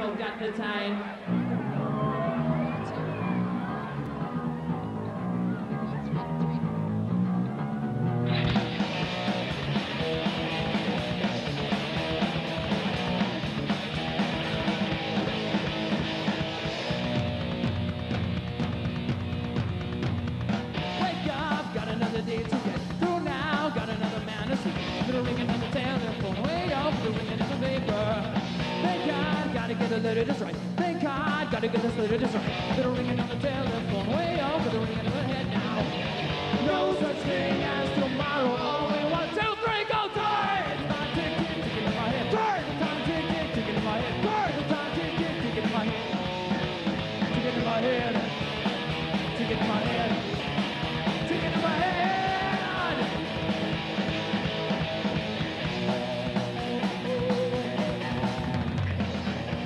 called Got the Time. Wake up, got another day to get through now, got another man to see. Little ringing on the telephone, way off, the ringing in the paper. Thank God, gotta get the letter just right. Thank God, gotta get this letter just right. Little ringing on the telephone, way off, the ringing in the head now. No such thing as tomorrow, all we want, 2, 3, go time! It's time tick, tick, ticking in my head. Turn! The time tick, tick, ticking in my head. Turn! The time tick, tick, ticking in my head. Ticking in my head. Ticking in my head. Ticking in my head.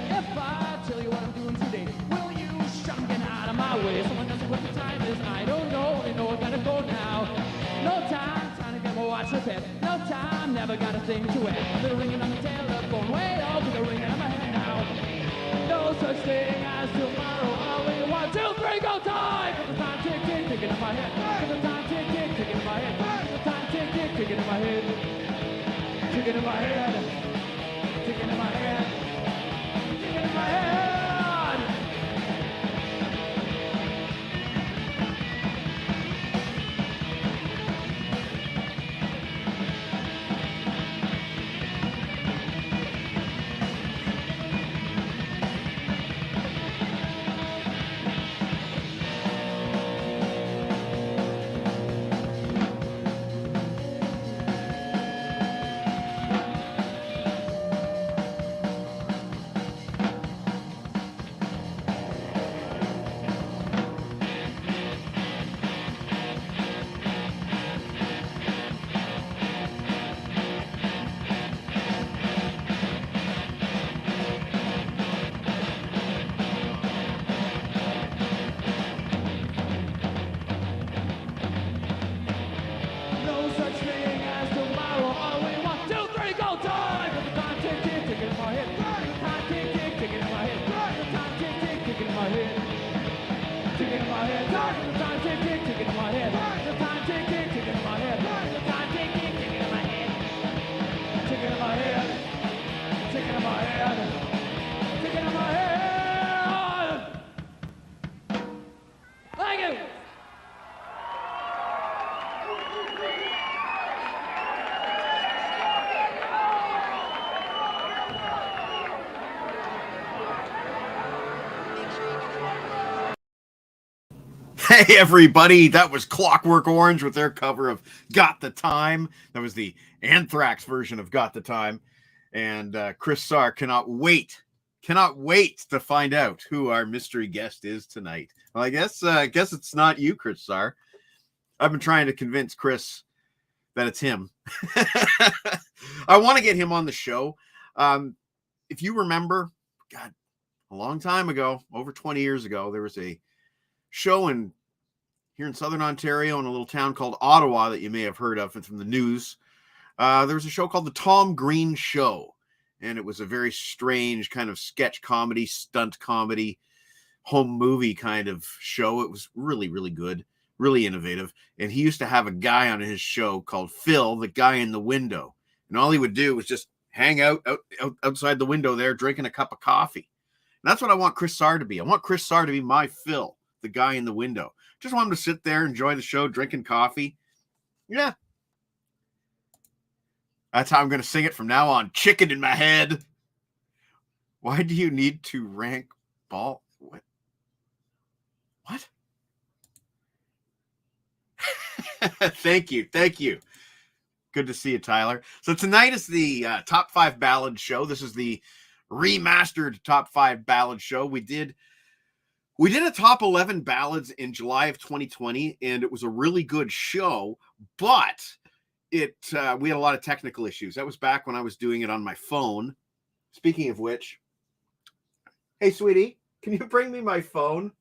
If I tell you what I'm doing today, will you shut and get out of my way? Someone doesn't what the time is. I don't know. They know I gotta go now. No time to get my watch repaired. No time, never got a thing to wear. A little ringing on the telephone, way off with a ringing on my head now. No such thing as tomorrow. All we want, 2, 3, go time! For the time tick, tick, ticking in my head. For the time tick, tick, ticking in my head. For the time tick, tick, ticking in my head. Ticking in my head. Ticking in my head. Ticking in my head. No such thing as tomorrow. All we want, 2, 3, go time! For the time tick, tick, ticking in my head. For the time tick, tick, ticking in my head. For the time tick, tick, ticking in my head. Ticking in my head. For the time tick, tick, ticking in my head. For the time tick, tick, ticking in my head. For the time tick, tick, ticking in my head. Ticking in my head. Ticking in my head. Ticking in my head. Thank you. Hey everybody, that was Clockwork Orange with their cover of Got the Time. That was the Anthrax version of Got the Time. And Chris Sarr cannot wait to find out who our mystery guest is tonight. Well, I guess it's not you, Chris Sarr. I've been trying to convince Chris that it's him. I want to get him on the show. If you remember, God, a long time ago, over 20 years ago, there was a show here in Southern Ontario in a little town called Ottawa that you may have heard of from the news. There was a show called The Tom Green Show, and it was a very strange kind of sketch comedy, stunt comedy, home movie kind of show. It was really, really good, really innovative. And he used to have a guy on his show called Phil, the guy in the window. And all he would do was just hang out outside the window there, drinking a cup of coffee. And that's what I want Chris Sarr to be. I want Chris Sarr to be my Phil, the guy in the window. Just want him to sit there, enjoy the show, drinking coffee. Yeah. That's how I'm going to sing it from now on. Chicken in my head. Why do you need to rank ball? What? Thank you. Good to see you, Tyler. So tonight is the Top 5 Ballad Show. This is the remastered Top 5 Ballad Show. We did a top 11 ballads in July of 2020, and it was a really good show, but we had a lot of technical issues. That was back when I was doing it on my phone. Speaking of which, hey, sweetie, can you bring me my phone?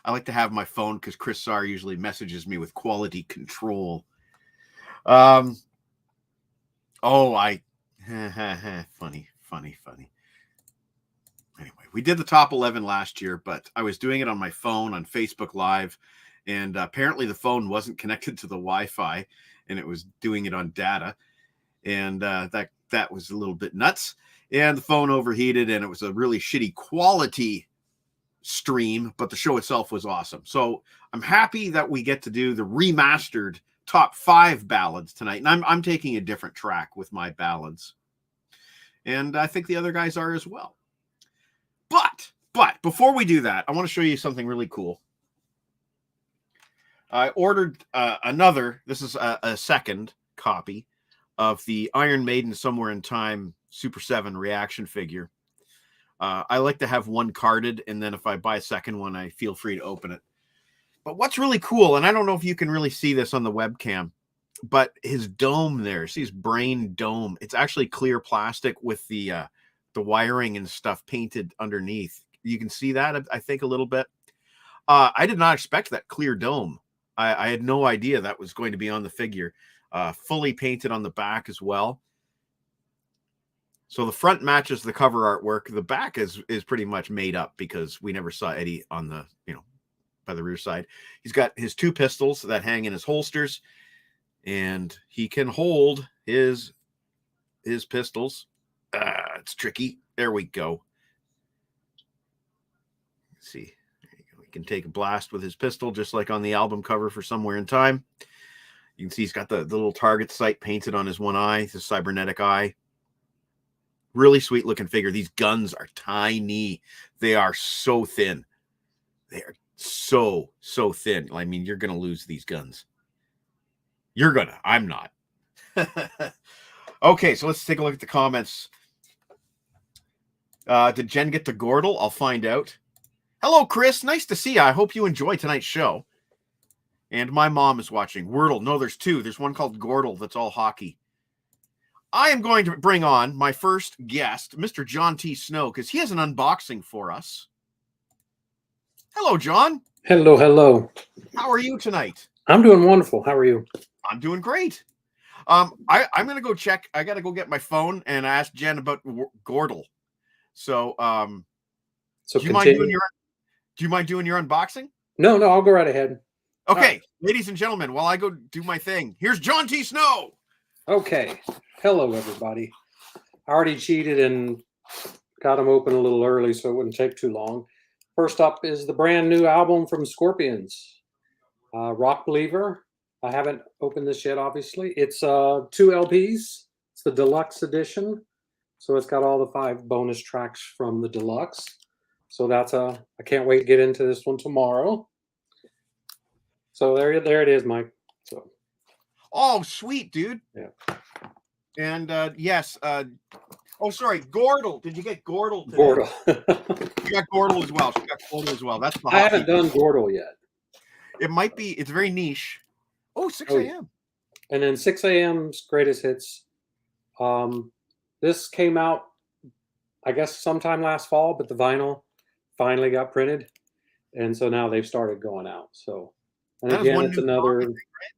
I like to have my phone because Chris Sarr usually messages me with quality control. Funny. We did the top 11 last year, but I was doing it on my phone on Facebook Live, and apparently the phone wasn't connected to the Wi-Fi, and it was doing it on data, and that was a little bit nuts. And the phone overheated, and it was a really shitty quality stream, but the show itself was awesome. So I'm happy that we get to do the remastered top 5 ballads tonight, and I'm taking a different track with my ballads, and I think the other guys are as well. But before we do that, I want to show you something really cool. I ordered this is a second copy of the Iron Maiden Somewhere in Time Super 7 reaction figure. I like to have one carded, and then if I buy a second one, I feel free to open it. But what's really cool, and I don't know if you can really see this on the webcam, but his dome there, see his brain dome, it's actually clear plastic with the wiring and stuff painted underneath. You can see that, I think, a little bit. I did not expect that clear dome. I had no idea that was going to be on the figure. Fully painted on the back as well. So the front matches the cover artwork. The back is pretty much made up because we never saw Eddie on the, by the rear side. He's got his 2 pistols that hang in his holsters, and he can hold his pistols. It's tricky. There we go. Let's see. There you go. He can take a blast with his pistol, just like on the album cover for Somewhere in Time. You can see he's got the little target sight painted on his one eye, his cybernetic eye. Really sweet looking figure. These guns are tiny. They are so thin. They are so thin. I mean, you're going to lose these guns. You're going to. I'm not. Okay, so let's take a look at the comments. Did Jen get to Gordle? I'll find out. Hello, Chris. Nice to see you. I hope you enjoy tonight's show. And my mom is watching. Wordle. No, there's 2. There's one called Gordle that's all hockey. I am going to bring on my first guest, Mr. John T. Snow, because he has an unboxing for us. Hello, John. Hello. How are you tonight? I'm doing wonderful. How are you? I'm doing great. I'm going to go check. I got to go get my phone and ask Jen about Gordle. So, do you mind doing your unboxing? No, I'll go right ahead. Okay, ladies and gentlemen, while I go do my thing, here's John T. Snow. Okay. Hello, everybody. I already cheated and got them open a little early so it wouldn't take too long. First up is the brand new album from Scorpions, Rock Believer. I haven't opened this yet, obviously. It's 2 LPs. It's the deluxe edition. So it's got all the 5 bonus tracks from the deluxe. So I can't wait to get into this one tomorrow. So there it is, Mike. So. Oh, sweet, dude. Yeah. And yes. Oh, sorry, Gordle. Did you get Gordle today? Gordle. You got Gordle as well. She got Gordle as well. That's the I haven't done Gordle yet. It might be. It's very niche. Oh, 6 a.m. Yeah. And then 6 a.m.'s greatest hits. This came out, I guess, sometime last fall, but the vinyl finally got printed, and so now they've started going out. So, and that again, it's another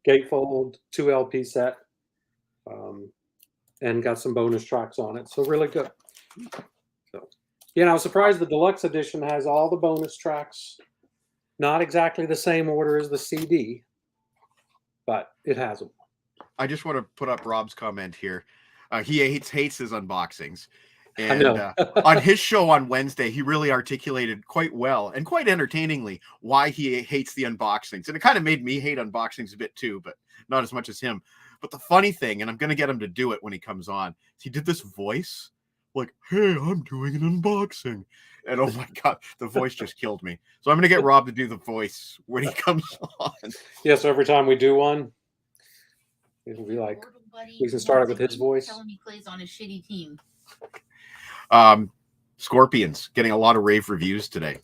gatefold 2 LP set, and got some bonus tracks on it. So really good. So, I was surprised the deluxe edition has all the bonus tracks, not exactly the same order as the CD, but it has them. I just want to put up Rob's comment here. He hates his unboxings. And on his show on Wednesday, he really articulated quite well and quite entertainingly why he hates the unboxings. And it kind of made me hate unboxings a bit too, but not as much as him. But the funny thing, and I'm going to get him to do it when he comes on, he did this voice like, hey, I'm doing an unboxing. And oh my God, the voice just killed me. So I'm going to get Rob to do the voice when he comes on. Yeah, so every time we do one, it'll be like, we can start it with his voice. Telling me plays on a shitty team. Scorpions getting a lot of rave reviews today.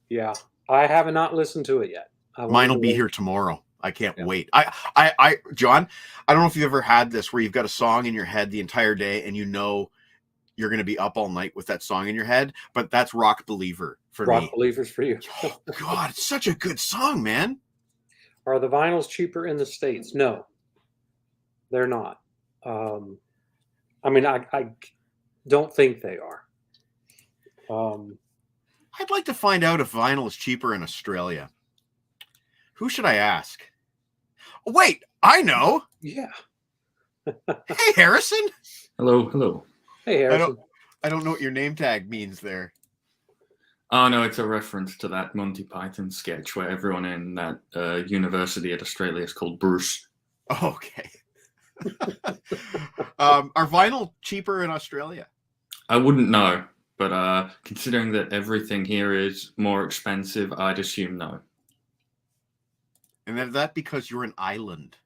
Yeah, I have not listened to it yet. Mine will be here tomorrow. I can't wait. I John, I don't know if you've ever had this where you've got a song in your head the entire day and you know you're going to be up all night with that song in your head, but that's Rock Believer for me. Rock Believer's for you. Oh, God, it's such a good song, man. Are the vinyls cheaper in the States? No, they're not. I mean, I don't think they are. I'd like to find out if vinyl is cheaper in Australia. Who should I ask? Oh, wait, I know. Yeah. Hey, Harrison. Hello. Hey, Harrison. I don't know what your name tag means there. Oh, no, it's a reference to that Monty Python sketch where everyone in that university at Australia is called Bruce. Okay. Are vinyl cheaper in Australia? I wouldn't know, but considering that everything here is more expensive, I'd assume no. And is that because you're an island?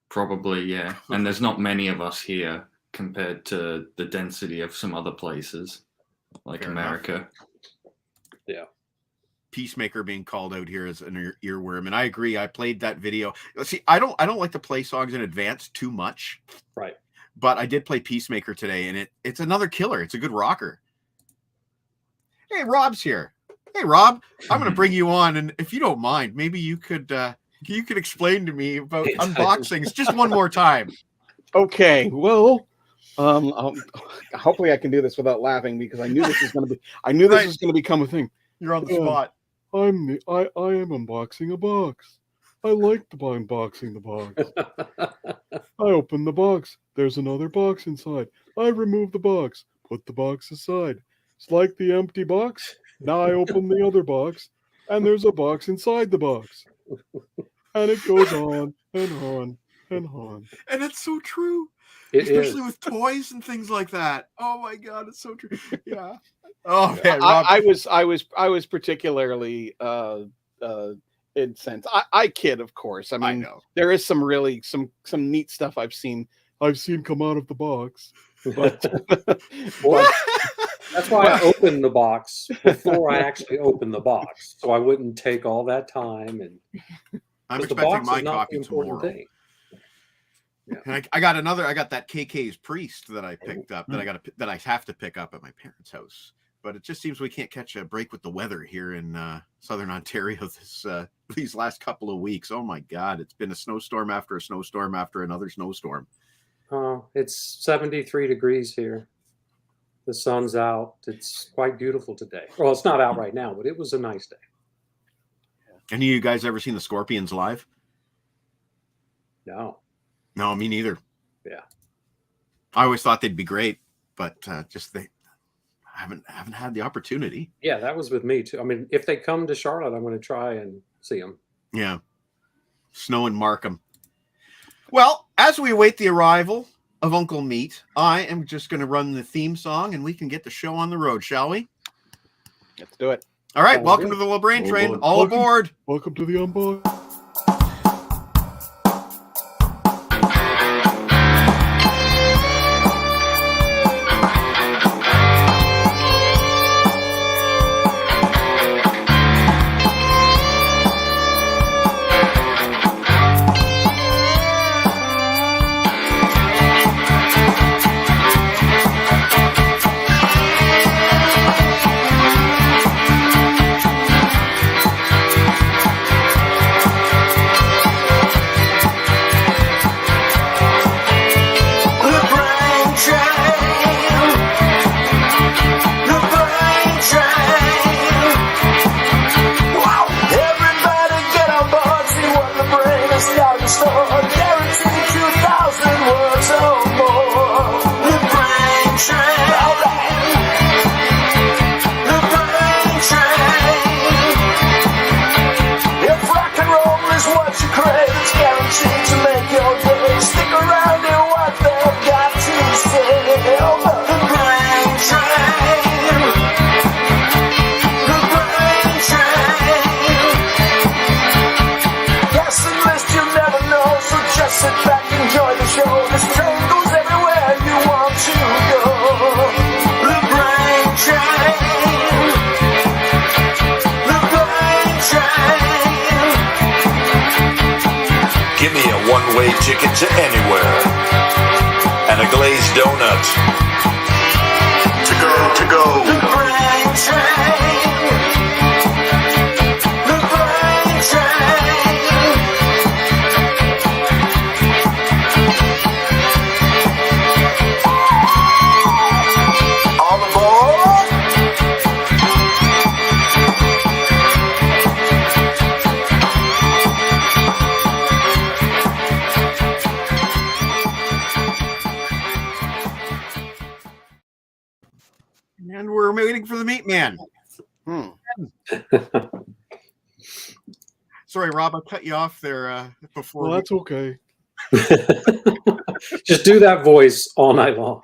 Probably, yeah. And there's not many of us here compared to the density of some other places, like Fair America. enough. Yeah. Peacemaker being called out here as an earworm, and I agree. I played that video. See, I don't like to play songs in advance too much. Right. But I did play Peacemaker today, and it's another killer. It's a good rocker. Hey, Rob's here. Hey, Rob, I'm going to bring you on, and if you don't mind, maybe you could explain to me about unboxings just one more time. Okay, well, hopefully I can do this without laughing because I knew this was going to be. I knew this was going to become a thing. You're on the spot. I am unboxing a box. I like to unboxing the box. I open the box. There's another box inside. I remove the box. Put the box aside. It's like the empty box. Now I open the other box, and there's a box inside the box. And it goes on and on and on. And it's so true. It Especially is. with toys and things like that. Oh my God, it's so true. Yeah. Oh man, Rob. I was particularly incensed. I kid, of course. I mean, I know. there is some really some neat stuff I've seen come out of the box. But Well, that's why I opened the box before I actually opened the box, so I wouldn't take all that time. And I'm 'cause the expecting box my is not the copy important tomorrow. thing. And I got that KK's Priest that I picked up that I have to pick up at my parents' house. But it just seems we can't catch a break with the weather here in Southern Ontario these last couple of weeks. Oh my God, it's been a snowstorm after a snowstorm after another snowstorm. It's 73 degrees here. The sun's out. It's quite beautiful today. Well, it's not out right now, but it was a nice day. Any of you guys ever seen the Scorpions live? No. No, me neither. Yeah. I always thought they'd be great, but they haven't had the opportunity. Yeah, that was with me too. I mean, if they come to Charlotte, I'm going to try and see them. Yeah. Snow and Markham. Well, as we await the arrival of Uncle Meat, I am just going to run the theme song and we can get the show on the road, shall we? let's do it. All right. Sounds Welcome good. to the LeBrain train. Welcome. All aboard. Welcome to the unbox. one-way ticket to anywhere and a glazed donut. To go. The brain train. The brain train. All aboard. waiting for the meat man. Sorry, Rob, I cut you off there before. Well, that's okay. Just do that voice all night long.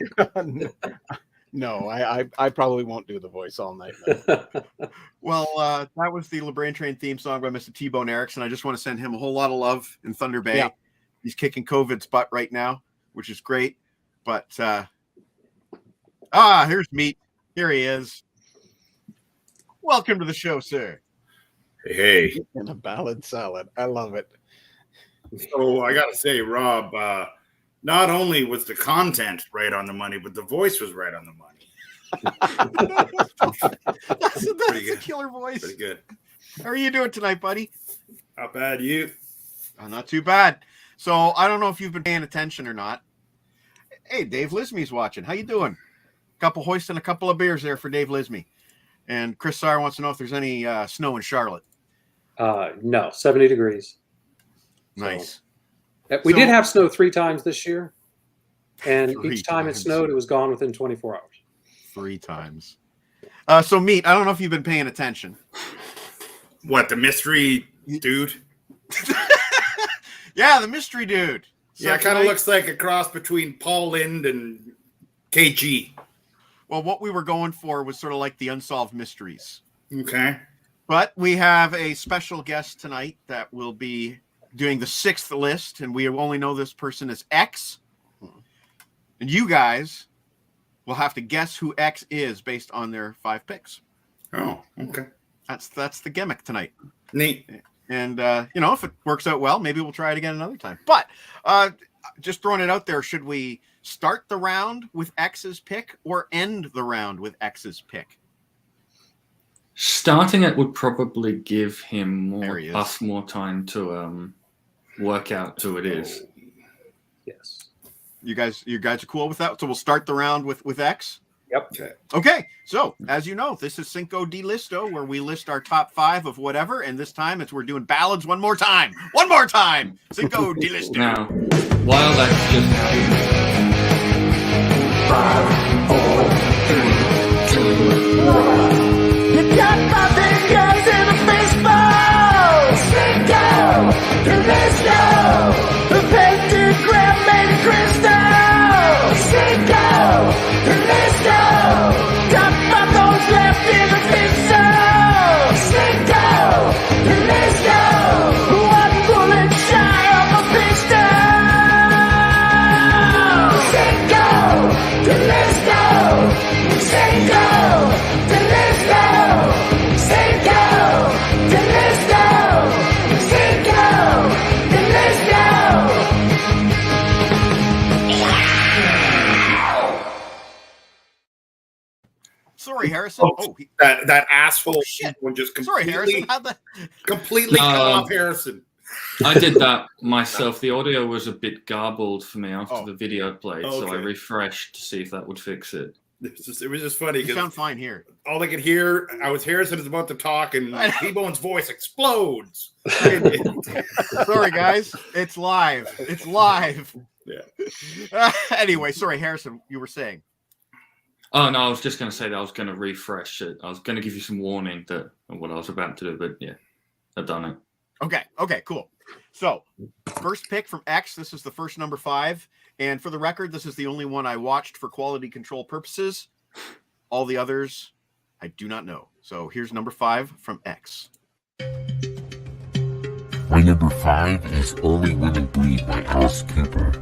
No, I probably won't do the voice all night. Well, that was the LeBrain Train theme song by Mr. T-Bone Erickson. I just want to send him a whole lot of love in Thunder Bay. Yeah. He's kicking COVID's butt right now, which is great. But here's Meat. Here he is. Welcome to the show, sir. Hey. And a ballad salad. I love it. So I got to say, Rob, not only was the content right on the money, but the voice was right on the money. That's Pretty a good. killer voice. Pretty good. How are you doing tonight, buddy? Not bad, you. Not too bad. So I don't know if you've been paying attention or not. Hey, Dave Lismy's watching. How you doing? Couple hoisting a couple of beers there for Dave Lismy. And Chris Sire wants to know if there's any snow in Charlotte. No, 70 degrees. Nice. We did have snow 3 times this year. And Three each time times. it snowed, it was gone within 24 hours. 3 times. So, Meat, I don't know if you've been paying attention. What, the mystery dude? Yeah, the mystery dude. So Yeah, it kind of tonight- looks like a cross between Paul Lind and KG. Well, what we were going for was sort of like the unsolved mysteries. Okay. But we have a special guest tonight that will be doing the 6th list, and we only know this person as X. And you guys will have to guess who X is based on their 5 picks. Oh, okay. That's the gimmick tonight. Neat. And, if it works out well, maybe we'll try it again another time. But just throwing it out there, should we start the round with X's pick or end the round with X's pick? Starting it would probably give him There he is. us more time to work out who it is. Yes. You guys are cool with that? So we'll start the round with X? Yep. Okay. Okay, so as you know, this is Cinco de Listo, where we list our top 5 of whatever, and this time we're doing ballads one more time. One more time! Cinco de Listo. Now, while that's just You got my fingers in a fishbowl. Cinco de Listo. The pentagram made of crystal. Cinco de Listo. Got my bones left in a pixel. Cinco de Listo. One bullet shy of a pistol. Cinco de Listo. Cinco de Listo. Cinco de Listo. Cinco de Listo. Sorry, Harrison. That asshole shit. one just Sorry, completely, Harrison. completely cut off Harrison. I did that myself. The audio was a bit garbled for me after Oh. the video played, so I Okay. refreshed to see if that would fix it. It was just funny You because sound fine here. all I could hear, Harrison is about to talk, and I know. T-Bone's voice explodes. Sorry, guys. It's live. It's live. Yeah. Anyway, sorry, Harrison, you were saying. Oh, no, I was just going to say that I was going to refresh it. I was going to give you some warning that what I was about to do, but yeah, I've done it. Okay, cool. So, first pick from X. This is the first number 5. And for the record, this is the only one I watched for quality control purposes. All the others, I do not know. So here's number 5 from X. My number 5 is Early Women Bleed by Alice Cooper.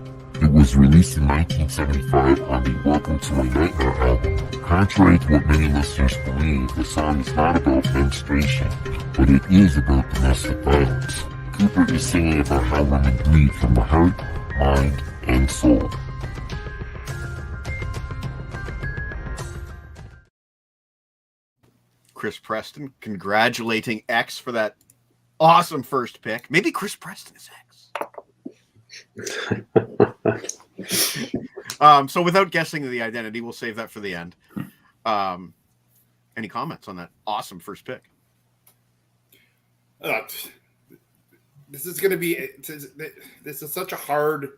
It was released in 1975 on the Welcome to My Nightmare album. Contrary to what many listeners believe, the song is not about menstruation, but it is about domestic violence. Cooper is singing about how women bleed from the heart, mind, and soul. Chris Preston congratulating X for that awesome first pick. Maybe Chris Preston is X. So without guessing the identity, we'll save that for the end. Any comments on that awesome first pick? This is going to be. This is such a hard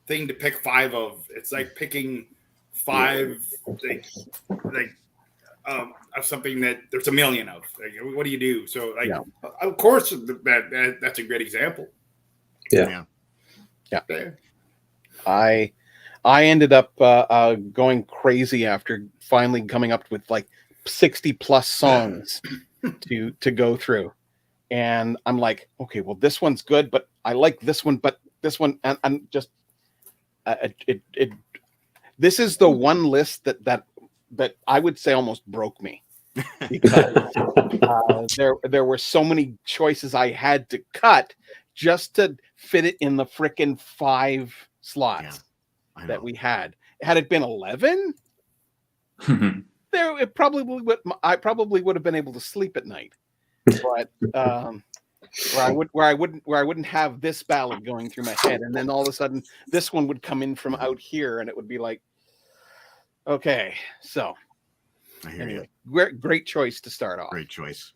thing to pick 5 of. It's like picking 5. Like of something that there's a million of. Like, what do you do? So, like, Yeah. of course, that's a great example. Yeah. I ended up going crazy after finally coming up with like 60 plus songs to go through, and I'm like, okay, well, this one's good, but I like this one, but this one, and just this is the one list that I would say almost broke me, because there were so many choices I had to cut just to fit it in the frickin' 5 slots that we had. Had it been 11, I probably would have been able to sleep at night. But where I wouldn't have this ballad going through my head, and then all of a sudden this one would come in from out here, and it would be like, okay, so anyway, great choice to start off. Great choice.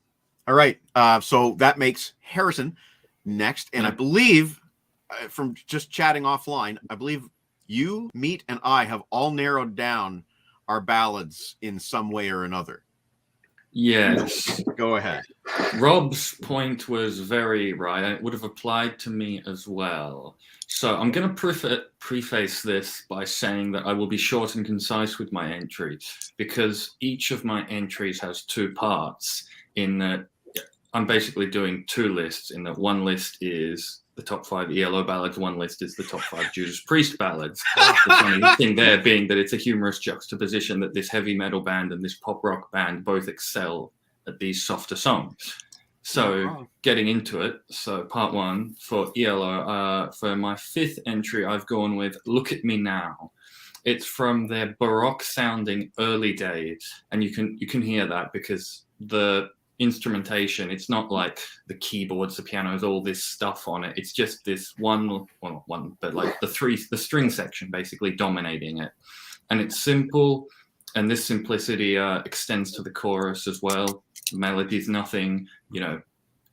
All right, so that makes Harrison next, and I believe from just chatting offline, I believe you, Meat, and I have all narrowed down our ballads in some way or another. Yes. Go ahead. Rob's point was very right, and it would have applied to me as well. So I'm going to preface this by saying that I will be short and concise with my entries, because each of my entries has 2 parts, in that I'm basically doing 2 lists, in that one list is the top 5 ELO ballads, one list is the top 5 Judas Priest ballads. The funny thing there being that it's a humorous juxtaposition that this heavy metal band and this pop rock band both excel at these softer songs. So getting into it, so part 1 for ELO, for my 5th entry, I've gone with Look at Me Now. It's from their Baroque sounding early days, and you can hear that because the instrumentation, it's not like the keyboards, the pianos, all this stuff on it. It's just this but like the string section basically dominating it, and it's simple, and this simplicity extends to the chorus as well. The melody is nothing,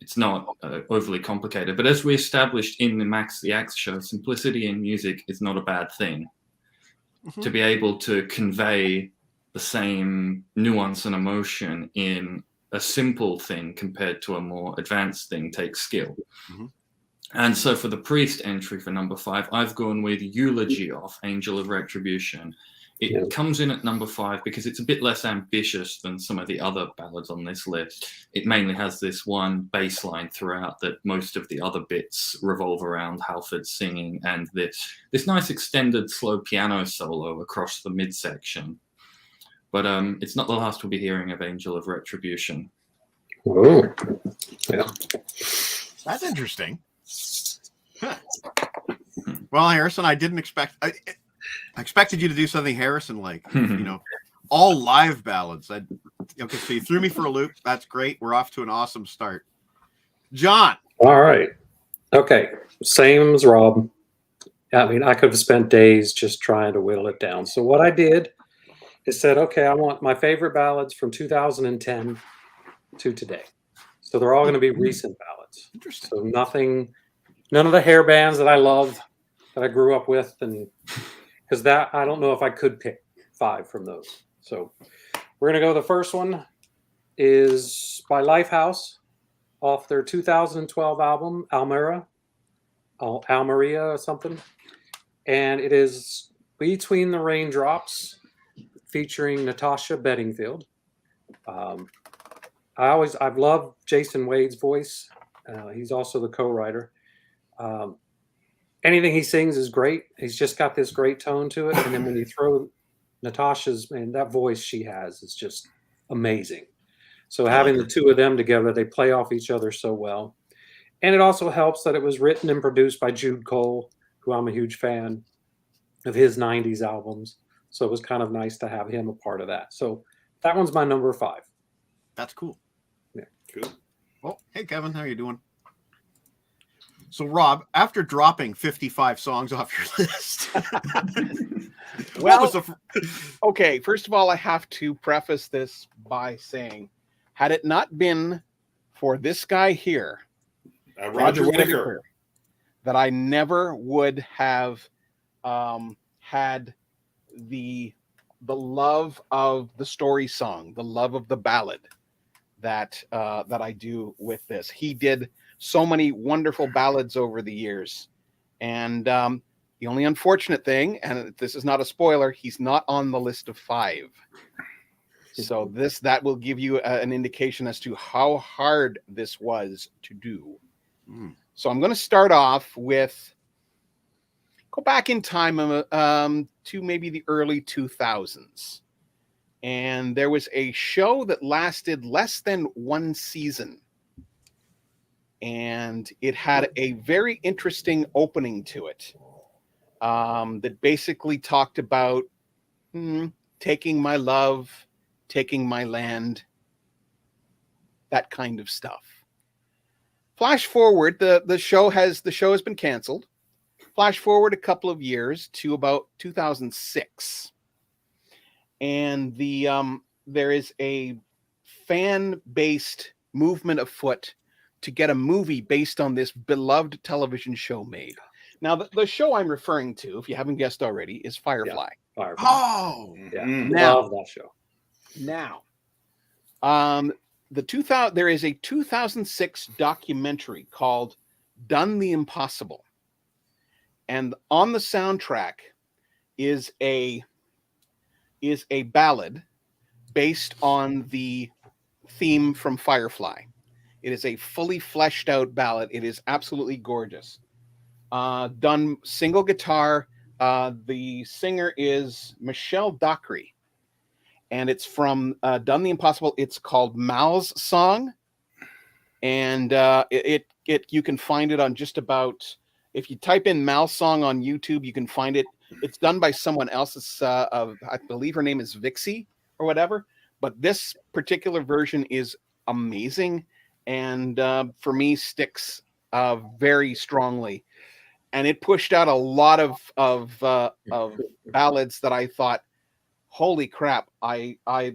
it's not overly complicated, but as we established in the Max the Axe show, simplicity in music is not a bad thing. To be able to convey the same nuance and emotion in a simple thing compared to a more advanced thing takes skill. And so for the Priest entry for number 5, I've gone with Eulogy off Angel of Retribution. It comes in at number 5 because it's a bit less ambitious than some of the other ballads on this list. It mainly has this one bass line throughout that most of the other bits revolve around Halford singing, and this nice extended slow piano solo across the midsection. But it's not the last we'll be hearing of Angel of Retribution. Oh, yeah. That's interesting. Huh. Well, Harrison, I didn't expect... I expected you to do something Harrison-like, all live ballads. Okay, so you threw me for a loop. That's great. We're off to an awesome start. John. All right. Okay. Same as Rob. I mean, I could have spent days just trying to whittle it down. So what I did is said, okay, I want my favorite ballads from 2010 to today. So they're all going to be recent ballads. Interesting. So none of the hair bands that I love, that I grew up with, and because that, I don't know if I could pick 5 from those. So we're going to go. The first one is by Lifehouse off their 2012 album, Almeria or something. And it is Between the Raindrops, featuring Natasha Bedingfield. I've loved Jason Wade's voice. He's also the co-writer. Anything he sings is great. He's just got this great tone to it. And then when you throw Natasha's, and that voice she has is just amazing. So having the 2 of them together, they play off each other so well. And it also helps that it was written and produced by Jude Cole, who I'm a huge fan of his 90s albums. So it was kind of nice to have him a part of that. So that one's my number 5. That's cool. Yeah. Cool. Well, hey, Kevin, how you doing? So, Rob, after dropping 55 songs off your list, okay, first of all, I have to preface this by saying, had it not been for this guy here, Roger Whittaker, that I never would have had the the love of the story song, the love of the ballad that I do with this. He did so many wonderful ballads over the years, and the only unfortunate thing, and this is not a spoiler, he's not on the list of 5. So that will give you an indication as to how hard this was to do. So I'm going to start off with, go back in time to maybe the early 2000s. And there was a show that lasted less than 1 season. And it had a very interesting opening to it that basically talked about taking my love, taking my land, that kind of stuff. Flash forward, the show has been canceled. Flash forward a couple of years to about 2006, and there is a fan-based movement afoot to get a movie based on this beloved television show made. Now, the show I'm referring to, if you haven't guessed already, is Firefly. Yeah, Firefly. Oh, Love that show. Now, there is a 2006 documentary called "Done the Impossible," and on the soundtrack is a ballad based on the theme from Firefly. It is a fully fleshed out ballad. It is absolutely gorgeous. Done single guitar. The singer is Michelle Dockery. And it's from Done the Impossible. It's called Mal's Song, and you can find it on just about, if you type in Mal's Song on YouTube, you can find it. It's done by someone else. It's, I believe her name is Vixie or whatever. But this particular version is amazing, and for me sticks very strongly. And it pushed out a lot of ballads that I thought, holy crap,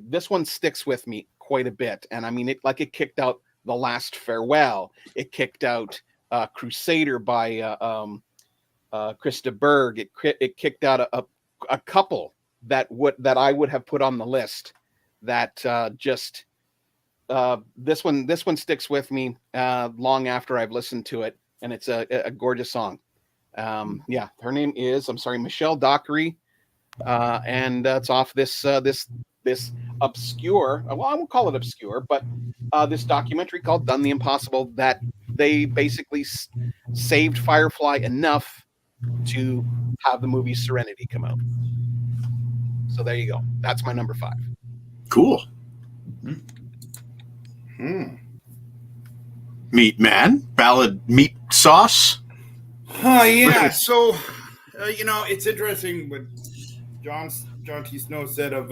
this one sticks with me quite a bit. And I mean, it kicked out The Last Farewell. It kicked out Crusader by Krista Berg. It kicked out a couple that I would have put on the list that this one sticks with me long after I've listened to it. And it's a gorgeous song. Her name is, Michelle Dockery. And it's off this obscure, well, I won't call it obscure, but this documentary called Done the Impossible, that they basically saved Firefly enough to have the movie Serenity come out. So there you go. That's my number 5. Cool. Meat Man, ballad meat sauce. Yeah. So, it's interesting what John T. Snow said of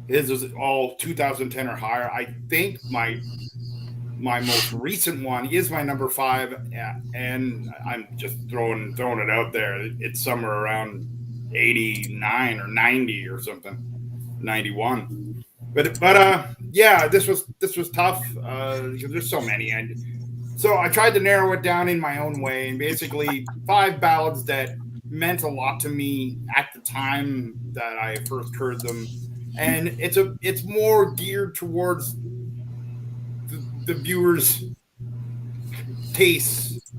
his was all 2010 or higher. I think my most recent one is my number 5, and I'm just throwing it out there. It's somewhere around 89 or 90 or something, 91. But this was tough because there's so many, and so I tried to narrow it down in my own way, and basically 5 ballads that meant a lot to me at the time that I first heard them, and it's more geared towards the viewer's taste,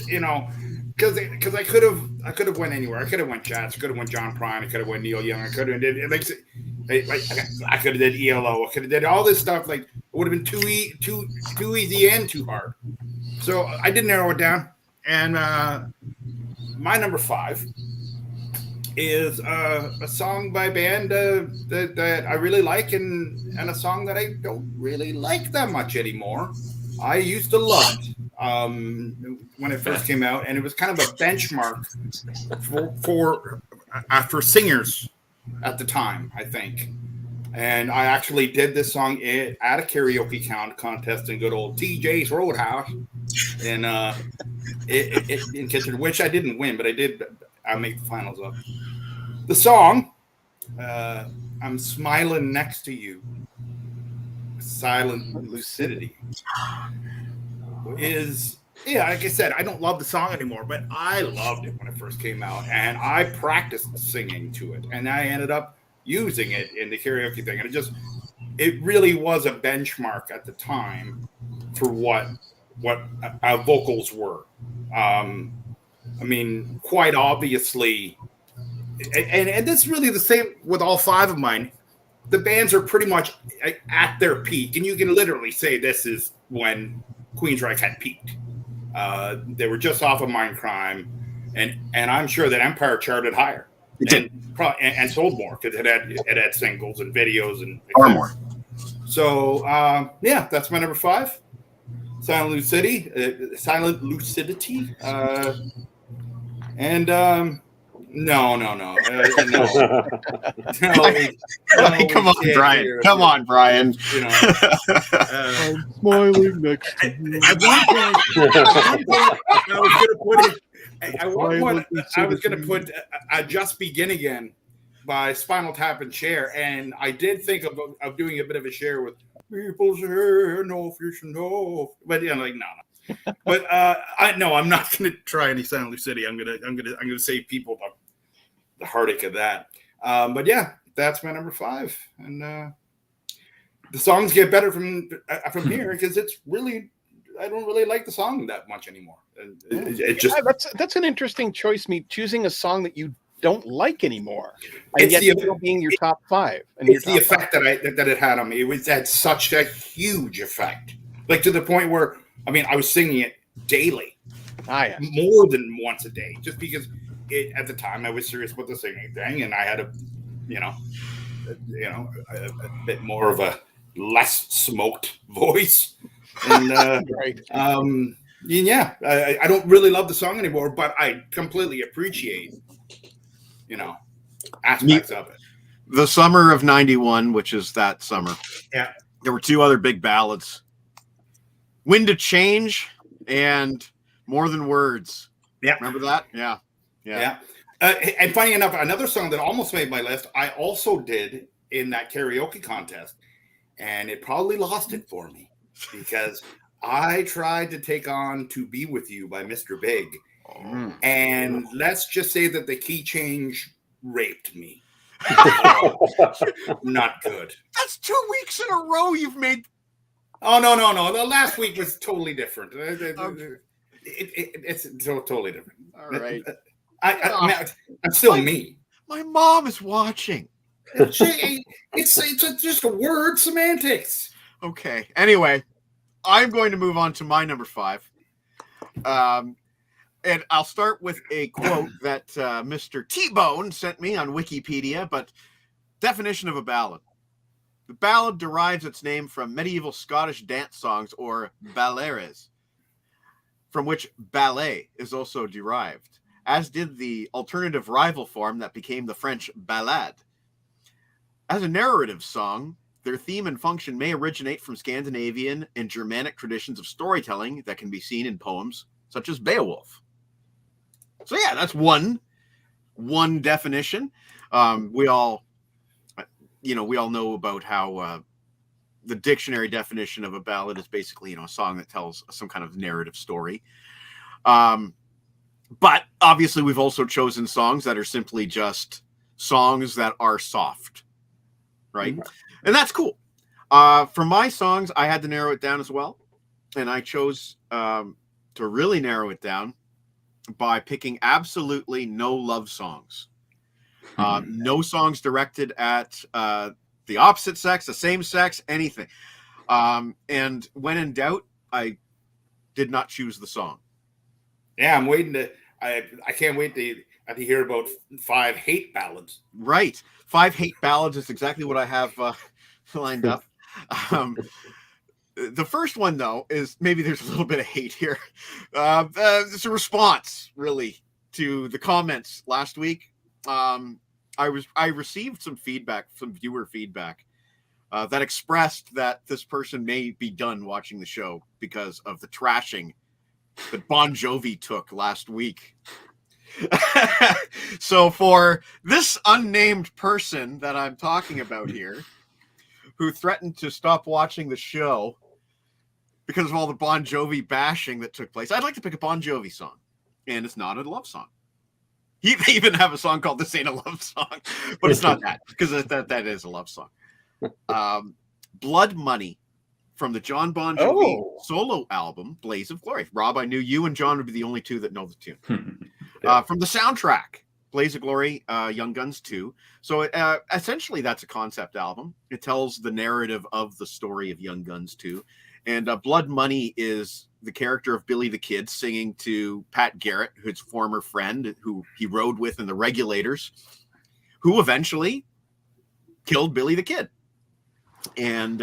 because I could have went anywhere. I could have went Chats, I could have went John Prine, I could have went Neil Young, I could have did I could have did ELO, I could have did all this stuff. Like, it would have been too easy and too hard. So I did narrow it down, and my number 5 is a song by a band that I really like, and a song that I don't really like that much anymore. I used to love it when it first came out, and it was kind of a benchmark for singers at the time, I think. And I actually did this song at a karaoke contest in good old TJ's Roadhouse in Kitchener, which I didn't win, but I made the finals up. The song, I'm Smiling Next to You, Silent Lucidity, is Yeah, like I said, I don't love the song anymore, but I loved it when it first came out, and I practiced singing to it, and I ended up using it in the karaoke thing, and it really was a benchmark at the time for what vocals were. I mean, quite obviously, and that's really the same with all five of mine. The bands are pretty much at their peak, and you can literally say this is when Queensryche had peaked. They were just off of Mindcrime, and I'm sure that Empire charted higher and sold more because it had singles and videos and far more. So yeah, that's my number 5, Silent Lucidity, and no. Come on, Brian. Come on, Brian. I'm smiling next to you. At one point, I was going to put Just Begin Again by Spinal Tap and Cher, and I did think of doing a bit of a share with People Say No Future No, but yeah, like no. But I'm not going to try any Silent Lucidity. I'm gonna save people the heartache of that. But yeah, that's my number 5, and the songs get better from here because it's really, I don't really like the song that much anymore. It just that's an interesting choice. Me choosing a song that you don't like anymore, and yet still being your top 5. And it's the effect that it had on me. It had such a huge effect, like to the point where I was singing it daily, more than once a day, just because at the time I was serious about the singing thing, and I had a bit more of a less smoked voice, and right. Yeah, I don't really love the song anymore, but I completely appreciate aspects of it. The summer of '91, which is that summer, there were 2 other big ballads: Wind of Change and More Than Words. Yeah, remember that? Yeah. And funny enough, another song that almost made my list, I also did in that karaoke contest, and it probably lost it for me because I tried to take on To Be With You by Mr. Big, and let's just say that the key change raped me. Not good. That's 2 weeks in a row you've made. Oh, no. The last week was totally different. It's totally different. All right. I'm still me. My mom is watching. It's just a word semantics. Okay. Anyway, I'm going to move on to my number 5. And I'll start with a quote that Mr. T-Bone sent me on Wikipedia, but definition of a ballad. The ballad derives its name from medieval Scottish dance songs, or ballads, from which ballet is also derived, as did the alternative rival form that became the French ballade. As a narrative song, their theme and function may originate from Scandinavian and Germanic traditions of storytelling that can be seen in poems such as Beowulf. So yeah, that's one definition. We all know about how the dictionary definition of a ballad is basically, a song that tells some kind of narrative story. But obviously we've also chosen songs that are simply just songs that are soft, right? Mm-hmm. And that's cool. For my songs, I had to narrow it down as well. And I chose to really narrow it down by picking absolutely no love songs. No songs directed at the opposite sex, the same sex, anything. And when in doubt, I did not choose the song. Yeah, I'm waiting I can't wait to hear about 5 hate ballads. Right. 5 hate ballads is exactly what I have lined up. The first one, though, is maybe there's a little bit of hate here. It's a response, really, to the comments last week. I received some feedback, some viewer feedback, that expressed that this person may be done watching the show because of the trashing that Bon Jovi took last week. So for this unnamed person that I'm talking about here, who threatened to stop watching the show, because of all the Bon Jovi bashing that took place. I'd like to pick a Bon Jovi song, and it's not a love song. They even have a song called "This Ain't a Love Song," but it's not that, because that is a love song. Blood Money from the John Bon Jovi solo album, Blaze of Glory. Rob, I knew you and John would be the only two that know the tune. From the soundtrack, Blaze of Glory, Young Guns 2. So essentially that's a concept album. It tells the narrative of the story of Young Guns 2. And Blood Money is the character of Billy the Kid singing to Pat Garrett, his former friend who he rode with in the Regulators, who eventually killed Billy the Kid. And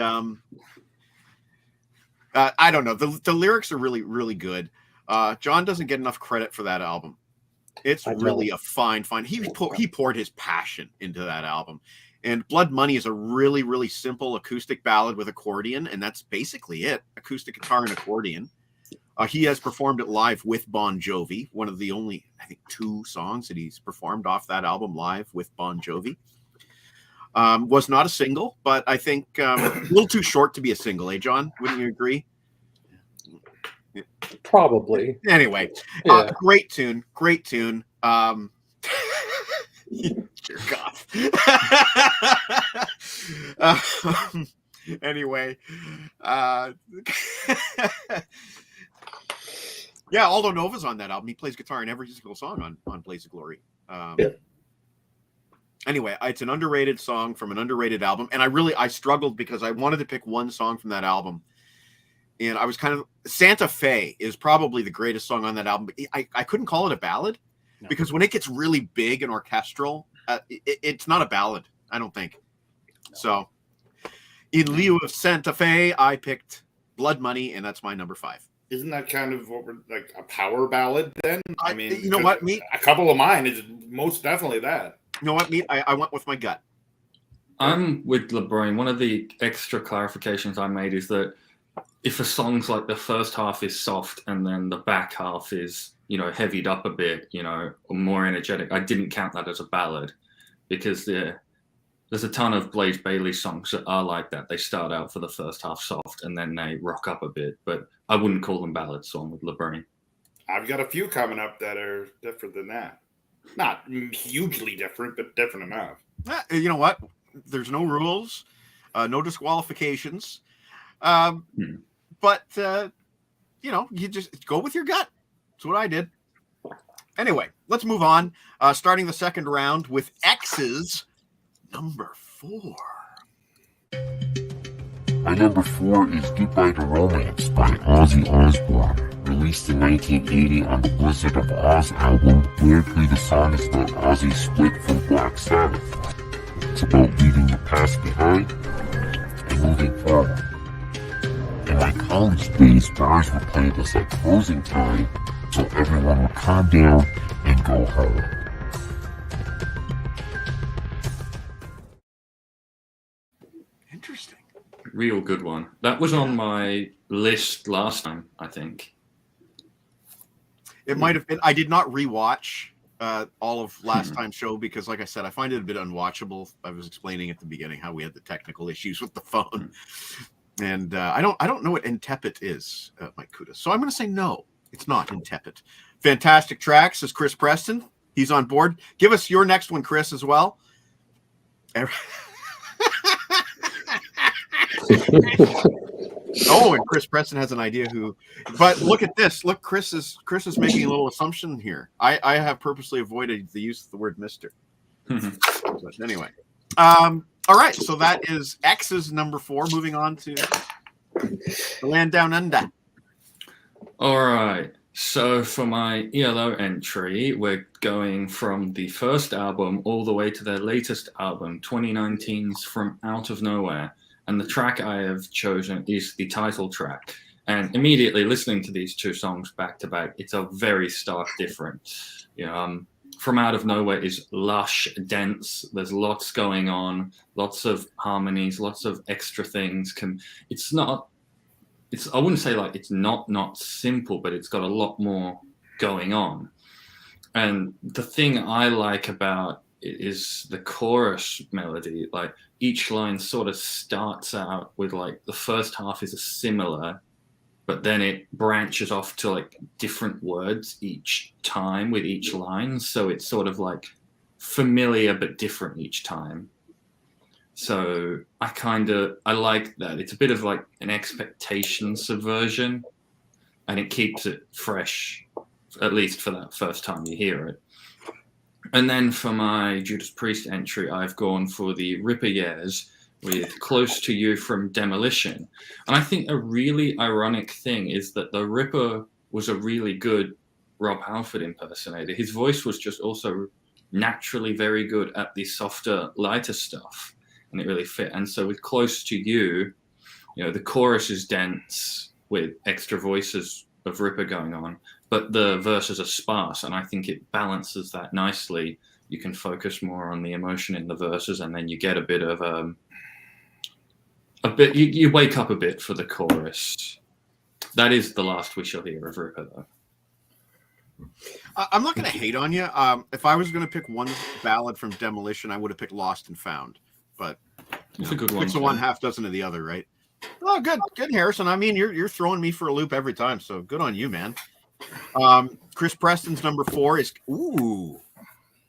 I don't know. The lyrics are really, really good. John doesn't get enough credit for that album. It's really a fine. He poured his passion into that album. And Blood Money is a really, really simple acoustic ballad with accordion, and that's basically it. Acoustic guitar and accordion. He has performed it live with Bon Jovi, one of the only, I think, 2 songs that he's performed off that album live with Bon Jovi. Was not a single, but I think a little too short to be a single, John? Wouldn't you agree? Probably. Anyway, great tune. Jerk off. Anyway, Aldo Nova's on that album. He plays guitar in every single song on Blaze of Glory. Anyway, it's an underrated song from an underrated album, and I struggled because I wanted to pick one song from that album, and I was Santa Fe is probably the greatest song on that album. But I couldn't call it a ballad because when it gets really big and orchestral, it's not a ballad, I don't think. So, in lieu of Santa Fe, I picked Blood Money, and that's my number 5. Isn't that kind of what we're like a power ballad then? I mean, you know what, Meat? A couple of mine is most definitely that. You know what, Meat? I went with my gut. I'm with LeBrain. One of the extra clarifications I made is that if a song's like the first half is soft and then the back half is, heavied up a bit, or more energetic, I didn't count that as a ballad because there's a ton of Blaze Bayley songs that are like that. They start out for the first half soft and then they rock up a bit, but I wouldn't call them ballads. So I'm with LeBrain. I've got a few coming up that are different than that. Not hugely different, but different enough. You know what? There's no rules, no disqualifications. But, you just go with your gut. That's what I did. Anyway, let's move on. Starting the second round with X's number 4. My number 4 is Goodbye to Romance by Ozzy Osbourne. Released in 1980 on the Blizzard of Oz album, lyrically the song is about Ozzy split from Black Sabbath. It's about leaving the past behind and moving forward. In my college days, bars would play this at closing time, so everyone would calm down and go home. Interesting. Real good one. That was on my list last time, I think. It might have been. I did not rewatch all of last time's show because, like I said, I find it a bit unwatchable. I was explaining at the beginning how we had the technical issues with the phone, and I don't know what Intepid is, Mike Kuda. So I'm going to say no, it's not Intepid. Fantastic track, says Chris Preston. He's on board. Give us your next one, Chris, as well. Oh, and Chris Preston has an idea who, but look at this. Look, Chris is making a little assumption here. I have purposely avoided the use of the word Mr. But anyway, all right. So that is X's number 4. Moving on to the Land Down Under. All right. So for my ELO entry, we're going from the first album all the way to their latest album, 2019's From Out of Nowhere. And the track I have chosen is the title track. And immediately listening to these two songs back to back, it's a very stark difference. From Out of Nowhere is lush, dense. There's lots going on, lots of harmonies, lots of extra things. I wouldn't say like it's not simple, but it's got a lot more going on. And the thing I like about it is the chorus melody. Like each line sort of starts out with like the first half is a similar but then it branches off to like different words each time with each line. So it's sort of like familiar but different each time. So I like that. It's a bit of like an expectation subversion, and it keeps it fresh, at least for that first time you hear it. And then for my Judas Priest entry, I've gone for the Ripper Years with Close to You from Demolition. And I think a really ironic thing is that the Ripper was a really good Rob Halford impersonator. His voice was just also naturally very good at the softer, lighter stuff, and it really fit. And so with Close to You, the chorus is dense with extra voices of Ripper going on, but the verses are sparse, and I think it balances that nicely. You can focus more on the emotion in the verses, and then you get a bit of you wake up a bit for the chorus. That is the last we shall hear of Ripper, though. I'm not going to hate on you. If I was going to pick one ballad from Demolition, I would have picked Lost and Found. But it's a good one. It's the one, half dozen of the other, right? Oh, good, Harrison. I mean, you're throwing me for a loop every time, so good on you, man. Chris Preston's number 4 is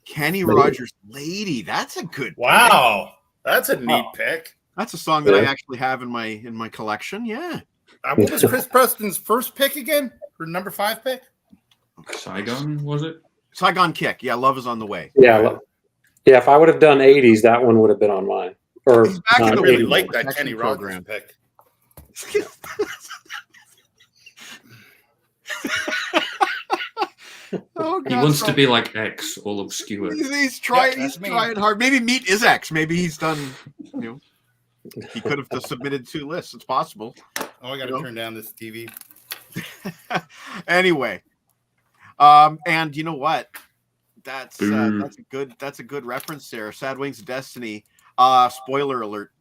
Kenny Rogers' "Lady." That's a good. Wow, pick. That's a neat pick. That's a song that I actually have in my collection. Yeah. What was Chris Preston's first pick again? Or number 5 pick? Saigon, was it? Saigon Kick. Yeah, Love Is on the Way. Yeah. Yeah, if I would have done 80s, that one would have been on mine. Or I really like that Kenny Rogers pick. Oh, God, he wants to be like X, all obscure. He's trying hard. Maybe Meat is X. Maybe he's done, he could have just submitted 2 lists. It's possible. Oh, I got to turn down this TV. Anyway. And you know what? That's a good reference there. Sad Wings of Destiny. Spoiler alert.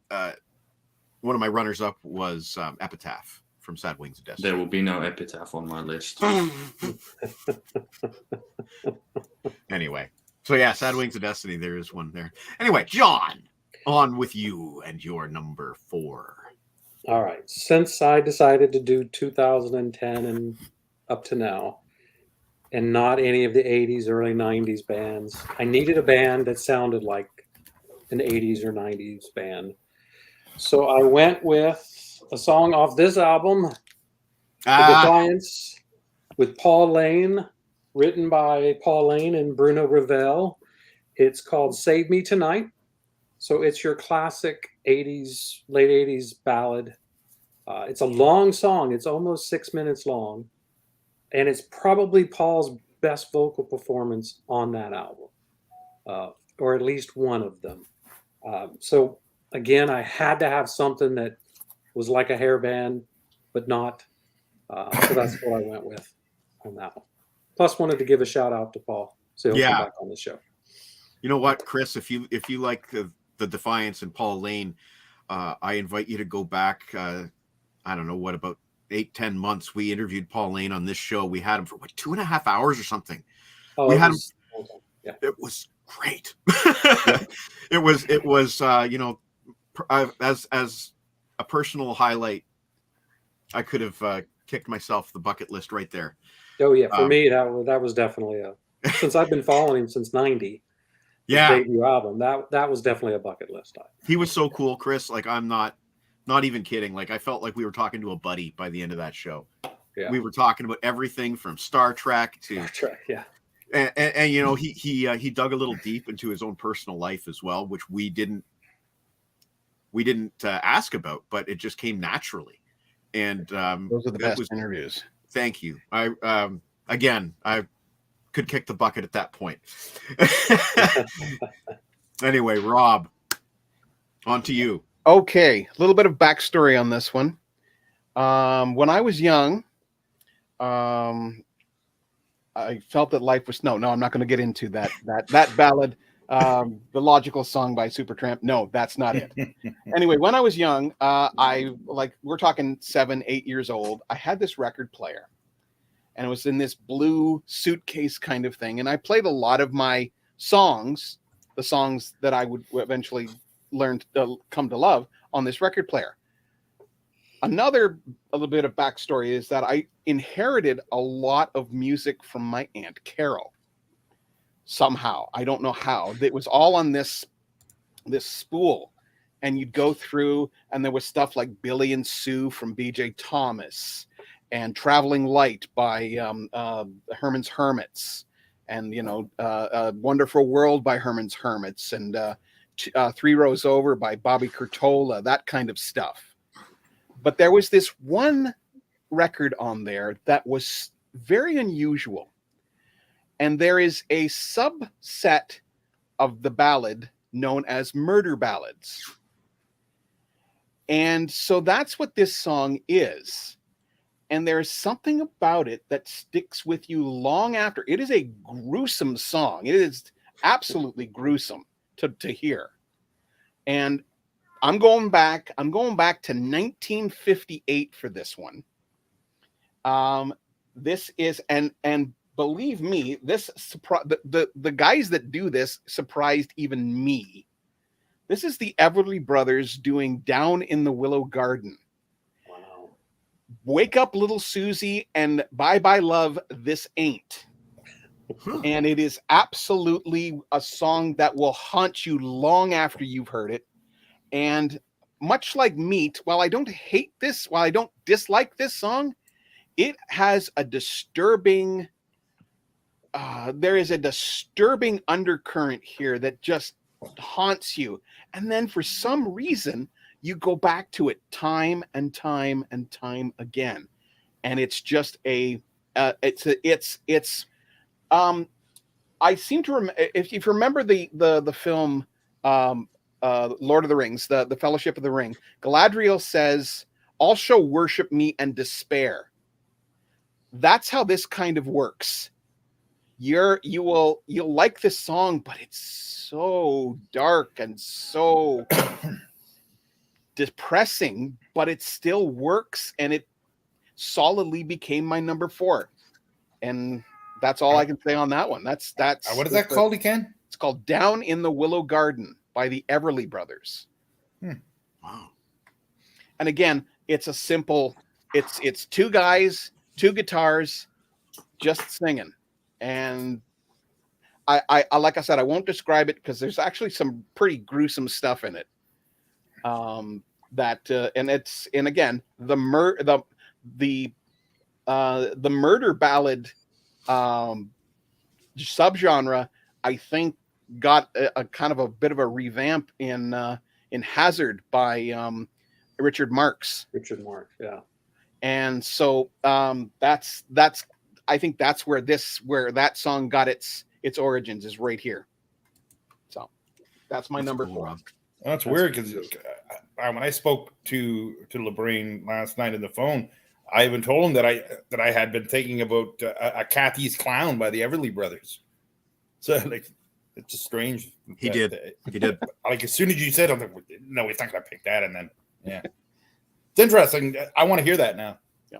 One of my runners up was Epitaph from Sad Wings of Destiny. There will be no Epitaph on my list. Anyway, so yeah, Sad Wings of Destiny. There is one there. Anyway, John, on with you and your number 4. All right. Since I decided to do 2010 and up to now, and not any of the 80s, early 90s bands, I needed a band that sounded like an 80s or 90s band. So I went with a song off this album, The Defiance, with Paul Lane, written by Paul Lane and Bruno Ravel. It's called Save Me Tonight. So it's your classic 80s, late 80s ballad. It's a long song. It's almost 6 minutes long. And it's probably Paul's best vocal performance on that album, or at least one of them. So again, I had to have something that was like a hair band, but not. So that's what I went with on that one. Plus, wanted to give a shout out to Paul, so he'll come back on the show. You know what, Chris? If you like the Defiance and Paul Lane, I invite you to go back. I don't know what, about 8-10 months. We interviewed Paul Lane on this show. We had him for 2.5 hours or something. Oh, we had him. Yeah. It was great. It was as a personal highlight, I could have kicked myself the bucket list right there. Oh yeah, for me that was definitely since I've been following him since '90. Yeah, debut album, that was definitely a bucket list. He was so cool, Chris. Like, I'm not even kidding. Like, I felt like we were talking to a buddy by the end of that show. Yeah, we were talking about everything from Star Trek to yeah. And he dug a little deep into his own personal life as well, which we didn't ask about, but it just came naturally. And those are the best interviews. Thank you. I could kick the bucket at that point. Anyway, Rob, on to you. Okay, a little bit of backstory on this one. When I was young, I felt that life was no. I'm not going to get into that ballad, the Logical Song by Supertramp. No, that's not it. Anyway, when I was young, we're talking 7-8 years old. I had this record player, and it was in this blue suitcase kind of thing. And I played a lot of my songs, the songs that I would eventually learn to come to love, on this record player. Another a little bit of backstory is that I inherited a lot of music from my Aunt Carol. Somehow, I don't know how. It was all on this spool, and you'd go through, and there was stuff like Billy and Sue from B.J. Thomas, and Traveling Light by Herman's Hermits, and Wonderful World by Herman's Hermits, and Three Rows Over by Bobby Curtola, that kind of stuff. But there was this one record on there that was very unusual. And there is a subset of the ballad known as murder ballads. And so that's what this song is. And there's something about it that sticks with you long after. It is a gruesome song. It is absolutely gruesome to hear. And I'm going back to 1958 for this one. This is and believe me, the guys that do this surprised even me. This is the Everly Brothers doing Down in the Willow Garden. Wow. Wake Up Little Susie and Bye Bye Love, This Ain't. And it is absolutely a song that will haunt you long after you've heard it. And much like Meat, while I don't dislike this song, it has a disturbing, there is a disturbing undercurrent here that just haunts you. And then for some reason, you go back to it time and time and time again. And it's just I seem to remember, if you remember the film, Lord of the Rings, the Fellowship of the Ring, Galadriel says, "Also worship me and despair." That's how this kind of works. You'll like this song, but it's so dark and so depressing, but it still works, and it solidly became my number 4. And that's all I can say on that one. That's what is that called again? It's called Down in the Willow Garden by the Everly Brothers. Wow. And again, it's a simple, it's two guys, 2 guitars, just singing. And I like I said, I won't describe it because there's actually some pretty gruesome stuff in it. And again, the murder ballad subgenre, I think, got a kind of a bit of a revamp in Hazard by Richard Marx. Richard Marx, yeah. And so that's I think that's where that song got its origins, is right here. So that's my number 4. That's weird because when I spoke to LeBrain last night on the phone, I even told him that I had been thinking about a Kathy's Clown by the Everly Brothers. So like, it's just strange. He did. Like as soon as you said, I'm like, no, he's not gonna pick that. And then yeah, it's interesting. I want to hear that now. Yeah.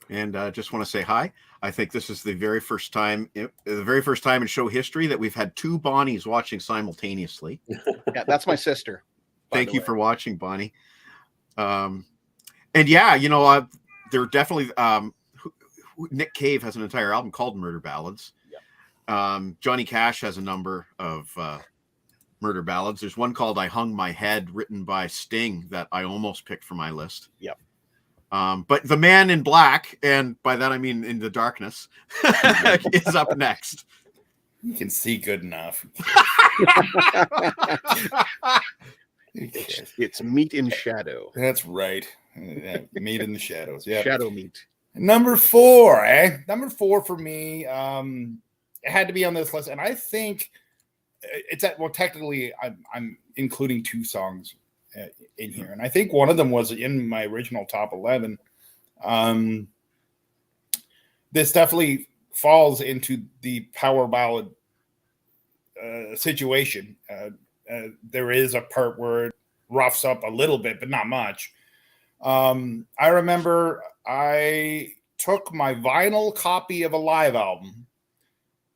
And just want to say hi. I think this is the very first time in show history that we've had 2 Bonnies watching simultaneously. Yeah, that's my sister. Thank you for watching, Bonnie. And yeah, they're definitely Nick Cave has an entire album called Murder Ballads. Johnny Cash has a number of murder ballads. There's one called I Hung My Head, written by Sting, that I almost picked for my list. Yep. But The Man in Black, and by that I mean In the Darkness, is up next. You can see good enough. It's Meat in Shadow. That's right. Meat in the Shadows. Yeah. Shadow Meat. Number 4, eh? Number 4 for me. It had to be on this list, and I think it's technically I'm including 2 songs in here, and I think one of them was in my original top 11. This definitely falls into the power ballad situation. There is a part where it roughs up a little bit, but not much. I remember I took my vinyl copy of a live album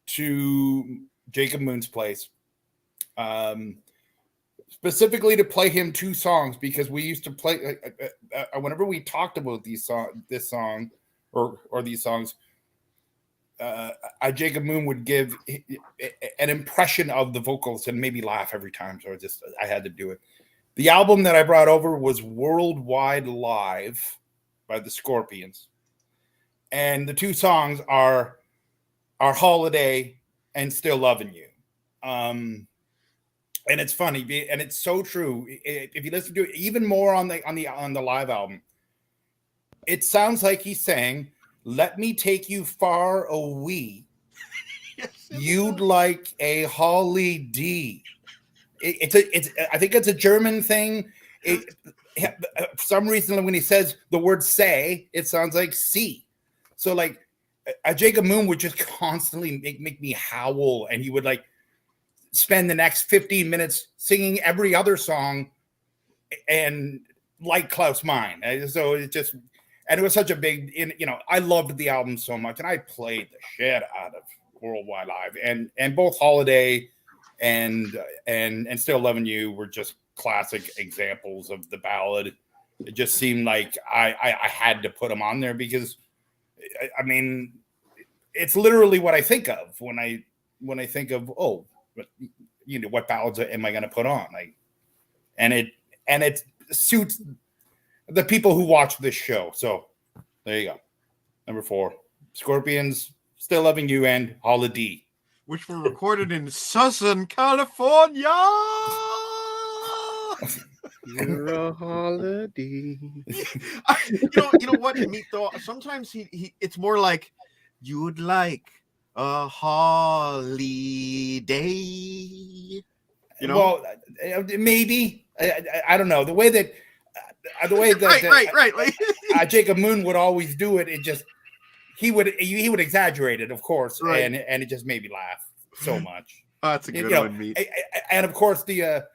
to Jacob Moon's place. Spent specifically to play him 2 songs because we used to play whenever we talked about this song or these songs. Jacob Moon would give an impression of the vocals and maybe laugh every time. So I had to do it. The album that I brought over was Worldwide Live by the Scorpions. And the 2 songs are Holiday and Still Loving You. And it's funny, and it's so true. If you listen to it even more on the live album, it sounds like he's saying, "Let me take you far away. Yes, you'd like a holiday." I think it's a German thing. For some reason, when he says the word "say," it sounds like "see." So, like, Jacob Moon would just constantly make me howl, and he would like spend the next 15 minutes singing every other song, and like Klaus Meine. So it just, and it was such a big, I loved the album so much, and I played the shit out of Worldwide Live, and both Holiday and Still Loving You were just classic examples of the ballad. It just seemed like I had to put them on there because, I mean, it's literally what I think of when I think of, what ballads am I going to put on? Like, and it suits the people who watch this show. So there you go. Number 4, Scorpions, Still Loving You, and Holiday, which were recorded in Southern California. You're a holiday. You know what, Meat, though? Sometimes he it's more like, you'd like a holiday. Well, maybe I don't know the way that right. Jacob Moon would always do it. It just he would exaggerate it, of course, right. and it just made me laugh so much. Oh, that's a good one, Meat. And of course the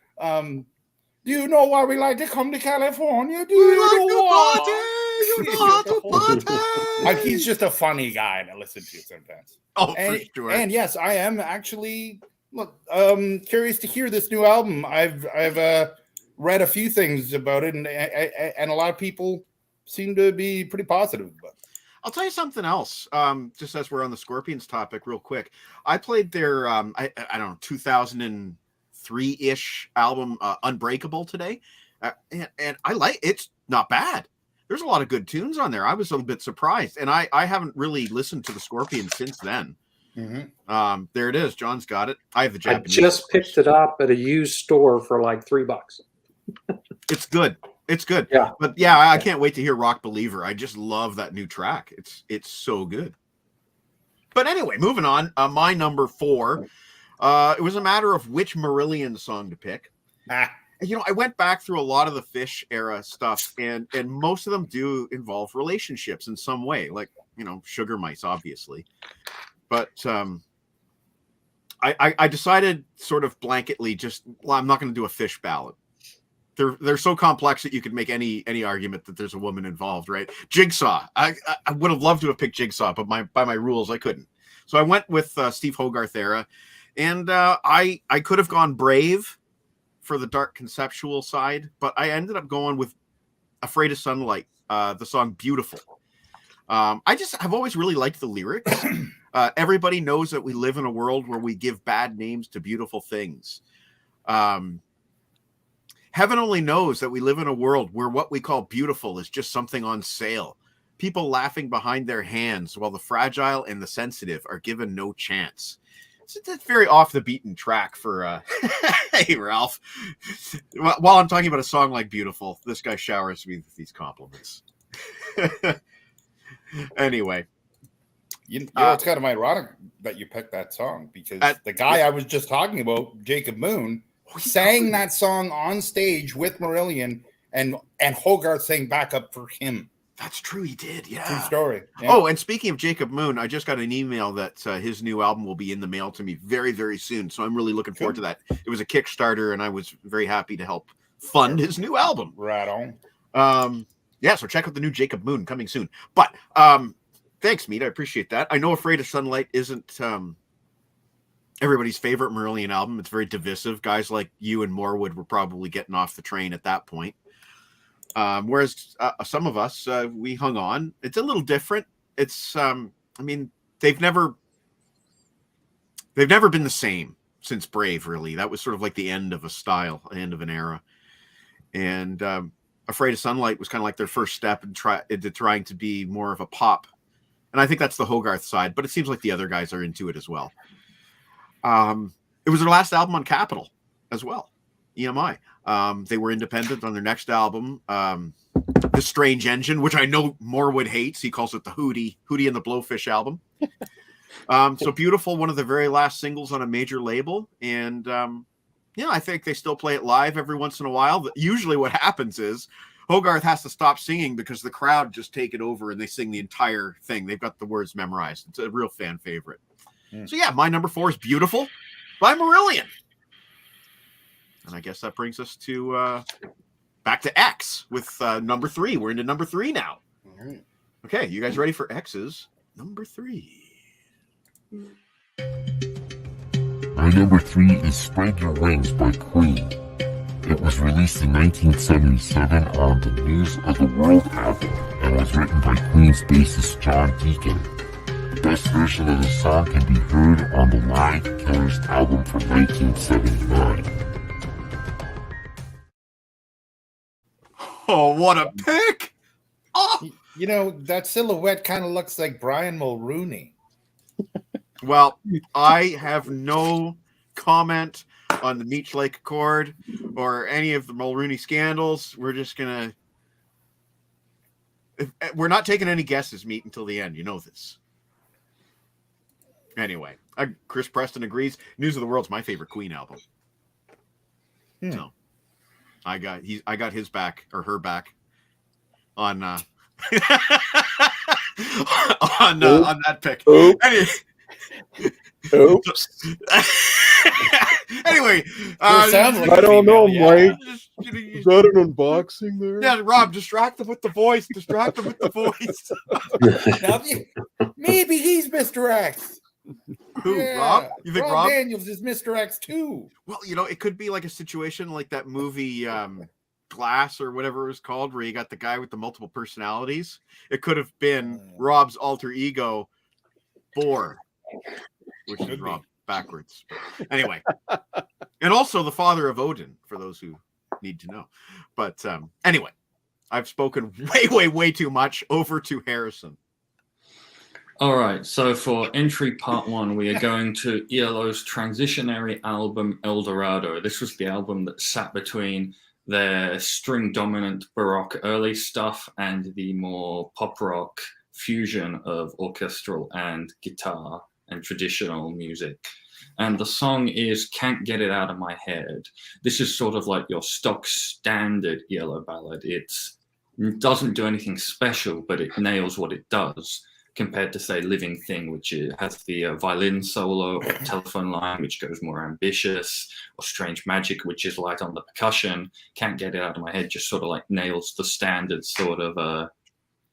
do you know why we like to come to California? Do you know why? You know how to party. Like, he's just a funny guy to listen to sometimes. Oh, for sure. And yes, I am actually curious to hear this new album. I've read a few things about it, and a lot of people seem to be pretty positive. But I'll tell you something else. Just as we're on the Scorpions topic, real quick, I played their I don't know, 2003-ish album, Unbreakable, today, and I like it's not bad. There's a lot of good tunes on there. I was a little bit surprised, and I haven't really listened to the Scorpions since then. Mm-hmm. There it is. John's got it. I have the Japanese. I just picked it up at a used store for like $3. It's good. It's good. Yeah. But yeah, I can't wait to hear Rock Believer. I just love that new track. It's so good. But anyway, moving on. My number 4. It was a matter of which Marillion song to pick. I went back through a lot of the Fish era stuff, and most of them do involve relationships in some way, like, Sugar Mice, obviously. But I decided sort of blanketly, I'm not going to do a Fish ballad. They're so complex that you could make any argument that there's a woman involved, right? Jigsaw. I would have loved to have picked Jigsaw, but by my rules, I couldn't. So I went with Steve Hogarth era, and I could have gone Brave for the dark conceptual side, but I ended up going with Afraid of Sunlight, the song Beautiful. I've always really liked the lyrics. Everybody knows that we live in a world where we give bad names to beautiful things. Heaven only knows that we live in a world where what we call beautiful is just something on sale. People laughing behind their hands while the fragile and the sensitive are given no chance. It's very off the beaten track for hey, Ralph. While I'm talking about a song like Beautiful, this guy showers me with these compliments. Anyway. It's kind of ironic that you picked that song, because the guy I was just talking about, Jacob Moon, sang that song on stage with Marillion, and Hogarth sang backup for him. That's true, he did. Yeah. True story. Yeah. Oh, and speaking of Jacob Moon, I just got an email that his new album will be in the mail to me very, very soon. So I'm really looking forward to that. It was a Kickstarter, and I was very happy to help fund his new album. Right on. Yeah, so check out the new Jacob Moon coming soon. But thanks, Meat. I appreciate that. I know Afraid of Sunlight isn't everybody's favorite Marillion album. It's very divisive. Guys like you and Morwood were probably getting off the train at that point. Whereas some of us, we hung on. It's a little different. It's, I mean, they've never been the same since Brave, really. That was sort of like the end of a style, end of an era. And Afraid of Sunlight was kind of like their first step into trying to be more of a pop. And I think that's the Hogarth side, but it seems like the other guys are into it as well. It was their last album on Capitol as well, EMI. They were independent on their next album, The Strange Engine, which I know Morwood hates. He calls it the Hootie and the Blowfish album. So Beautiful, one of the very last singles on a major label. And I think they still play it live every once in a while. Usually what happens is Hogarth has to stop singing because the crowd just take it over and they sing the entire thing. They've got the words memorized. It's a real fan favorite. So yeah, my number 4 is Beautiful by Marillion. And I guess that brings us to back to X with number 3. We're into number 3 now. All right. Okay, you guys ready for X's number 3? My number 3 is Spread Your Wings by Queen. It was released in 1977 on the News of the World album and was written by Queen's bassist John Deacon. The best version of the song can be heard on the Live Killers album from 1979. Oh, what a pick! Oh! You know, that silhouette kind of looks like Brian Mulrooney. Well, I have no comment on the Meech Lake Accord or any of the Mulrooney scandals. We're just gonna... We're not taking any guesses, Meat, until the end. You know this. Anyway, Chris Preston agrees. News of the World's my favorite Queen album. So, I got his back or her back on on that pick. Anyway, sounds like I don't know, female, Mike. Is that an unboxing there? Yeah, Rob, distract them with the voice. Distract them with the voice. Now, maybe he's Mr. X. Who, Yeah, Rob? You think Rob Daniels is Mr. X too? Well, it could be like a situation like that movie Glass or whatever it was called, where you got the guy with the multiple personalities. It could have been Rob's alter ego, Boar, which is Rob backwards. Anyway, and also the father of Odin, for those who need to know. But anyway, I've spoken way too much. Over to Harrison. All right, so for entry part 1, we are going to ELO's transitionary album El Dorado. This was the album that sat between their string-dominant Baroque early stuff and the more pop-rock fusion of orchestral and guitar and traditional music. And the song is Can't Get It Out of My Head. This is sort of like your stock standard ELO ballad. It doesn't do anything special, but it nails what it does, compared to, say, Living Thing, which has the violin solo, or Telephone Line, which goes more ambitious, or Strange Magic, which is light on the percussion. Can't Get It Out of My Head just sort of like nails the standard sort of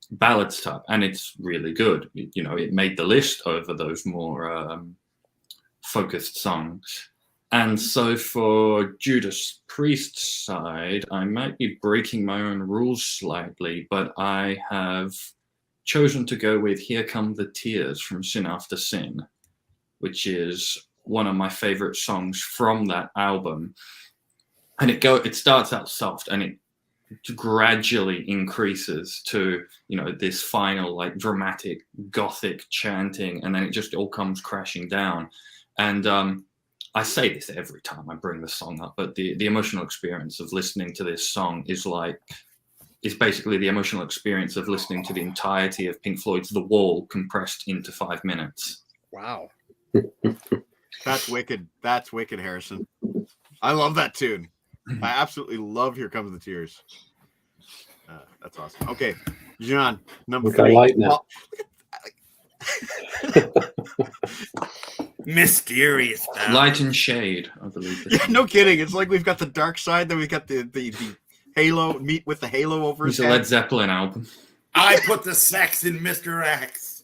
ballad stuff, and it's really good. It made the list over those more focused songs. And so for Judas Priest's side, I might be breaking my own rules slightly, but I have chosen to go with Here Come the Tears from Sin After Sin, which is one of my favorite songs from that album. And it starts out soft and it gradually increases to, this final like dramatic gothic chanting, and then it just all comes crashing down. And I say this every time I bring the song up, but the emotional experience of listening to this song is basically the emotional experience of listening to the entirety of Pink Floyd's The Wall compressed into 5 minutes. Wow. That's wicked. That's wicked, Harrison. I love that tune. I absolutely love Here Comes the Tears. That's awesome. Okay, John, number 3. Light now. Mysterious. Light and Shade, I believe. No kidding. It's like we've got the dark side, then we've got the halo, meet with the halo over his head. It's a Led Zeppelin album. I put the sex in Mr. X.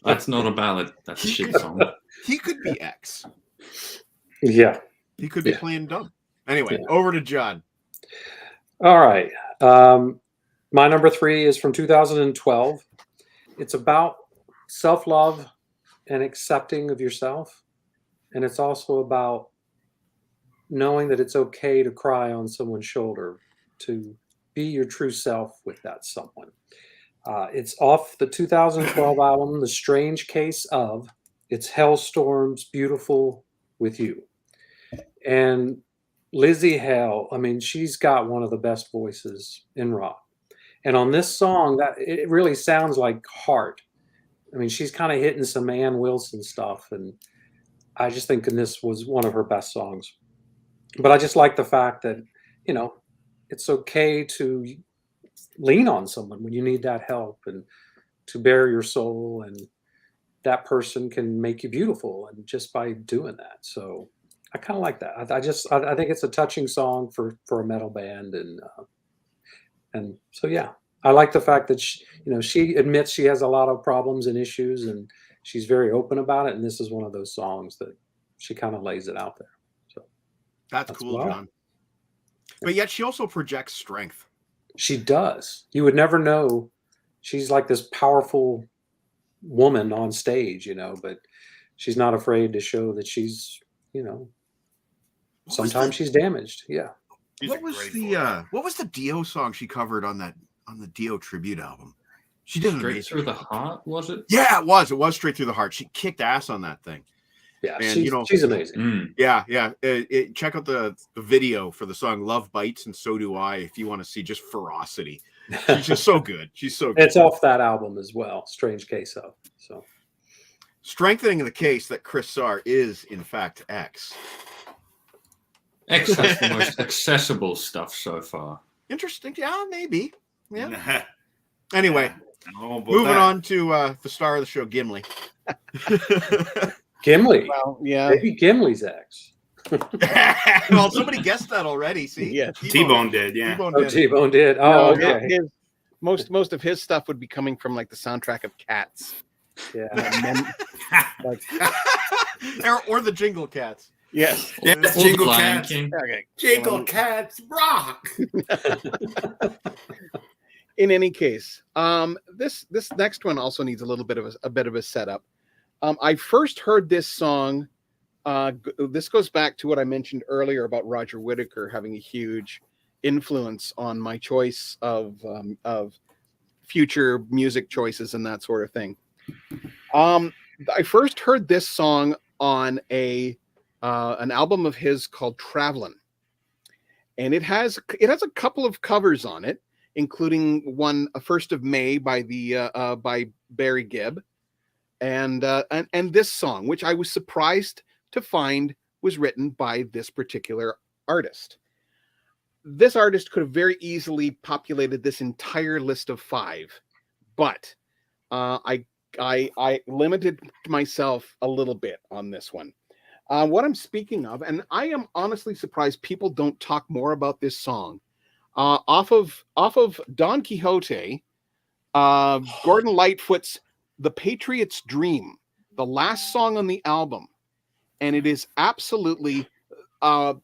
That's not a ballad. That's a shit song. He could be X. Yeah. He could be playing dumb. Anyway, over to John. All right. My number 3 is from 2012. It's about self-love and accepting of yourself. And it's also about knowing that it's okay to cry on someone's shoulder, to be your true self with that someone. It's off the 2012 album, The Strange Case of. It's Hellstorm's Beautiful with You. And Lizzie Hale, I mean, she's got one of the best voices in rock. And on this song, that it really sounds like Heart. I mean, she's kind of hitting some Ann Wilson stuff, and I just think this was one of her best songs. But I just like the fact that, you know, it's okay to lean on someone when you need that help, and to bare your soul, and that person can make you beautiful, and just by doing that. So I kind of like that. I think it's a touching song for a metal band, and so yeah, I like the fact that she admits she has a lot of problems and issues, and she's very open about it. And this is one of those songs that she kind of lays it out there. So that's cool, John. But yet she also projects strength. She does. You would never know. She's like this powerful woman on stage, but she's not afraid to show that she's, sometimes she's damaged. Yeah. What was the Dio song she covered on the Dio tribute album? She did Straight Through the Heart, was it? Yeah, it was. It was Straight Through the Heart. She kicked ass on that thing. Yeah, and she's amazing. Yeah. Check out the video for the song "Love Bites" and "So Do I" if you want to see just ferocity. She's just so good. She's so good. It's off that album as well. Strange Case of. So strengthening the case that Chris Sarr is in fact X. X has the most accessible stuff so far. Interesting. Yeah, maybe. Yeah. Anyway, moving on to the star of the show, Gimli. Gimli. Well, yeah. Maybe Gimli's X. Well, somebody guessed that already. See, yeah, T-Bone did. Yeah, T-Bone did. Oh, okay. Most of his stuff would be coming from like the soundtrack of Cats. Yeah, or the Jingle Cats. Yes, Jingle Cats. Okay. Jingle Cats rock. In any case, this next one also needs a little bit of a setup. I first heard this song. This goes back to what I mentioned earlier about Roger Whittaker having a huge influence on my choice of future music choices and that sort of thing. I first heard this song on an album of his called Travelin', and it has a couple of covers on it, including one, "First of May" by Barry Gibb, and this song, which I was surprised to find was written by this particular artist. This artist could have very easily populated this entire list of 5, but I limited myself a little bit on this one. What I'm speaking of, and I am honestly surprised people don't talk more about this song. Off of Don Quixote, Gordon Lightfoot's "The Patriot's Dream," the last song on the album, and it is absolutely, I've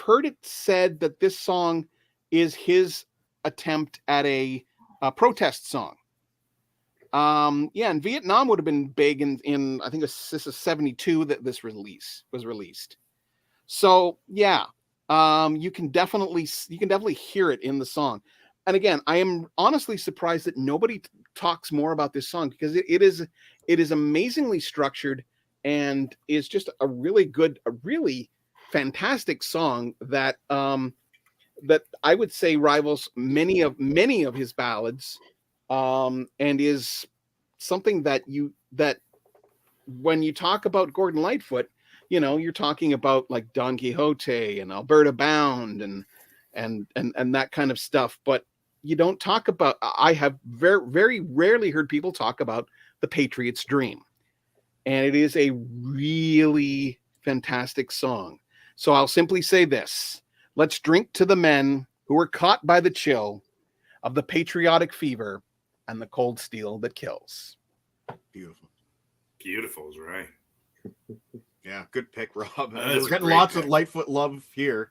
heard it said that this song is his attempt at a protest song. In Vietnam would have been big in I think this is 72 that this release was released. So yeah, you can definitely hear it in the song. And again, I am honestly surprised that nobody talks more about this song, because it is amazingly structured and is just a really fantastic song that that I would say rivals many of his ballads, and is something that when you talk about Gordon Lightfoot, you're talking about like Don Quixote and Alberta Bound and that kind of stuff, but you don't talk about, I have very, very rarely heard people talk about The Patriot's Dream. And it is a really fantastic song. So I'll simply say this: let's drink to the men who were caught by the chill of the patriotic fever and the cold steel that kills. Beautiful. Beautiful is right. Yeah, good pick, Rob. That is We're a getting great lots of pick. Lightfoot love here.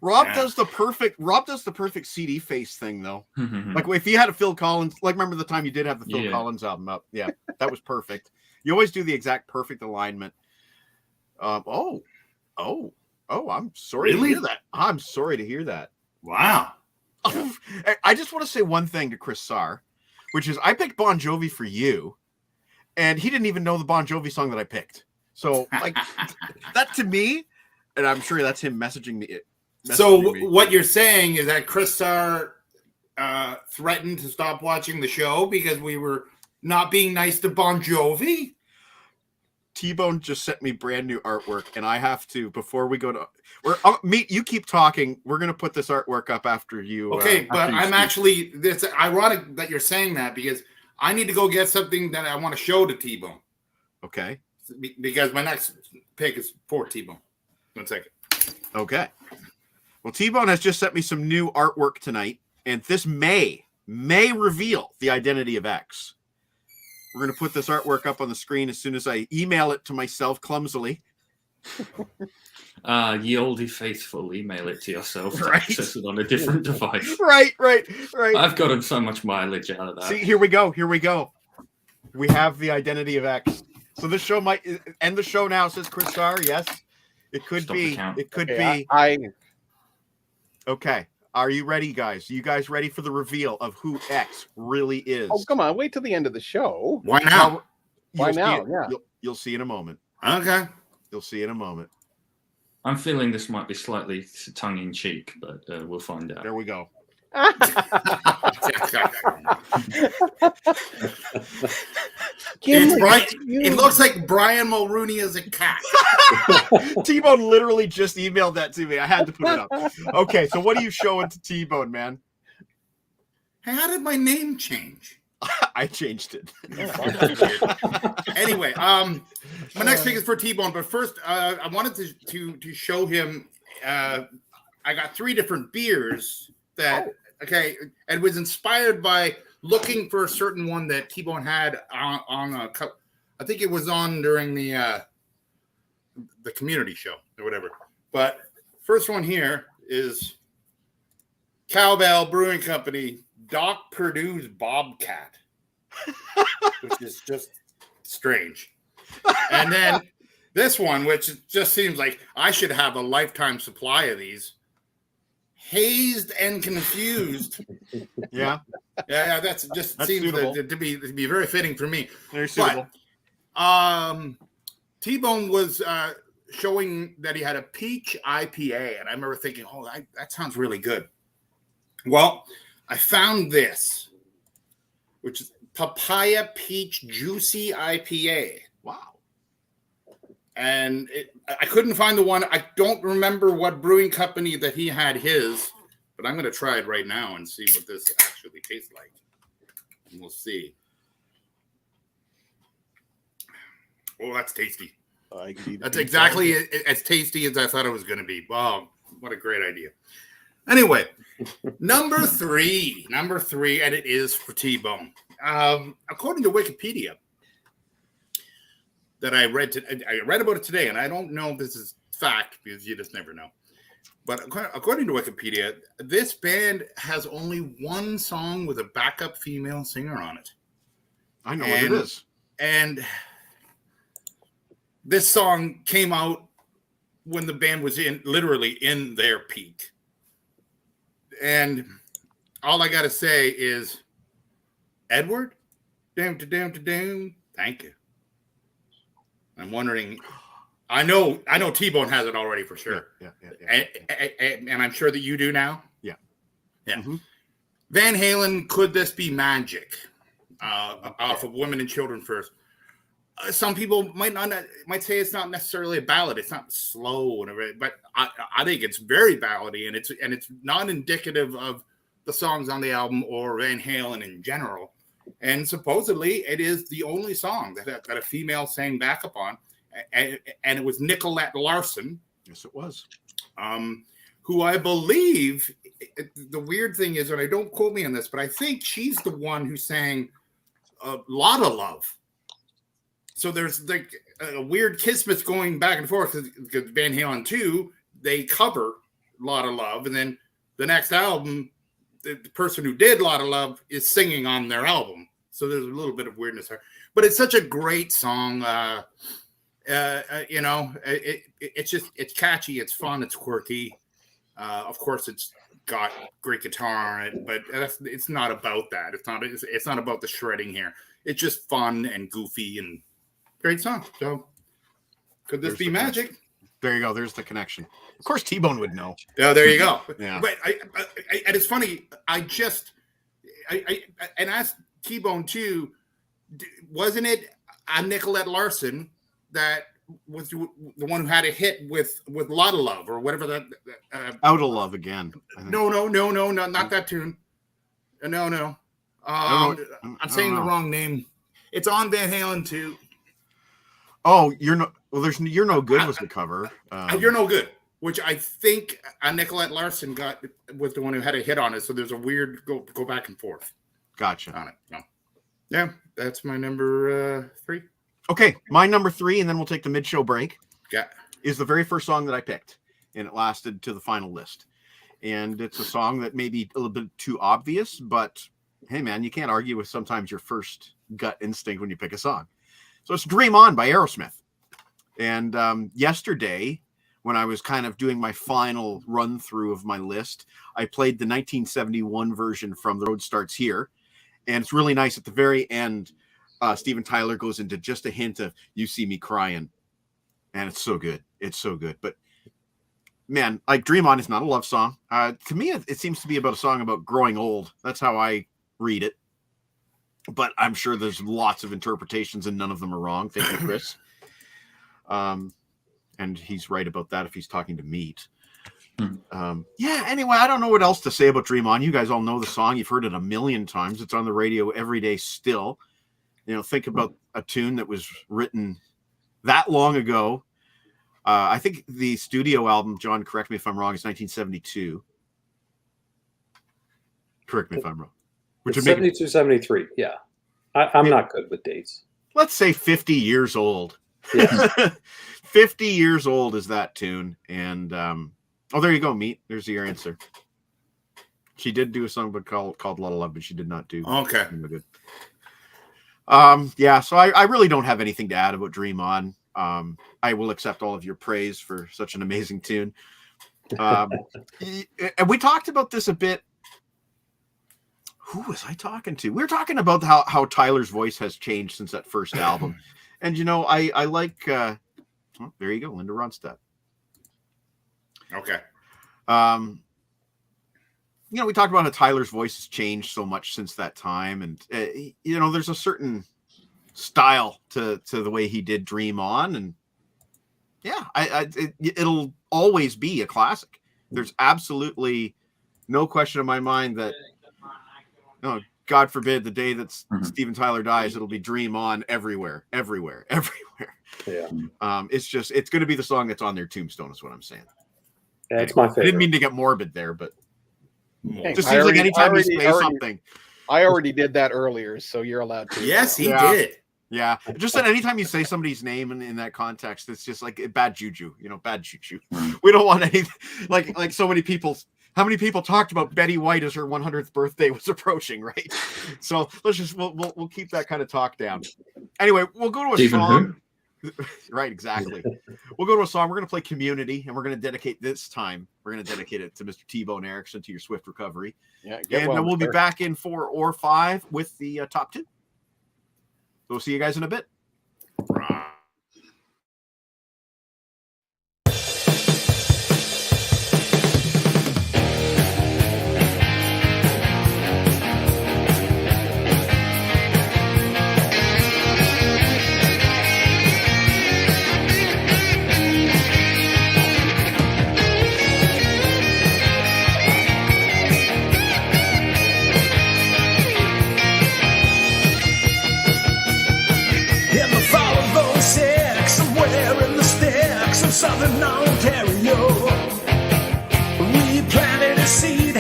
Rob Yeah. does the perfect CD face thing though. Like if you had a Phil Collins, like remember the time you did have the Phil Yeah. Collins album up? Yeah, that was perfect. You always do the exact perfect alignment. I'm sorry to Really? hear that. I'm sorry to hear that. Wow. I just want to say one thing to Chris Sarr, which is I picked Bon Jovi for you, and he didn't even know the Bon Jovi song that I picked. So like that to me, and I'm sure that's him messaging me. So messaging me. what you're saying is that Chris Sarr threatened to stop watching the show because we were not being nice to Bon Jovi? T-Bone just sent me brand new artwork, and I have to, before we go to meet, you keep talking. We're gonna put this artwork up after you. Okay, but after you I'm speak. actually, it's ironic that you're saying that because I need to go get something that I want to show to T-Bone. Okay. Because my next pick is for T-Bone. 1 second. Okay. Well, T-Bone has just sent me some new artwork tonight, and this may reveal the identity of X. We're going to put this artwork up on the screen as soon as I email it to myself clumsily. Ye olde faithful, email it to yourself to Right. access it on a different device. Right. I've gotten so much mileage out of that. See, here we go. We have the identity of X. So this show might end the show now, says Chris Sarr. Yes, it could Stop the be. count. It could Okay, be. Okay. Are you ready, guys? You guys ready for the reveal of who X really is? Oh, come on. Wait till the end of the show. Why now? Why You'll see now? it- Yeah. You'll see in a moment. Okay. You'll see in a moment. I'm feeling this might be slightly tongue-in-cheek, but we'll find out. There we go. It's Brian, it looks like Brian Mulrooney is a cat. T-Bone literally just emailed that to me. I had to put it up. Okay, so what are you showing to T-Bone, man? Hey, how did my name change? I changed it. Anyway, my next pick is for T-Bone, but first, I wanted to show him. I got 3 different beers that and was inspired by looking for a certain one that T-Bone had on a cup. I think it was on during the community show or whatever. But first one here is Cowbell Brewing Company Doc Purdue's Bobcat, which is just strange. And then this one, which just seems like I should have a lifetime supply of these. Hazed and Confused. Yeah. Yeah, that's seems to be very fitting for me. Very suitable. But, T-Bone was showing that he had a peach IPA, and I remember thinking, "Oh, that sounds really good." Well, I found this, which is Papaya Peach Juicy IPA. Wow. And I couldn't find the one. I don't remember what brewing company that he had his, but I'm going to try it right now and see what this actually tastes like. And we'll see. Oh, that's tasty. That's exactly as tasty as I thought it was going to be. Wow, what a great idea. Anyway, number three, and it is for T-Bone. According to Wikipedia, that I read about it today, and I don't know if this is fact because you just never know. But according to Wikipedia, this band has only one song with a backup female singer on it. I know what it is. And this song came out when the band was literally in their peak. And all I got to say is, Edward, thank you. I'm wondering, I know T-Bone has it already for sure. Yeah. And I'm sure that you do now. Yeah. Mm-hmm. Van Halen, Could This Be Magic? Off of Women and Children First. Some people might say it's not necessarily a ballad. It's not slow and everything, but I think it's very ballady, and it's not indicative of the songs on the album or Van Halen in general. And supposedly, it is the only song that a female sang backup on, and it was Nicolette Larson. Yes, it was. Who I believe the weird thing is, and I don't quote me on this, but I think she's the one who sang a lot of love. So there's like a weird kismet going back and forth because Van Halen 2, they cover a lot of love. And then the next album, the person who did a lot of love is singing on their album. So there's a little bit of weirdness there, but it's such a great song. You know, it's catchy. It's fun. It's quirky. Of course it's got great guitar on it, but it's not about that. It's not about the shredding here. It's just fun and goofy and great song. So could this be magic? There you go. There's the connection. Of course, T-Bone would know. Yeah, there you go. Yeah. But and it's funny. I asked T-Bone too. Wasn't it Nicolette Larson that was the one who had a hit with Lotta Love or whatever that? Out of Love again. No, not that tune. No. I'm saying the wrong name. It's on Van Halen too. Oh, You're No Good was the cover. You're No Good, which I think Nicolette Larson was the one who had a hit on it. So there's a weird go back and forth. Gotcha. On it. No. Yeah, that's my number 3. Okay, my number 3, and then we'll take the mid-show break. Yeah. Is the very first song that I picked, and it lasted to the final list. And it's a song that may be a little bit too obvious, but hey, man, you can't argue with sometimes your first gut instinct when you pick a song. So it's Dream On by Aerosmith. And yesterday, when I was kind of doing my final run through of my list, I played the 1971 version from The Road Starts Here. And it's really nice at the very end. Steven Tyler goes into just a hint of "You See Me Crying," and it's so good. It's so good. But man, like Dream On is not a love song. To me, it seems to be about a song about growing old. That's how I read it. But I'm sure there's lots of interpretations, and none of them are wrong. Thank you, Chris. And he's right about that if he's talking to Meat. Yeah, anyway, I don't know what else to say about Dream On. You guys all know the song. You've heard it a million times. It's on the radio every day still. You know, think about a tune that was written that long ago. I think the studio album, John, correct me if I'm wrong, is 1972. Correct me if I'm wrong. Which is 72, 73. Yeah. I'm not good with dates. Let's say 50 years old. Yes. 50 years old is that tune. And oh, there you go, Meat. There's your answer. She did do a song called Lotta Love, but she did not do. Okay. Good. Yeah, so I really don't have anything to add about Dream On. I will accept all of your praise for such an amazing tune. And we talked about this a bit. Who was I talking to? We were talking about how Tyler's voice has changed since that first album. And, you know, I like, there you go, Linda Ronstadt. Okay. You know, we talked about how Tyler's voice has changed so much since that time. And, you know, there's a certain style to the way he did Dream On. And yeah, it'll always be a classic. There's absolutely no question in my mind that, no, God forbid the day that Steven Tyler dies, it'll be Dream On everywhere. Yeah. It's going to be the song that's on their tombstone is what I'm saying. Yeah, it's my favorite. I didn't mean to get morbid there, but Hey, just seems like anytime you say something. I already did that earlier, so you're allowed to. Yes, he did. Yeah. Just that anytime you say somebody's name in that context, it's just like bad juju, you know, bad juju. We don't want anything like so many people. How many people talked about Betty White as her 100th birthday was approaching, right? So let's just we'll keep that kind of talk down. Anyway, we'll go to a song. Right, exactly. We'll go to a song. We're going to play Community, and we're going to dedicate this time. We're going to dedicate it to Mr. T-Bone Erickson, to your swift recovery. Yeah, and then we'll be back in 4 or 5 with the top 2. So we'll see you guys in a bit. Southern Ontario, we planted a seed.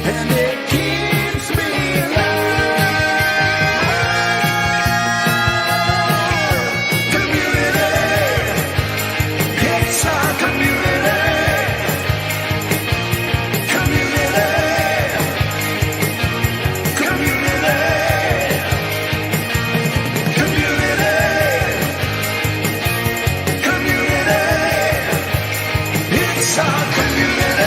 and it keeps me alive. Community, it's our community. Community, community, community, community. It's our community.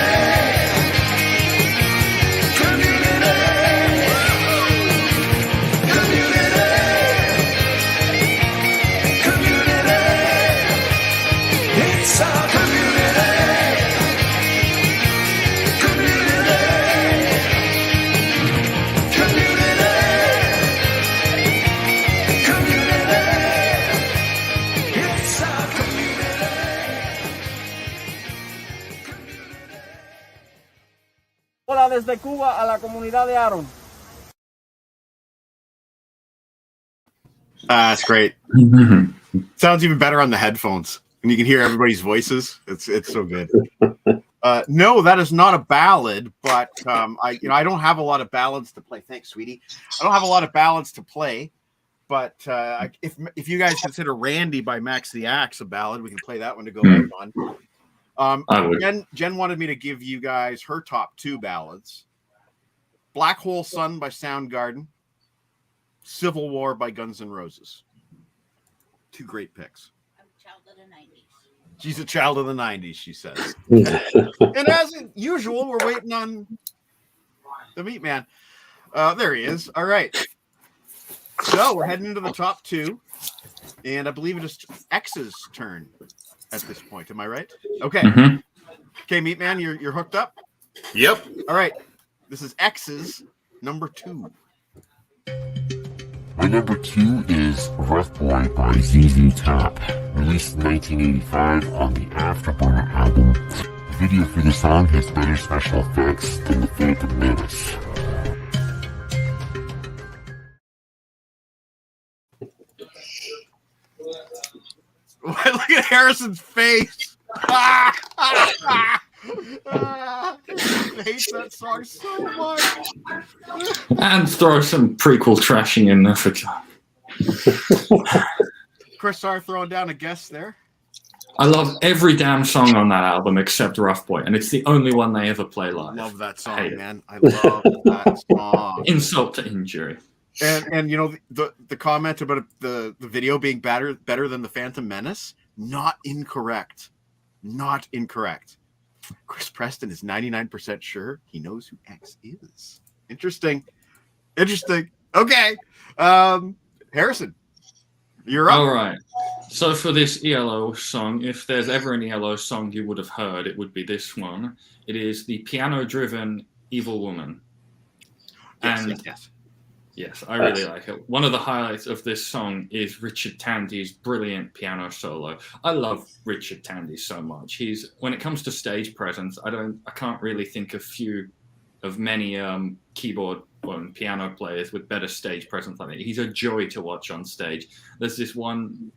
Hola desde Cuba a la comunidad de Aaron. That's great. Sounds even better on the headphones, and you can hear everybody's voices. It's so good. No, that is not a ballad, but I don't have a lot of ballads to play. Thanks, sweetie. I don't have a lot of ballads to play, but if you guys consider "Randy" by Max the Axe a ballad, we can play that one to go out on. Jen wanted me to give you guys her top 2 ballads: "Black Hole Sun" by Soundgarden, "Civil War" by Guns N' Roses. 2 great picks. I'm a child of the 90s. She's a child of the 90s, she says. And as usual, we're waiting on the meat man. There he is. All right. So we're heading into the top 2. And I believe it is X's turn at this point. Am I right? Okay. Okay, meat man, you're hooked up? Yep. All right. This is X's number 2. My number 2 is Rough Boy by ZZ Top, released in 1985 on the Afterburner album. The video for the song has better special effects than The Phantom Menace. Look at Harrison's face. He hates that song so much. And throw some prequel trashing in there for Chris R throwing down a guess there. I love every damn song on that album except Rough Boy, and it's the only one they ever play live. I love that song, man. I love that song. Insult to injury. And you know the comment about the video being better than the Phantom Menace, not incorrect. Not incorrect. Chris Preston is 99% sure he knows who X is. Interesting. Okay. Harrison, you're up. All right. So for this ELO song, if there's ever an ELO song you would have heard, it would be this one. It is the piano-driven Evil Woman. Yes, I really like it. One of the highlights of this song is Richard Tandy's brilliant piano solo. I love Richard Tandy so much. When it comes to stage presence, I can't really think of many keyboard and piano players with better stage presence than him. He's a joy to watch on stage. There's this one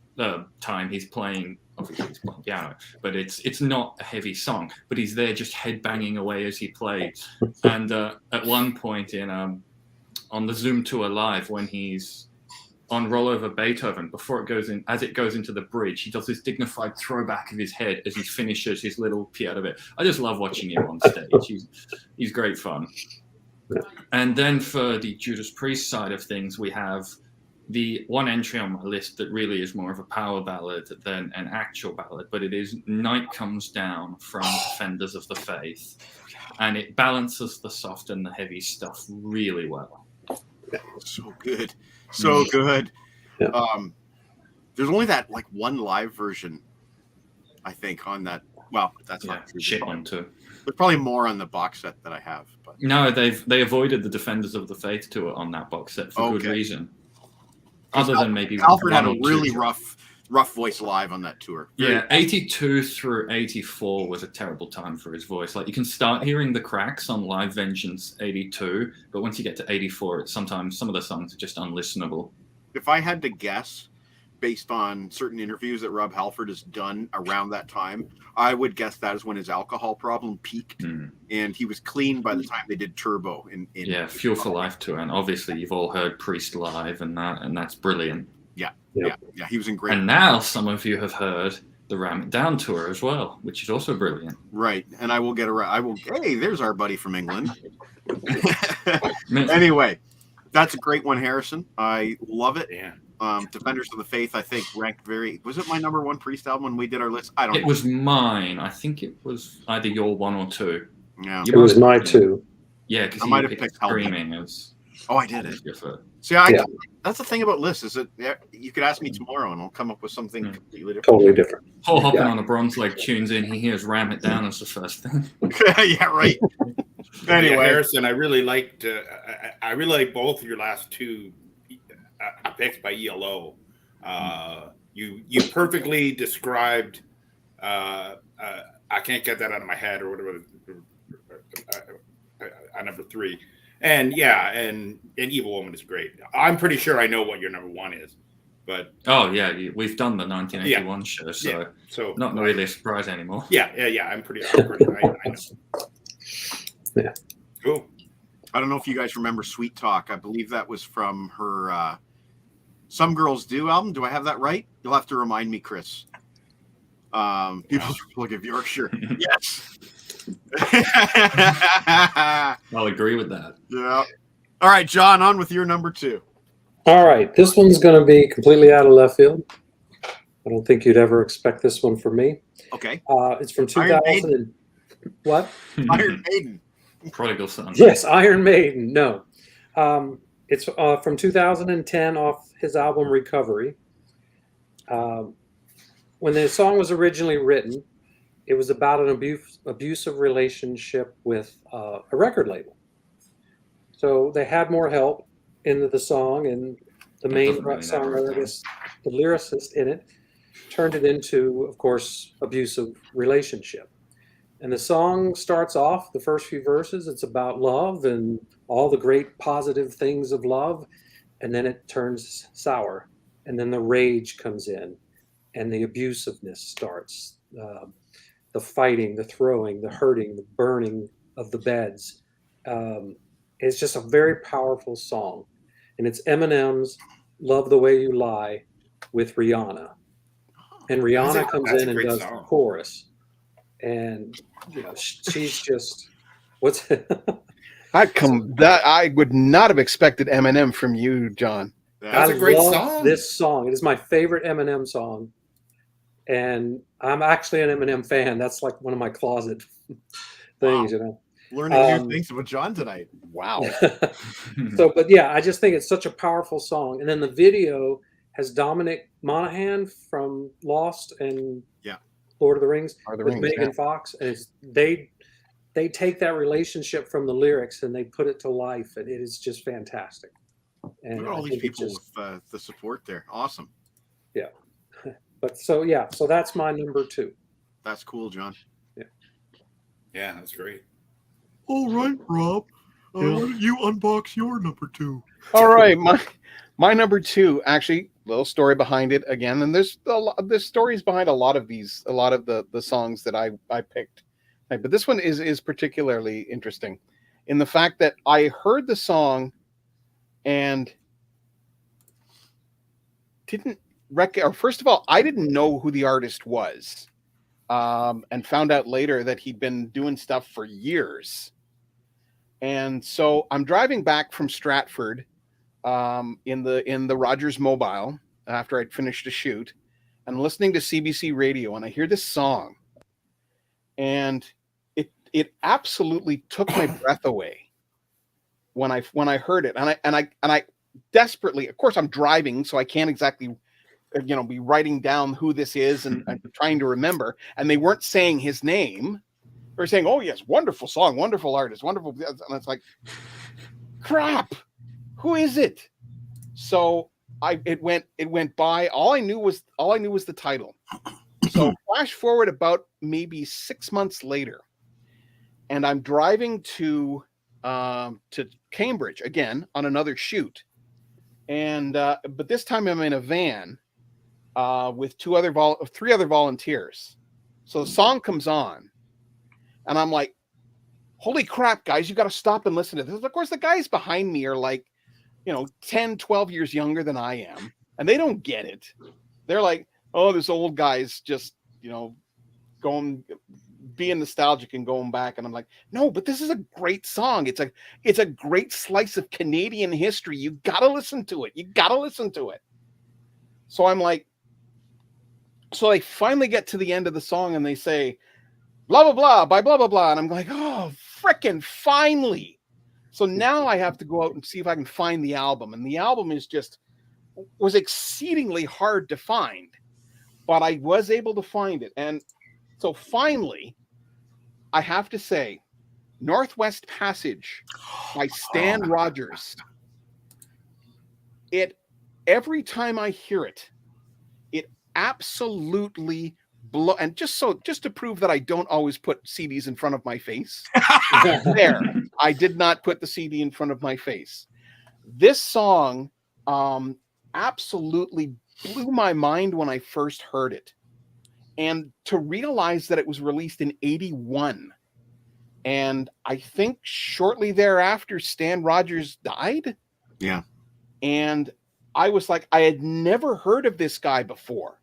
time he's playing, obviously he's playing piano, but it's not a heavy song, but he's there just headbanging away as he plays. And at one point on the Zoom tour live, when he's on Roll Over Beethoven, as it goes into the bridge, he does this dignified throwback of his head as he finishes his little piano bit. I just love watching him on stage. He's great fun. And then for the Judas Priest side of things, we have the one entry on my list that really is more of a power ballad than an actual ballad, but it is Night Comes Down from Defenders of the Faith. And it balances the soft and the heavy stuff really well. So good. So good. Yeah. There's only that one live version, I think, on that. Well, that's not true. Shit one too. There's probably more on the box set that I have. But no, they avoided the Defenders of the Faith tour on that box set for good reason. Other than maybe Alfred had a really rough voice live on that tour. Yeah, 82 through 84 was a terrible time for his voice. You can start hearing the cracks on Live Vengeance 82, but once you get to 84, sometimes some of the songs are just unlistenable. If I had to guess, based on certain interviews that Rob Halford has done around that time, I would guess that is when his alcohol problem peaked, and he was clean by the time they did Turbo. Yeah, Fuel for Life tour, and obviously you've all heard Priest live, and that's brilliant. Yeah, he was in great. And now some of you have heard the Ram It Down tour as well, which is also brilliant. Right, and I will get around. Hey, there's our buddy from England. Anyway, that's a great one, Harrison. I love it. Yeah. Defenders of the Faith, I think, ranked very. Was it my number one Priest album when we did our list? I don't know. It was mine. I think it was either your 1 or 2. Yeah, it was my 2. Yeah, because I you might have picked picked Screaming as. Oh, I did it. See, Yeah. That's the thing about lists is that you could ask me tomorrow and I'll come up with something completely different. Totally different. Paul hopping on a bronze leg tunes in. He hears "Ram It Down" as the first thing. Yeah, right. Anyway, Anyway. Harrison, I really liked. I really like both of your last two picks by ELO. You perfectly described. I can't get that out of my head or whatever. Number 3, and Evil Woman is great. I'm pretty sure I know what your number 1 is, but oh yeah, we've done the 1981 show, so not really a surprise anymore. Yeah. I'm pretty. I know. Yeah. Cool. I don't know if you guys remember Sweet Talk. I believe that was from her Some Girls Do album. Do I have that right? You'll have to remind me, Chris. People's Republic of Yorkshire. Yes. I'll agree with that. Yeah. All right, John, on with your number 2. All right, this one's going to be completely out of left field. I don't think you'd ever expect this one from me. Okay. It's from 2000. And, what? Iron Maiden. Prodigal Son. Yes, Iron Maiden. No. It's from 2010 off his album Recovery. When the song was originally written, it was about an abusive relationship with a record label. So they had more help into the song, and the main songwriter, I guess, the lyricist in it, turned it into, of course, abusive relationship. And the song starts off, the first few verses, it's about love and all the great positive things of love, and then it turns sour, and then the rage comes in, and the abusiveness starts. The fighting, the throwing, the hurting, the burning of the beds. It's just a very powerful song. And it's Eminem's Love the Way You Lie with Rihanna. And Rihanna comes in and does the chorus. And she's just, what's I would not have expected Eminem from you, John. That's a great song. This song. It is my favorite Eminem song. And I'm actually an Eminem fan. That's like one of my closet things, Learning new things about John tonight. Wow. But yeah, I just think it's such a powerful song. And then the video has Dominic Monaghan from Lost and Lord of the Rings with Megan Fox. And they take that relationship from the lyrics and they put it to life. And it is just fantastic. And look at all these people with the support there. Awesome. Yeah. But so that's my number 2. That's cool, John. Yeah, that's great. All right, Rob. Why don't you unbox your number 2? All right, my number 2, actually, little story behind it again, and there's stories behind a lot of the songs that I picked, but this one is particularly interesting in the fact that I heard the song and first of all, I didn't know who the artist was, and found out later that he'd been doing stuff for years. And so I'm driving back from Stratford in the Rogers Mobile after I'd finished a shoot, and listening to CBC radio, and I hear this song, and it absolutely took my breath away when I heard it, and I desperately, of course, I'm driving, so I can't exactly be writing down who this is and trying to remember, and they weren't saying his name. They were saying, "Oh yes, wonderful song, wonderful artist, wonderful," and it's like, crap, who is it? So it went by. All I knew was the title. So flash forward about maybe 6 months later, and I'm driving to Cambridge again on another shoot, and but this time I'm in a van. with three other volunteers. So the song comes on, and I'm like, holy crap, guys, you got to stop and listen to this. Of course, the guys behind me are like, 10, 12 years younger than I am, and they don't get it. They're like, oh, this old guy's just, going, being nostalgic and going back. And I'm like, no, but this is a great song. It's a great slice of Canadian history. You got to listen to it. You got to listen to it. So I'm like, so I finally get to the end of the song and they say, blah, blah, blah, by blah, blah, blah. And I'm like, oh, frickin' finally. So now I have to go out and see if I can find the album. And the album was exceedingly hard to find, but I was able to find it. And so finally, I have to say, Northwest Passage by Stan Rogers. Every time I hear it, it absolutely and just to prove that I don't always put CDs in front of my face. There, I did not put the CD in front of my face. This song absolutely blew my mind when I first heard it. And to realize that it was released in 81. And I think shortly thereafter, Stan Rogers died. Yeah. And I was like, I had never heard of this guy before.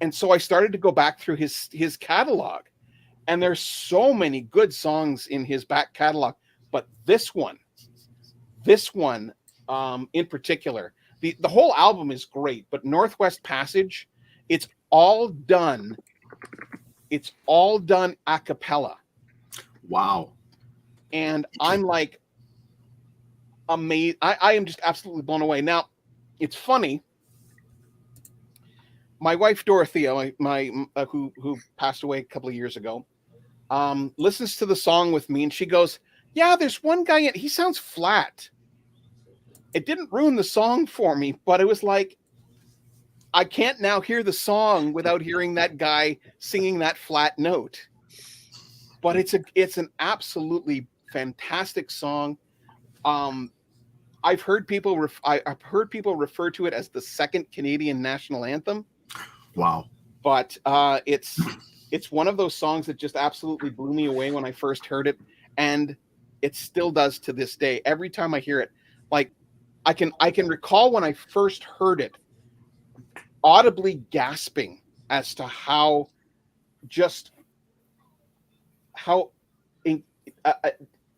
And so I started to go back through his catalog. And there's so many good songs in his back catalog. But this one in particular, the whole album is great. But Northwest Passage, it's all done a cappella. Wow. And I'm like amazed. I am just absolutely blown away. Now, it's funny. My wife Dorothea, who passed away a couple of years ago, listens to the song with me, and she goes, "Yeah, there's one guy he sounds flat." It didn't ruin the song for me, but it was like, I can't now hear the song without hearing that guy singing that flat note. But it's an absolutely fantastic song. I've heard people refer to it as the second Canadian national anthem. Wow. But it's one of those songs that just absolutely blew me away when I first heard it, and it still does to this day. Every time I hear it, like I can recall when I first heard it, audibly gasping as to how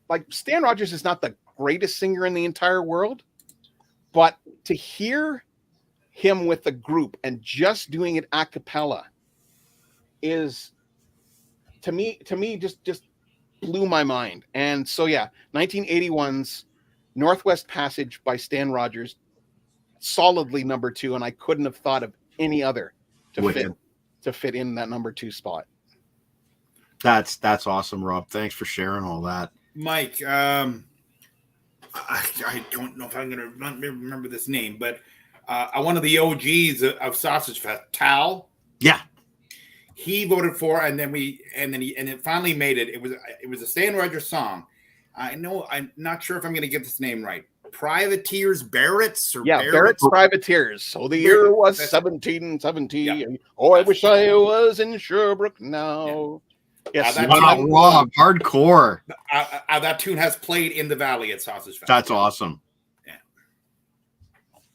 like Stan Rogers is not the greatest singer in the entire world, but to hear him with the group and just doing it a cappella is to me just blew my mind. And so 1981's Northwest Passage by Stan Rogers, solidly number 2, and I couldn't have thought of any other to fit in that number 2 spot. That's awesome, Rob. Thanks for sharing all that. Mike, I don't know if I'm going to remember this name, but one of the OGs of Sausage Fest, Tal. Yeah. He voted for, and it finally made it. It was a Stan Rogers song. I'm not sure if I'm going to get this name right. Privateers Barrett's Barrett's Privateers. So the year was 1770. Yeah. Oh, I wish I was in Sherbrooke now. Yeah. Yes, Rob, hardcore. That tune has played in the Valley at Sausage Fest. That's awesome. Yeah.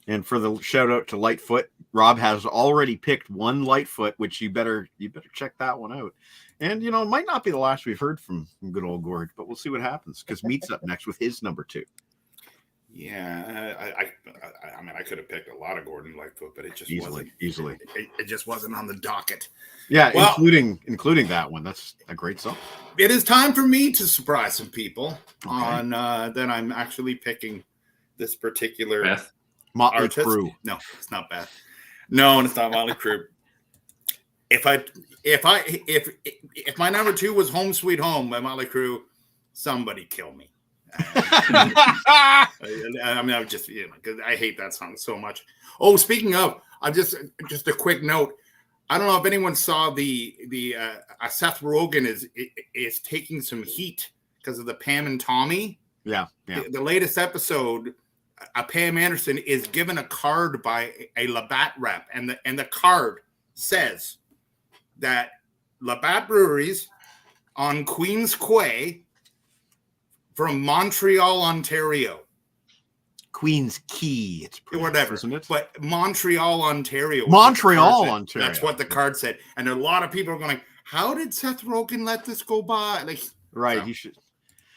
And for the shout out to Lightfoot, Rob has already picked one Lightfoot, which you better check that one out. And it might not be the last we've heard from good old Gord, but we'll see what happens because Meat's up next with his number 2. Yeah, I mean, I could have picked a lot of Gordon Lightfoot, but it just easily. It just wasn't on the docket. Yeah, well, including that one. That's a great song. It is time for me to surprise some people on that I'm actually picking this particular Beth. Motley artist. Crue. No, it's not Beth. No, it's not Motley Crue. If my number 2 was Home Sweet Home by Motley Crue, somebody kill me. I mean, I just because I hate that song so much. Oh, speaking of, I just a quick note. I don't know if anyone saw the Seth Rogen is taking some heat because of the Pam and Tommy. Yeah. The latest episode Pam Anderson is given a card by a Labatt rep, and the card says that Labatt Breweries on Queens Quay from Montreal, Ontario. Queens Key, it's whatever, isn't it? But Montreal, Ontario. Montreal, Ontario. That's what the card said, and a lot of people are going, "How did Seth Rogen let this go by?" Like, right, so. he should.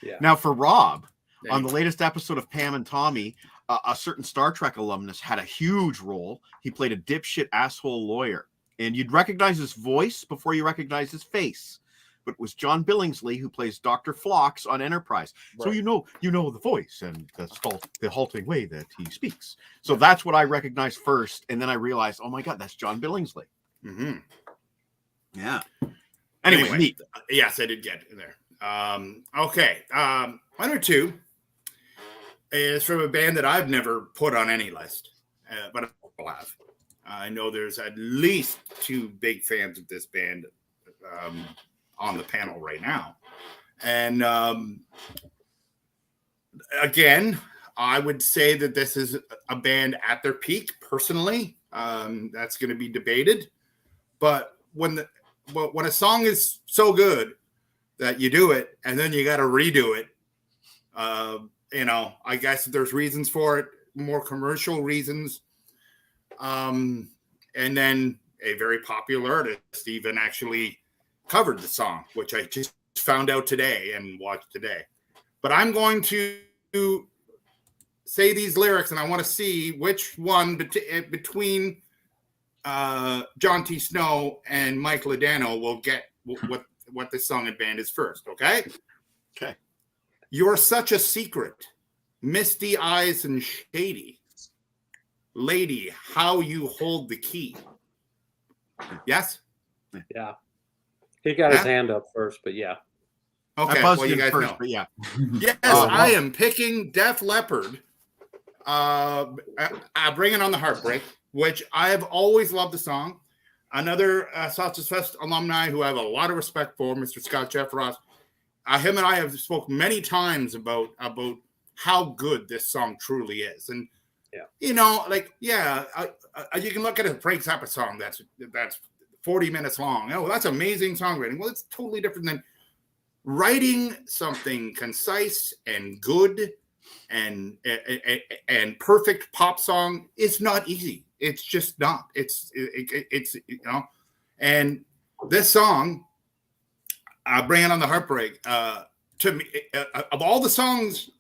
Yeah. Now for Rob, on the latest episode of Pam and Tommy, a certain Star Trek alumnus had a huge role. He played a dipshit asshole lawyer, and you'd recognize his voice before you recognize his face. But it was John Billingsley who plays Dr. Phlox on Enterprise. Right. So you know the voice and the halting way that he speaks. So that's what I recognized first, and then I realized, oh my God, that's John Billingsley. Mm-hmm. Yeah. Anyway, neat. Yes, I did get there. Okay. One or two is from a band that I've never put on any list, but I have. I know there's at least two big fans of this band on the panel right now. And again, I would say that this is a band at their peak, personally. That's going to be debated. But when a song is so good that you do it and then you got to redo it, I guess there's reasons for it, more commercial reasons. And then a very popular artist even actually covered the song, which I just found out today and watched today. But I'm going to say these lyrics, and I want to see which one between John T. Snow and Mike Ladano will get what this song and band is first. Okay. You're such a secret, misty eyes and shady lady, how you hold the key. Yes. Yeah. He got his hand up first, but yeah. Okay, well, you guys first, know. But yeah. Yes, I am picking Def Leppard. Bringing on the Heartbreak, which I have always loved the song. Another Sausage Fest alumni who I have a lot of respect for, Mr. Scott Jeffross. Him and I have spoken many times about how good this song truly is. And, you can look at a break type of song that's 40 minutes long. Oh, that's amazing songwriting. Well, it's totally different than writing something concise and good and perfect pop song. Is not easy. It's just not. It's and this song, Bringing on the Heartbreak, to me, of all the songs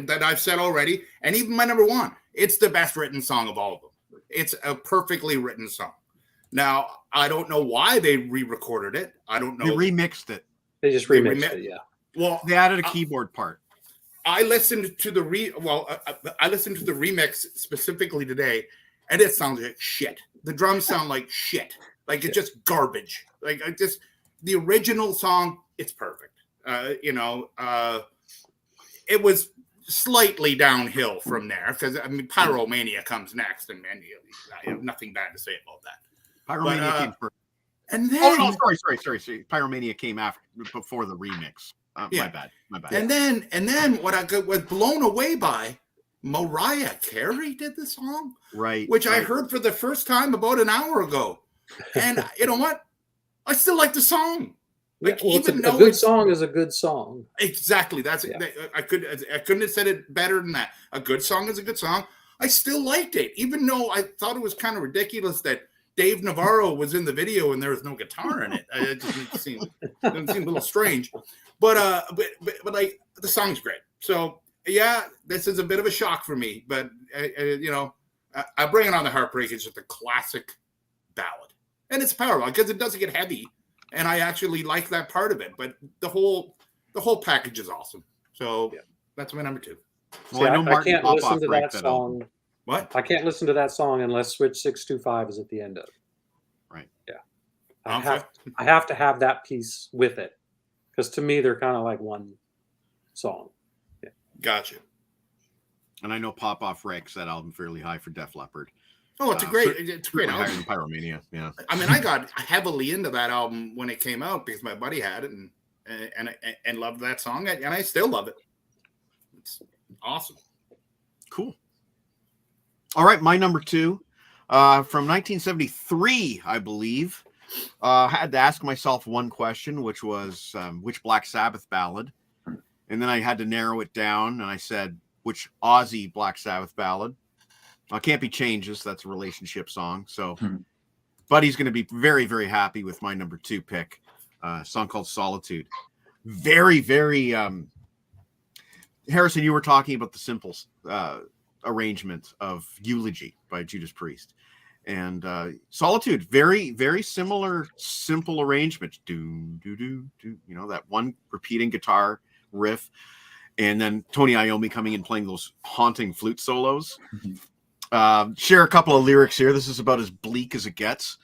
that I've said already, and even my number one, it's the best written song of all of them. It's a perfectly written song. Now, I don't know why they re-recorded it. I don't know. They remixed it. They just remixed it, yeah. Well, they added a keyboard part. I listened to the remix specifically today, and it sounds like shit. The drums sound like shit. Like it's just garbage. Like the original song, it's perfect. It was slightly downhill from there because Pyromania comes next, and I have nothing bad to say about that. Pyromania came first. And then, sorry. Pyromania came before the remix. My bad. And then what I was blown away by, Mariah Carey did the song, right? Which I heard for the first time about an hour ago, and you know what? I still like the song. Like, even though a good song is a good song. Exactly. I couldn't have said it better than that. A good song is a good song. I still liked it, even though I thought it was kind of ridiculous that Dave Navarro was in the video and there was no guitar in it. It just seemed a little strange. But like the song's great. So yeah, this is a bit of a shock for me. But I Bring It On the Heartbreak is just a classic ballad, and it's powerful because it doesn't get heavy, and I actually like that part of it. But the whole package is awesome. So that's my number two. Well, I can't listen to that song. What? I can't listen to that song unless Switch 625 is at the end of it. Right. Yeah. I have to have that piece with it. Because to me, they're kind of like one song. Yeah. Gotcha. And I know Pop Off ranks that album fairly high for Def Leppard. Oh, it's a great album. Higher than Pyromania. Yeah. I mean, I got heavily into that album when it came out because my buddy had it and loved that song, and I still love it. It's awesome. Cool. All right, my number 2 from 1973, I believe. I had to ask myself one question, which was which Black Sabbath ballad? And then I had to narrow it down, and I said, which Aussie Black Sabbath ballad? Now, it can't be Changes. That's a relationship song. So Buddy's going to be very, very happy with my number 2 pick, a song called Solitude. Very, very... Harrison, you were talking about the simple arrangement of Eulogy by Judas Priest. And Solitude, very, very similar, simple arrangement. Do, do, do, do. You know, that one repeating guitar riff. And then Tony Iommi coming in playing those haunting flute solos. Share a couple of lyrics here. This is about as bleak as it gets.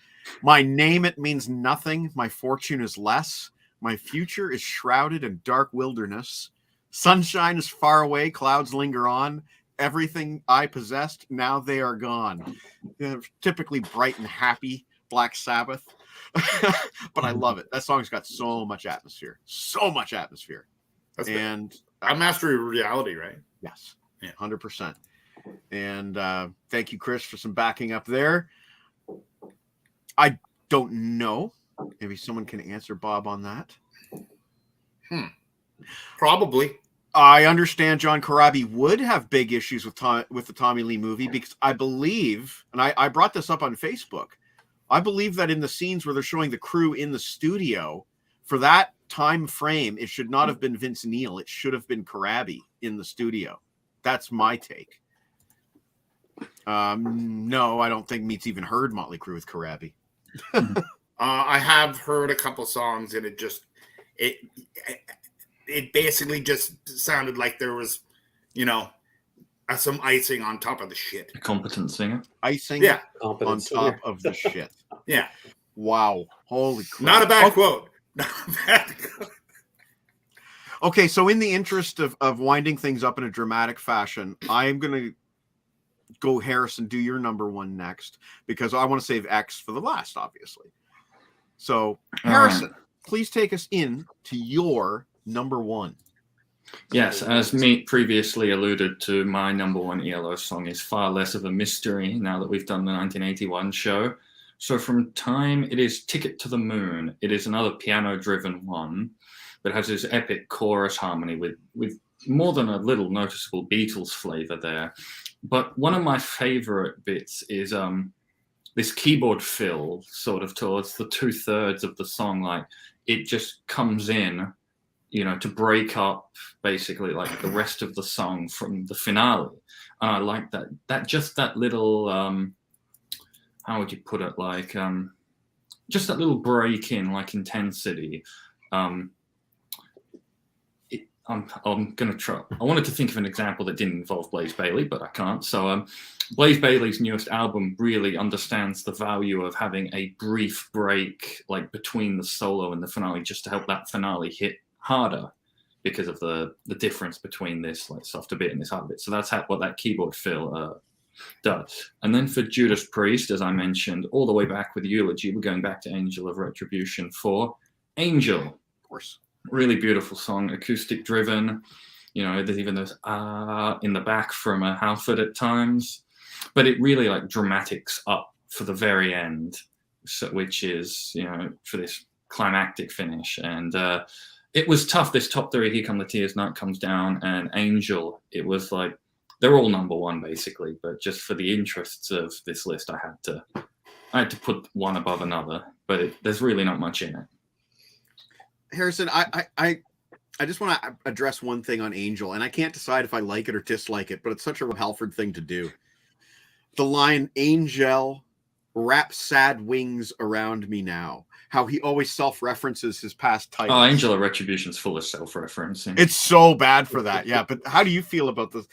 My name, it means nothing. My fortune is less. My future is shrouded in dark wilderness. Sunshine is far away. Clouds linger on. Everything I possessed, now they are gone. They're typically bright and happy Black Sabbath. But I love it. That song's got so much atmosphere. So much atmosphere. And a mastery of reality, right? Yes. Yeah. 100%. And thank you, Chris, for some backing up there. I don't know. Maybe someone can answer Bob on that. Probably. I understand John Corabi would have big issues with the Tommy Lee movie because I believe, and I brought this up on Facebook, I believe that in the scenes where they're showing the crew in the studio, for that time frame, it should not have been Vince Neil. It should have been Corabi in the studio. That's my take. No, I don't think Meat's even heard Motley Crue with Corabi. I have heard a couple songs, and it basically just sounded like there was, some icing on top of the shit. A competent singer. Icing on top of the shit. Yeah. Wow. Holy crap. Not a bad quote. Not a bad quote. Okay, so in the interest of winding things up in a dramatic fashion, I'm going to go, Harrison, do your number 1 next, because I want to save X for the last, obviously. So, Harrison, please take us in to your number 1. Yes, as Meat previously alluded to, my number 1 ELO song is far less of a mystery now that we've done the 1981 show. So from Time, it is Ticket to the Moon. It is another piano-driven one that has this epic chorus harmony with more than a little noticeable Beatles flavor there. But one of my favorite bits is this keyboard fill sort of towards the 2/3 of the song. Like, it just comes in, to break up basically like the rest of the song from the finale. And I like that little, how would you put it? Like, just that little break in like intensity. I'm going to try. I wanted to think of an example that didn't involve Blaze Bayley, but I can't. So Blaze Bayley's newest album really understands the value of having a brief break like between the solo and the finale, just to help that finale hit harder because of the difference between this like softer bit and this harder bit. So that's what that keyboard fill does. And then for Judas Priest, as I mentioned, all the way back with Eulogy, we're going back to Angel of Retribution for Angel. Of course. Really beautiful song, acoustic driven. There's even those in the back from Halford at times, but it really like dramatics up for the very end, which is for this climactic finish. And it was tough. This top 3, Here Come the Tears, Night Comes Down, and Angel. It was like they're all number 1 basically, but just for the interests of this list, I had to put one above another. But there's really not much in it. Harrison, I just want to address one thing on Angel, and I can't decide if I like it or dislike it, but it's such a Halford thing to do. The line, Angel, wrap sad wings around me now. How he always self-references his past titles. Oh, Angel of Retribution's full of self-referencing. It's so bad for that, yeah. But how do you feel about this?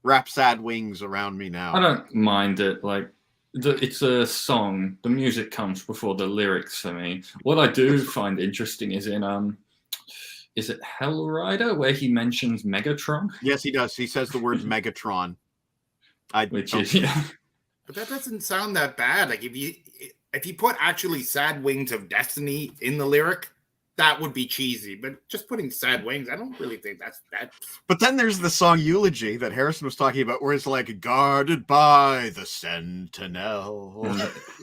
Wrap sad wings around me now. I don't mind it. Like, it's a song. The music comes before the lyrics for me. What I do find interesting is in is it Hellrider where he mentions Megatron? Yes, he does. He says the words Megatron. But that doesn't sound that bad. Like if you put actually "Sad Wings of Destiny" in the lyric, that would be cheesy. But just putting Sad Wings, I don't really think that's that. But then there's the song Eulogy that Harrison was talking about, where it's like guarded by the sentinel.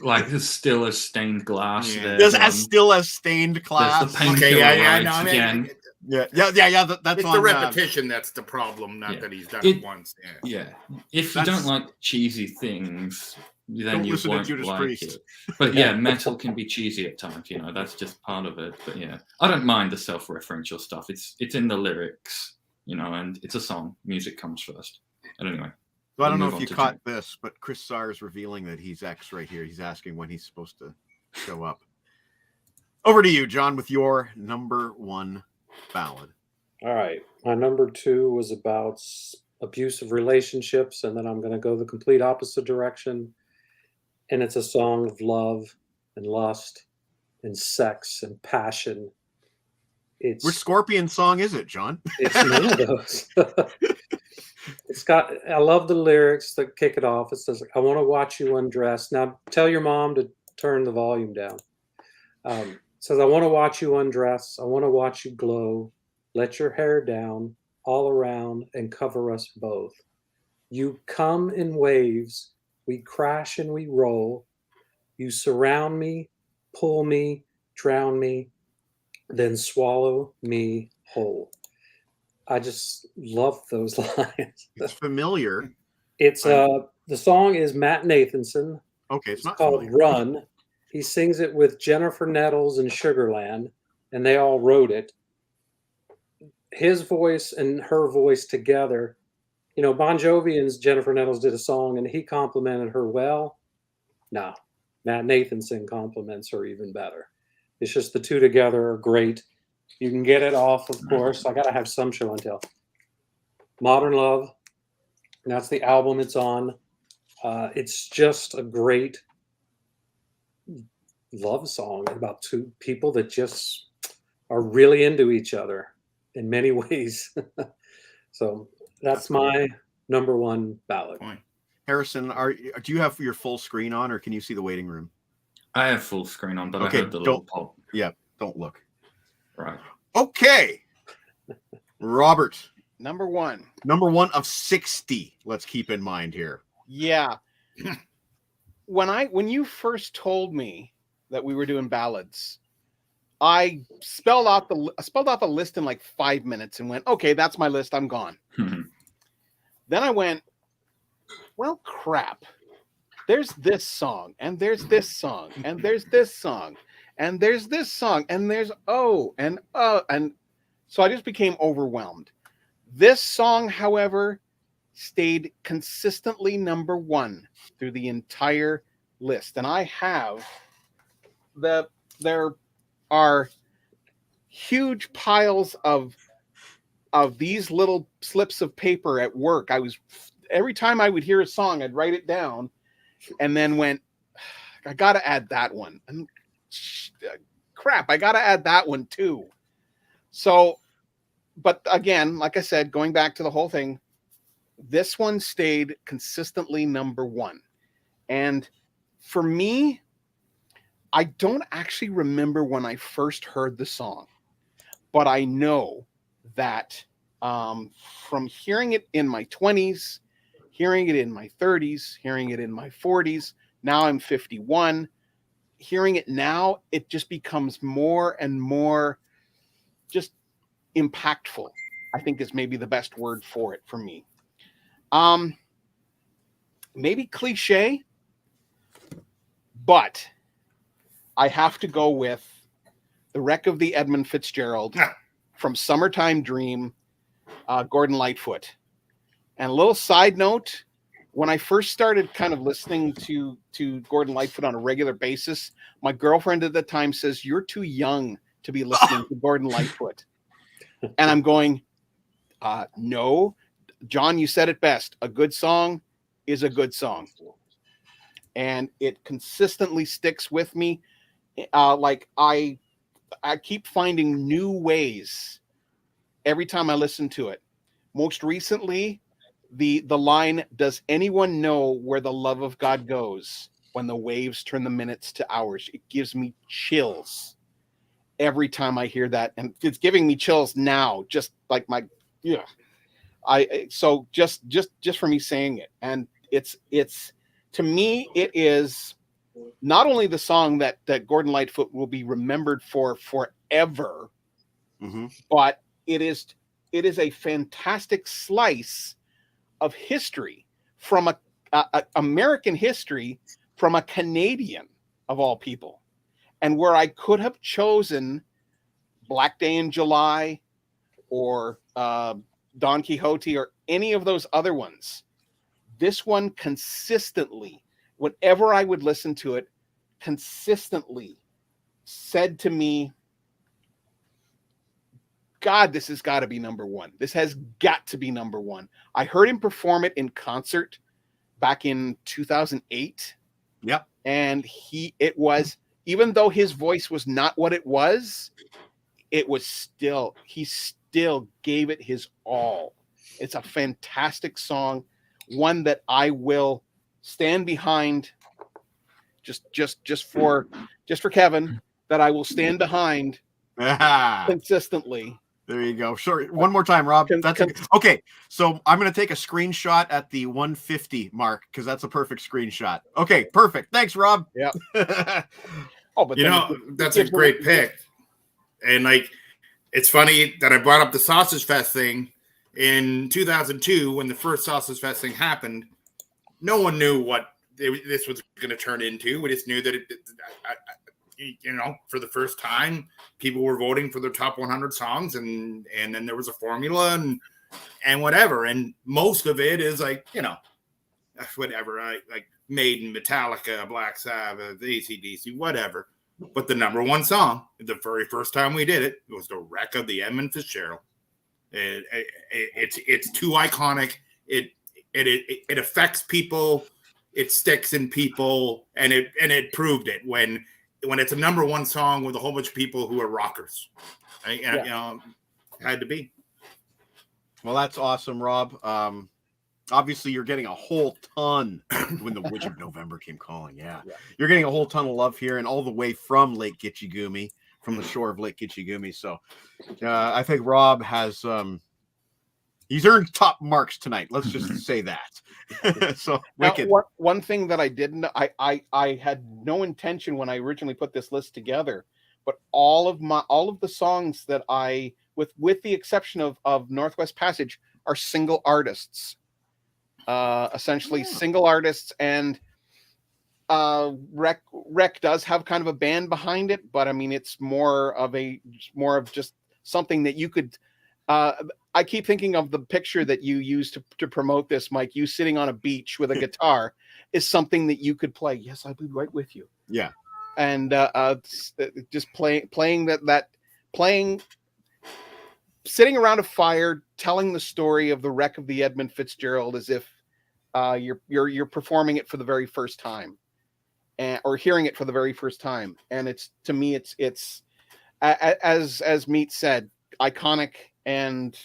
Like there's still a stained glass there. There's still a stained glass. There's the painkiller again. Yeah. That's it's on, the repetition that's the problem, not that he's done it once. Yeah. If you don't like cheesy things, then you won't like Priest. it. But yeah, metal can be cheesy at times. You know, that's just part of it. But yeah, I don't mind the self-referential stuff. It's in the lyrics, you know, and it's a song. Music comes first. And anyway. So I don't know if you caught this, but Chris Sarr is revealing that he's X right here. He's asking when he's supposed to show up. Over to you, John, with your number one ballad. All right. My number two was about abusive relationships, and then I'm going to go the complete opposite direction. And it's a song of love and lust and sex and passion. Which Scorpion song is it, John? It's none of those. I love the lyrics that kick it off. It says, I want to watch you undress. Now tell your mom to turn the volume down. It says, I want to watch you undress. I want to watch you glow. Let your hair down all around and cover us both. You come in waves. We crash and we roll. You surround me, pull me, drown me, then swallow me whole. I just love those lines. It's familiar. It's the song is Matt Nathanson. Okay, it's not called familiar. Run. He sings it with Jennifer Nettles and Sugarland, and they all wrote it. His voice and her voice together. You know, Bon Jovi and Jennifer Nettles did a song, and he complimented her well. No, Matt Nathanson compliments her even better. It's just the two together are great. You can get it off, of course. I got to have some show and tell. Modern Love. And that's the album it's on. It's just a great love song about two people that just are really into each other in many ways. So that's my number one ballad. Harrison, do you have your full screen on, or can you see the waiting room? I have full screen on, but okay, I heard the little pop. Yeah, don't look. Right. Okay. Robert. Number one. Number one of 60. Let's keep in mind here. Yeah. When you first told me that we were doing ballads, I spelled out the list in like 5 minutes and went, okay, that's my list. I'm gone. Then I went, well, crap. There's this song, and there's this song, and there's this song, and there's this song, and there's and so I just became overwhelmed. This song, however, stayed consistently number one through the entire list. And I have there are huge piles of these little slips of paper at work. Every time I would hear a song, I'd write it down and then went, I got to add that one. And crap, I got to add that one too. So, but again, like I said, going back to the whole thing, this one stayed consistently number one. And for me, I don't actually remember when I first heard the song, but I know that from hearing it in my 20s, hearing it in my 30s, hearing it in my 40s, now I'm 51, hearing it now, it just becomes more and more just impactful, I think is maybe the best word for it for me. Maybe cliche, but I have to go with The Wreck of the Edmund Fitzgerald from Summertime Dream, Gordon Lightfoot. And a little side note, when I first started kind of listening to Gordon Lightfoot on a regular basis, my girlfriend at the time says, you're too young to be listening to Gordon Lightfoot. And I'm going, no, John, you said it best. A good song is a good song. And it consistently sticks with me. Like I keep finding new ways every time I listen to it. Most recently, the line, does anyone know where the love of God goes when the waves turn the minutes to hours? It gives me chills. every time I hear that, and it's giving me chills now, just like my, yeah. So just for me saying it, and it's to me, it is not only the song that Gordon Lightfoot will be remembered for forever, but it is a fantastic slice of history from a American history from a Canadian of all people, and where I could have chosen Black Day in July or Don Quixote or any of those other ones, this one consistently, whenever I would listen to it, consistently said to me, God, this has got to be number one. This has got to be number one. I heard him perform it in concert back in 2008. Yep. And it was, even though his voice was not what it was still, he still gave it his all. It's a fantastic song, one that I will stand behind, just for Kevin, that I will stand behind consistently. There you go. Sure. One more time, Rob. Okay. So I'm going to take a screenshot at the 150 mark because that's a perfect screenshot. Okay. Perfect. Thanks, Rob. Yeah. But that's a great pick. And like, it's funny that I brought up the Sausage Fest thing in 2002 when the first Sausage Fest thing happened. No one knew what this was going to turn into. We just knew that for the first time, people were voting for their top 100 songs, and then there was a formula and whatever. And most of it is like, whatever, like Maiden, Metallica, Black Sabbath, AC/DC, whatever. But the number one song, the very first time we did it, was The Wreck of the Edmund Fitzgerald. It's too iconic. It affects people. It sticks in people, and it proved it when it's a number one song with a whole bunch of people who are rockers. Had to be. Well, that's awesome, Rob. Obviously, you're getting a whole ton when the Witch of November came calling. Yeah. You're getting a whole ton of love here, and all the way from Lake Gitchigumi, from the shore of Lake Gitchigumi. So I think Rob has he's earned top marks tonight. Let's just say that. So one thing that I didn't, I had no intention when I originally put this list together, but all of the songs that with the exception of Northwest Passage, are single artists. Essentially single artists, and Rec does have kind of a band behind it, but I mean it's more of just something that you could. I keep thinking of the picture that you used to promote this, Mike. You sitting on a beach with a guitar is something that you could play. Yes, I'd be right with you. Yeah, and just playing, sitting around a fire, telling the story of the wreck of the Edmund Fitzgerald as if you're performing it for the very first time, or hearing it for the very first time. And it's, to me, it's as Meat said, iconic and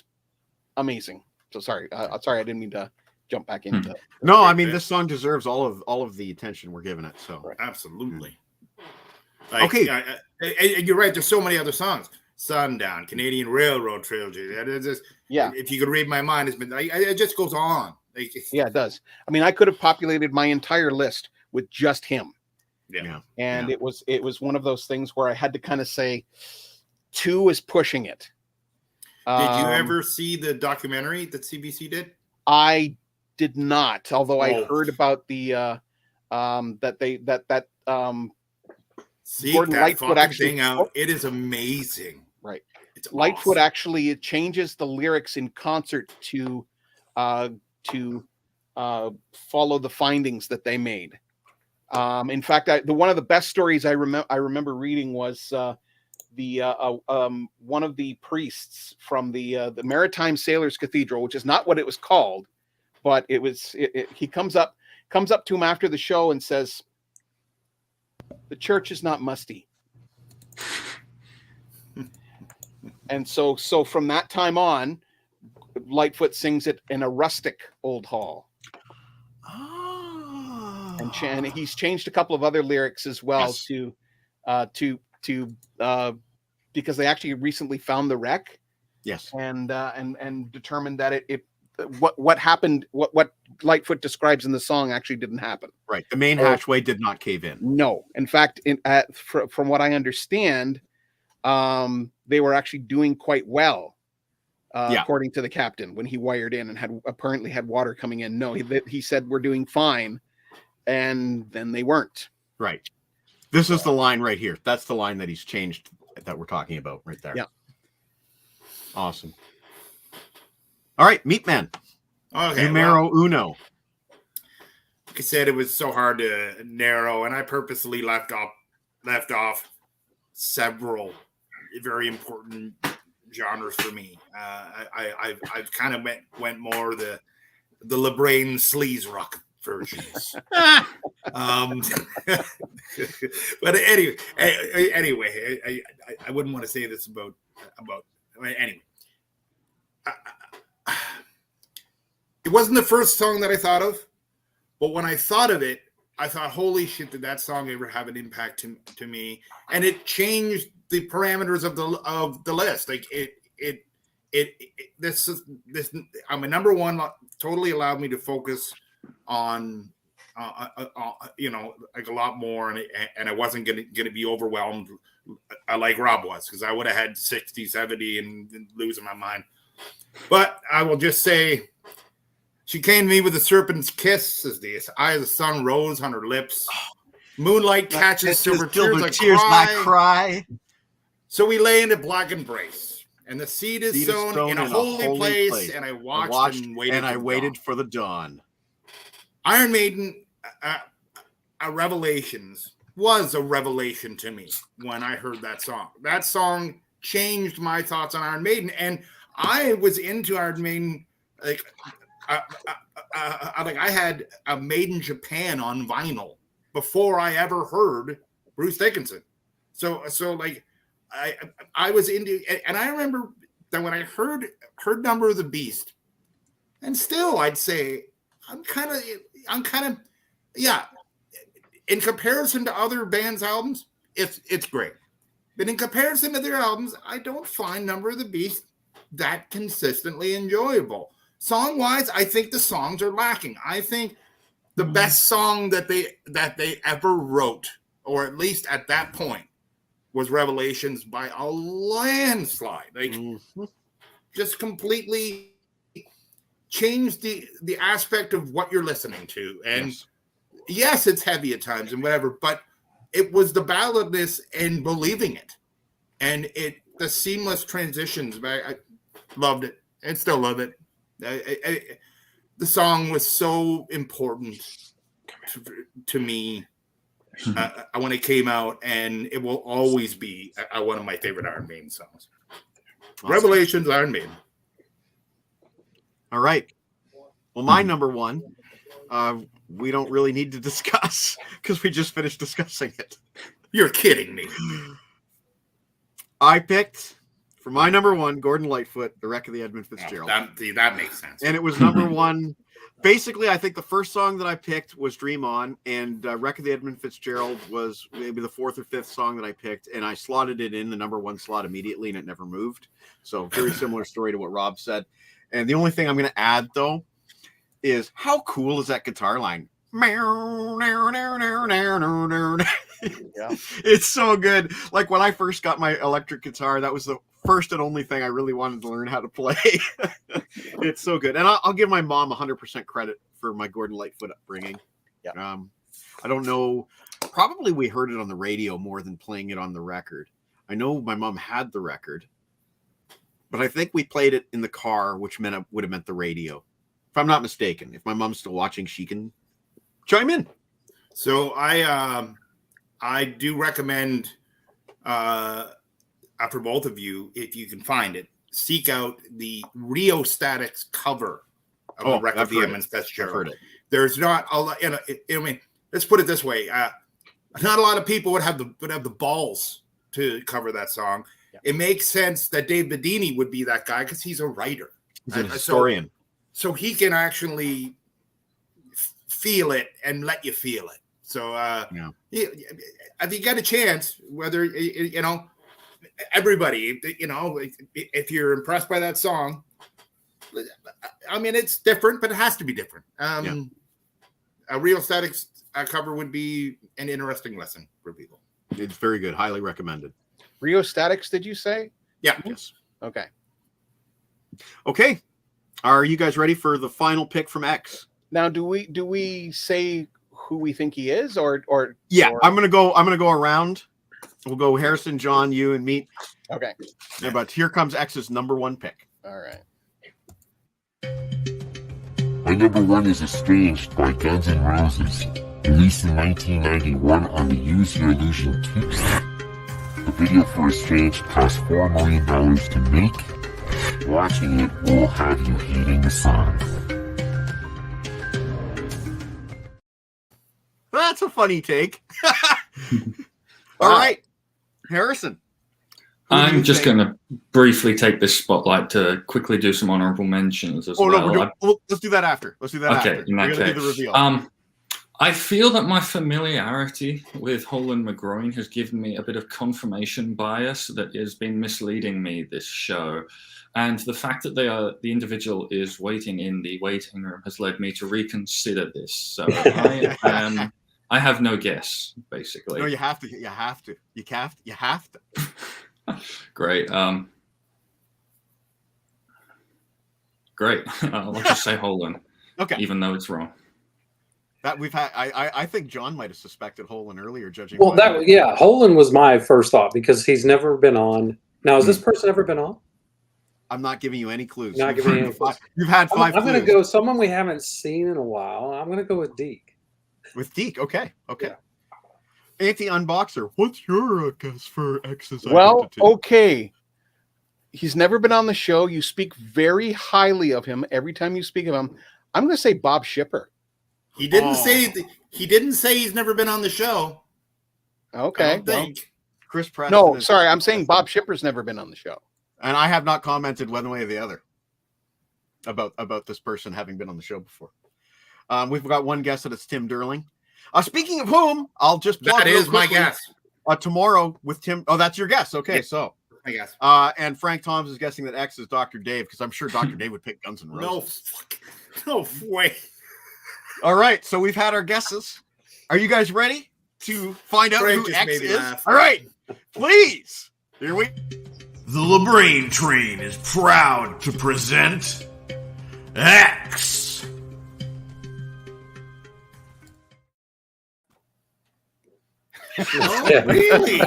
amazing. So sorry, I didn't mean to jump back into. No, I mean this song deserves all of the attention we're giving it. So absolutely. Okay, you're right. There's so many other songs. Sundown, Canadian Railroad Trilogy. If you could read my mind, it just goes on. Yeah, it does. I mean, I could have populated my entire list with just him. Yeah. And it was one of those things where I had to kind of say, 2 is pushing it. Did you ever see the documentary that CBC did? I did not, although I heard about the Gordon Lightfoot actually out. It is amazing. Right. It's Lightfoot actually, it changes the lyrics in concert to follow the findings that they made. In fact, one of the best stories I remember reading was one of the priests from the Maritime Sailors Cathedral, which is not what it was called, but it was. He comes up to him after the show and says, "The church is not musty." And so from that time on, Lightfoot sings it in a rustic old hall. Oh. And he's changed a couple of other lyrics as well to because they actually recently found the wreck. Yes. And determined that what happened, what Lightfoot describes in the song actually didn't happen. Right. The main hatchway did not cave in. No. In fact, from what I understand, they were actually doing quite well, according to the captain, when he wired in and apparently had water coming in. No, he said we're doing fine, and then they weren't. Right. This is the line right here. That's the line that he's changed that we're talking about right there. Yeah. Awesome. All right, Meatman. Okay. Numero uno. Like I said, it was so hard to narrow, and I purposely left off several very important genres for me. I've kind of went more the LeBrain sleaze rock versions. But anyway, I wouldn't want to say this about anyway. It wasn't the first song that I thought of, but when I thought of it, I thought, holy shit, did that song ever have an impact to me? And it changed the parameters of the list. Like this I'm a number one, totally allowed me to focus on like a lot more, and I wasn't gonna be overwhelmed like Rob was, because I would have had 60, 70 and losing my mind. But I will just say, she came to me with a serpent's kiss as the eye of the sun rose on her lips. Moonlight catches silver tears like cry. So we lay in a black embrace, and the seed is sown in a holy place, and I watched and waited for the dawn. Iron Maiden, Revelations, was a revelation to me when I heard that song. That song changed my thoughts on Iron Maiden, and I was into Iron Maiden like I had a Made in Japan on vinyl before I ever heard Bruce Dickinson. So like I was into, and I remember that when I heard Number of the Beast, and still I'd say I'm kind of yeah. In comparison to other bands' albums, it's great. But in comparison to their albums, I don't find Number of the Beast that consistently enjoyable. Song-wise, I think the songs are lacking. I think the best song that they ever wrote, or at least at that point, was Revelations by a landslide. Like, just completely changed the aspect of what you're listening to. And yes, it's heavy at times and whatever, but it was the balladness and believing it. And the seamless transitions. I loved it and still love it. The song was so important to me when it came out, and it will always be one of my favorite Iron Maiden songs. Awesome. Revelations, Iron Maiden. All right. Well, my number one, we don't really need to discuss because we just finished discussing it. You're kidding me. I picked, for my number one, Gordon Lightfoot, The Wreck of the Edmund Fitzgerald. That makes sense. And it was number one. Basically, I think the first song that I picked was Dream On, and Wreck of the Edmund Fitzgerald was maybe the fourth or fifth song that I picked, and I slotted it in the number one slot immediately, and it never moved. So very similar story to what Rob said. And the only thing I'm going to add, though, is how cool is that guitar line? It's so good. Like when I first got my electric guitar, that was the first and only thing I really wanted to learn how to play. It's so good. And I'll give my mom 100% credit for my Gordon Lightfoot upbringing. Yeah. I don't know. Probably we heard it on the radio more than playing it on the record. I know my mom had the record, but I think we played it in the car, which meant it would have meant the radio. If I'm not mistaken. If my mom's still watching, she can chime in. So I do recommend for both of you, if you can find it, seek out the Rio Statics cover of The Wreck of the Edmund Fitzgerald. There's not a lot. I mean, let's put it this way: not a lot of people would have the balls to cover that song. Yeah. It makes sense that Dave Bedini would be that guy because he's a writer, he's a historian, so he can actually feel it and let you feel it. So if you get a chance, whether everybody, you know, if you're impressed by that song, I mean, it's different, but it has to be different. A Real Statics cover would be an interesting lesson for people. It's very good. Highly recommended. Rio Statics, did you say? Yeah. Yes. Okay. Okay. Are you guys ready for the final pick from X? Now, do we say who we think he is, or yeah? I'm gonna go around. We'll go Harrison, John, you, and me. Okay. Yeah, but here comes X's number one pick. All right. My number one is Estranged by Guns N' Roses, released in 1991 on the Use Your Illusion 2. The video for Estranged cost $4 million to make. Watching it will have you hating the song. That's a funny take. All right, Harrison. I'm just going to briefly take this spotlight to quickly do some honorable mentions as well. No, let's do that after. Let's do that after. In that We're going to case. do the reveal. I feel that my familiarity with Holland McGroin has given me a bit of confirmation bias that has been misleading me this show. And the fact that the individual is waiting in the waiting room has led me to reconsider this. So I have no guess, basically. No, you have to. You have to. You have to. Great. Great. I'll just say Holland. Okay. Even though it's wrong. That we've had. I think John might have suspected Holland earlier, judging. Well, Holland was my first thought because he's never been on. Now, has this person ever been on? I'm not giving you any clues. Not giving you any clues. You've had five. I'm going to go someone we haven't seen in a while. I'm going to go with Deke. With Deke, okay. Yeah. Anti-unboxer, what's your guess for X's Well, identity? okay. He's never been on the show. You speak very highly of him every time you speak of him. I'm going to say Bob Shipper. He didn't say he's never been on the show. Okay. I don't think. Chris Preston. No, sorry. I'm saying Bob Shipper's never been on the show. And I have not commented one way or the other about this person having been on the show before. We've got one guess that it's Tim Derling. Speaking of whom, I'll just plug that is my guess. Tomorrow with Tim. Oh, that's your guess. Okay, yeah, so I guess. And Frank Toms is guessing that X is Dr. Dave because I'm sure Dr. Dave would pick Guns N' Roses. No way. All right, so we've had our guesses. Are you guys ready to find out Frank who just X made me is? laugh. All right, please. Here we. The LeBrain train is proud to present X. Oh, really?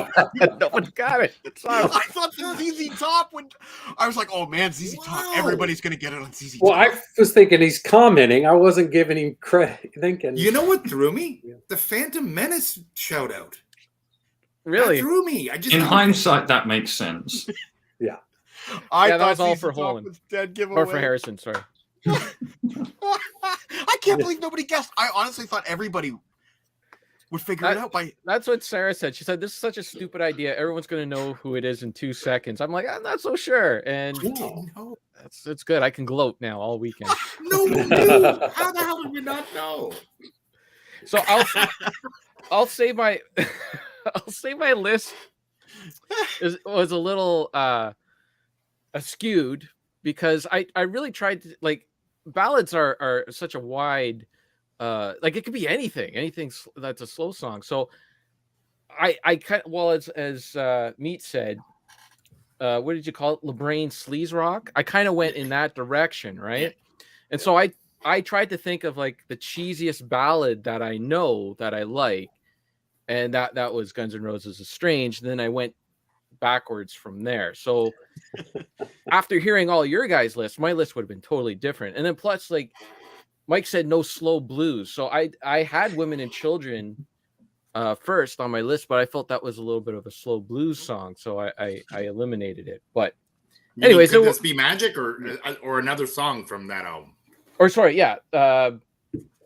No one got it. I thought the ZZ Top would. I was like, oh man, ZZ Top. Everybody's gonna get it on ZZ Top. Well, I was thinking he's commenting. I wasn't giving him credit. Thinking. You know what threw me? The Phantom Menace shout out. Really? That threw me. In hindsight, that makes sense. Yeah. I that was all ZZ for Top Holland. was dead giveaway. Or for Harrison, sorry. I can't believe nobody guessed. I honestly thought everybody would figure it out by. That's what Sarah said. She said, this is such a stupid idea. Everyone's going to know who it is in 2 seconds. I'm like, I'm not so sure. And it's good. I can gloat now all weekend. No, one knew. How the hell did we not know? So I'll say my list was a little skewed because I really tried to, like, ballads are such a wide like it could be anything that's a slow song. So I kind of, well, as Meat said, what did you call it? LeBrain sleaze rock. I kind of went in that direction, right? And so I tried to think of like the cheesiest ballad that I know that I like, and that was Guns N' Roses' Estranged. Then I went backwards from there. So after hearing all your guys' lists, my list would have been totally different. And then plus, like Mike said, no slow blues. So I had Women and Children first on my list, but I felt that was a little bit of a slow blues song, so I eliminated it. But anyways, could this be Magic or another song from that album? Or sorry, yeah.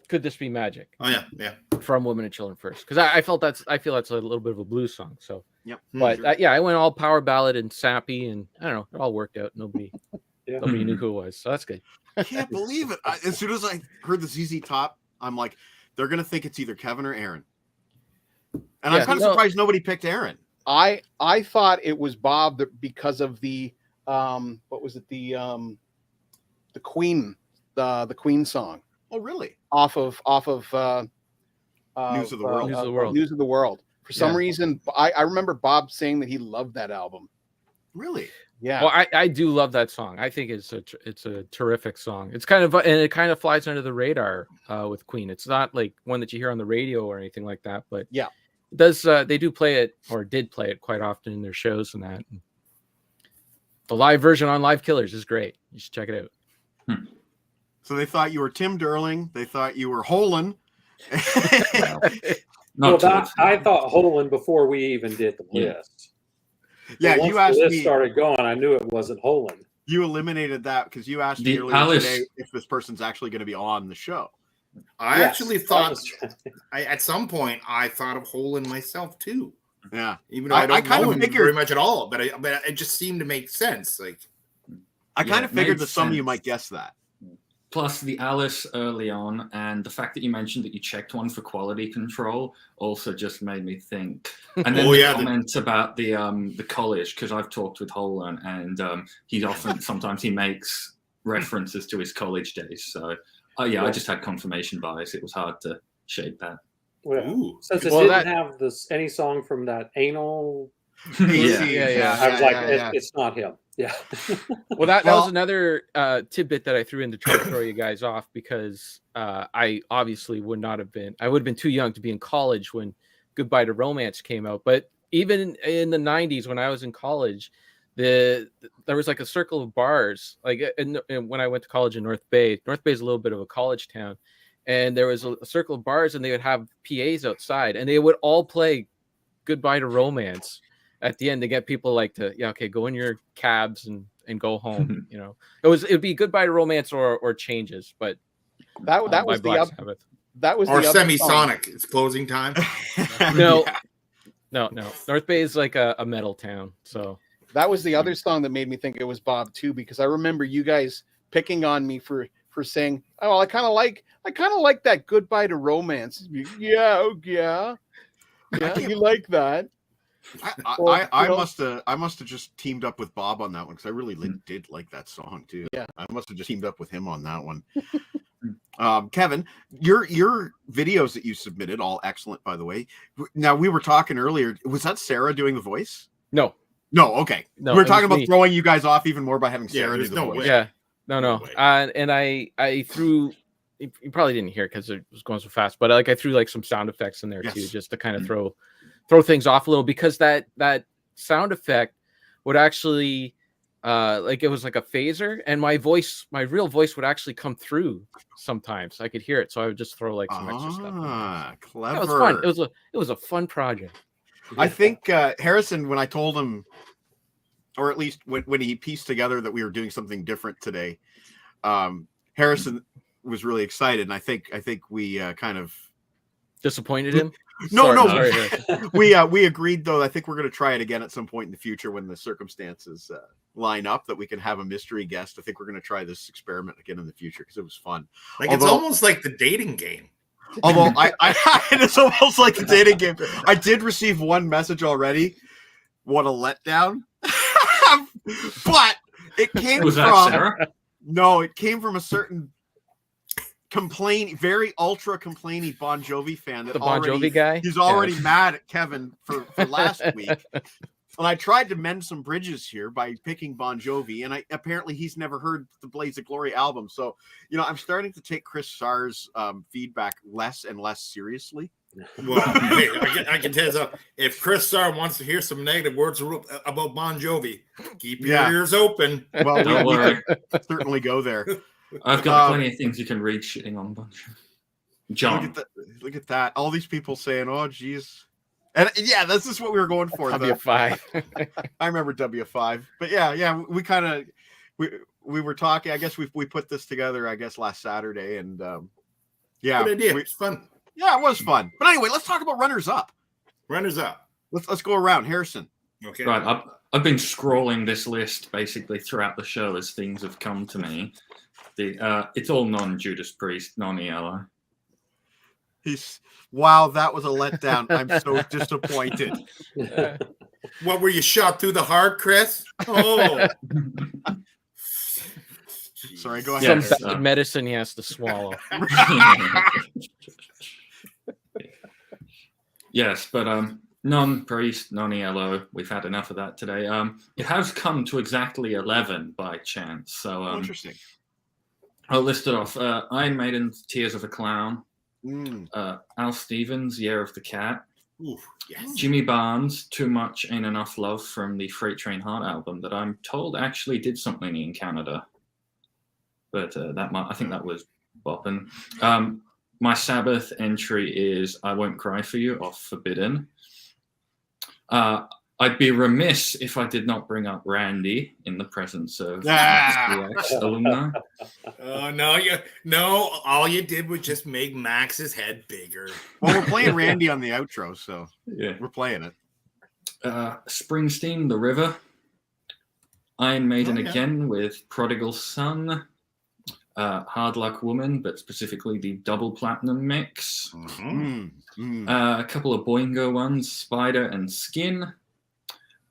Could This Be Magic? Oh yeah. From Women and Children first, because I feel that's a little bit of a blues song. So yep. But I went all power ballad and sappy, and I don't know, it all worked out. Nobody knew who it was, so that's good. I can't believe it. As soon as I heard the ZZ Top, I'm like, they're gonna think it's either Kevin or Aaron. And I'm kind of surprised nobody picked Aaron. I thought it was Bob because of the what was it, the Queen, the Queen song. Oh, really? Off of News of the World. News of the World. News of the World. For some reason, I remember Bob saying that he loved that album. Really? Yeah. Well, I do love that song. I think it's a terrific song. It's kind of, and it kind of flies under the radar with Queen. It's not like one that you hear on the radio or anything like that, but yeah, it does. They do play it, or did play it quite often in their shows and that. The live version on Live Killers is great. You should check it out. So they thought you were Tim Derling. They thought you were Holland. I thought Holland before we even did the list. Yeah, once you asked the list me. started going, I knew it wasn't Holland. You eliminated that because you asked me earlier today if this person's actually going to be on the show. I actually thought, at some point, I thought of Holland myself too. Yeah, even though I don't know him very much at all, but it just seemed to make sense. Like, I kind of figured that some of you might guess that. Plus the Alice early on, and the fact that you mentioned that you checked one for quality control also just made me think. And then the comments about the college, because I've talked with Holland, and he often sometimes he makes references to his college days. So I just had confirmation bias. It was hard to shake that. Well, since it didn't have any song from that anal. I was like, it's not him. Yeah. Well, that was another tidbit that I threw in to try to throw you guys off, because I obviously would have been too young to be in college when Goodbye to Romance came out. But even in the 90s, when I was in college, there was like a circle of bars. Like when I went to college in North Bay is a little bit of a college town. And there was a circle of bars, and they would have PAs outside, and they would all play Goodbye to Romance at the end to get people like to, go in your cabs and go home. You know, it'd be Goodbye to Romance or Changes, but that was Black the Sabbath. That was or the Semisonic. It's closing time. No. North Bay is like a metal town, so that was the other song that made me think it was Bob too, because I remember you guys picking on me for saying, "Oh, I kind of like that Goodbye to Romance." Yeah, you like that. I must have just teamed up with Bob on that one, because I really did like that song too. Yeah, I must have just teamed up with him on that one. Kevin, your videos that you submitted, all excellent, by the way. Now, we were talking earlier. Was that Sarah doing the voice? No. Okay. No, we were talking about me. throwing you guys off even more by having Sarah do the voice. Way. Yeah. No. And I threw. You probably didn't hear it because it was going so fast, but I threw like some sound effects in there too, just to kind of throw things off a little, because that sound effect would actually it was like a phaser, and my real voice would actually come through sometimes. I could hear it, so I would just throw like some extra stuff. Clever. That was fun. It was a fun project. I think Harrison, when I told him, or at least when he pieced together that we were doing something different today, Harrison was really excited, and I think we kind of disappointed him. No. We agreed, though. I think we're going to try it again at some point in the future when the circumstances line up, that we can have a mystery guest. I think we're going to try this experiment again in the future, because it was fun. It's almost like the dating game. Although it's almost like the dating game. I did receive one message already. What a letdown! But it came Was from that Sarah? No, it came from a certain very ultra complaining Bon Jovi fan. The Bon Jovi guy? He's already mad at Kevin for last week. And I tried to mend some bridges here by picking Bon Jovi, and apparently he's never heard the Blaze of Glory album. So, I'm starting to take Chris Sarr's feedback less and less seriously. Well, hey, I can tell you something. If Chris Sarr wants to hear some negative words about Bon Jovi, keep your ears open. Well, we could certainly go there. I've got plenty of things you can read shitting on Bon Jovi. John. Look at that. All these people saying, "Oh, geez." And this is what we were going for. W5. I remember W5. But we kind of we were talking. I guess we put this together, I guess, last Saturday, and good idea. It's fun. Yeah, it was fun. But anyway, let's talk about runners up. Let's go around. Harrison. Okay. Right. I've been scrolling this list basically throughout the show as things have come to me. It's all non-Judas Priest, non-ELI. Wow, that was a letdown. I'm so disappointed. What were you shot through the heart, Chris? Oh. Sorry, go ahead. Some bad medicine he has to swallow. Yes, but non-priest, non-ELO. We've had enough of that today. It has come to exactly 11 by chance. So interesting. I'll list it off. Iron Maiden's Tears of a Clown. Al Stevens' Year of the Cat. Ooh, yes. Jimmy Barnes' Too Much Ain't Enough Love from the Freight Train Heart album that I'm told actually did something in Canada. But I think that was bopping. My Sabbath entry is I Won't Cry For You off Forbidden. I'd be remiss if I did not bring up Randy in the presence of Max alumni. No, all you did was just make Max's head bigger. Well, we're playing Randy on the outro, so yeah, we're playing it. Springsteen, The River. Iron Maiden again with Prodigal Son. Hard Luck Woman, but specifically the double platinum mix. A couple of Boingo ones, Spider and Skin,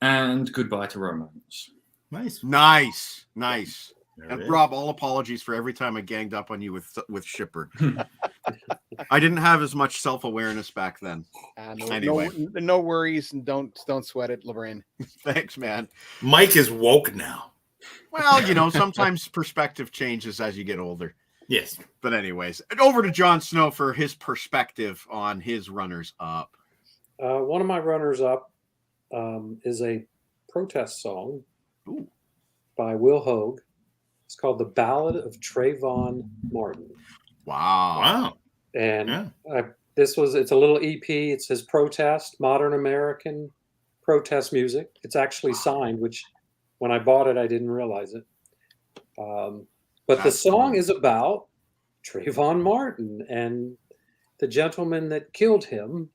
and Goodbye to Romance. Nice. And Rob, all apologies for every time I ganged up on you with Shipper. I didn't have as much self-awareness back then. Anyway, no worries, and don't sweat it, LeBrain. Thanks, man. Mike is woke now. Well, sometimes perspective changes as you get older. Yes. But anyways, over to Jon Snow for his perspective on his runners-up. One of my runners-up is a protest song by Will Hoge. It's called The Ballad of Trayvon Martin. Wow. And it's a little EP. It's his protest, modern American protest music. It's actually signed, which when I bought it, I didn't realize it. But the song is about Trayvon Martin and the gentleman that killed him.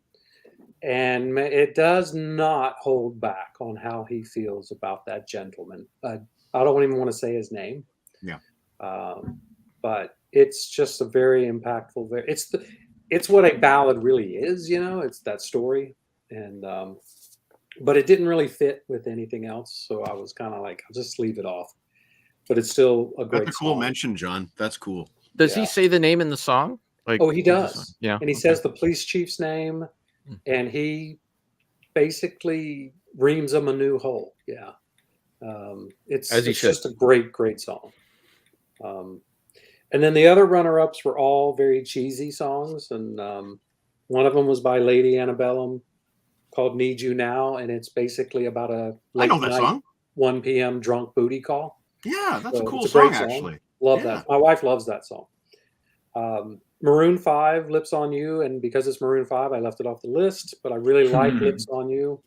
And it does not hold back on how he feels about that gentleman. I don't even want to say his name. Yeah. But it's just a very impactful. It's what a ballad really is. It's that story, and but it didn't really fit with anything else. So I was kind of like, I'll just leave it off. But it's still a great. That's a cool song. mention, John. That's cool. Does he say the name in the song? He does. Yeah. And he says the police chief's name, and he basically reams him a new hole. Yeah. It's just a great song. And then the other runner-ups were all very cheesy songs, and one of them was by Lady Antebellum called "Need You Now," and it's basically about a late night, song. 1 p.m. drunk booty call. Yeah, that's a cool it's song, great actually. Love that. My wife loves that song. Maroon 5, "Lips on You," and because it's Maroon 5, I left it off the list, but I really like "Lips on You."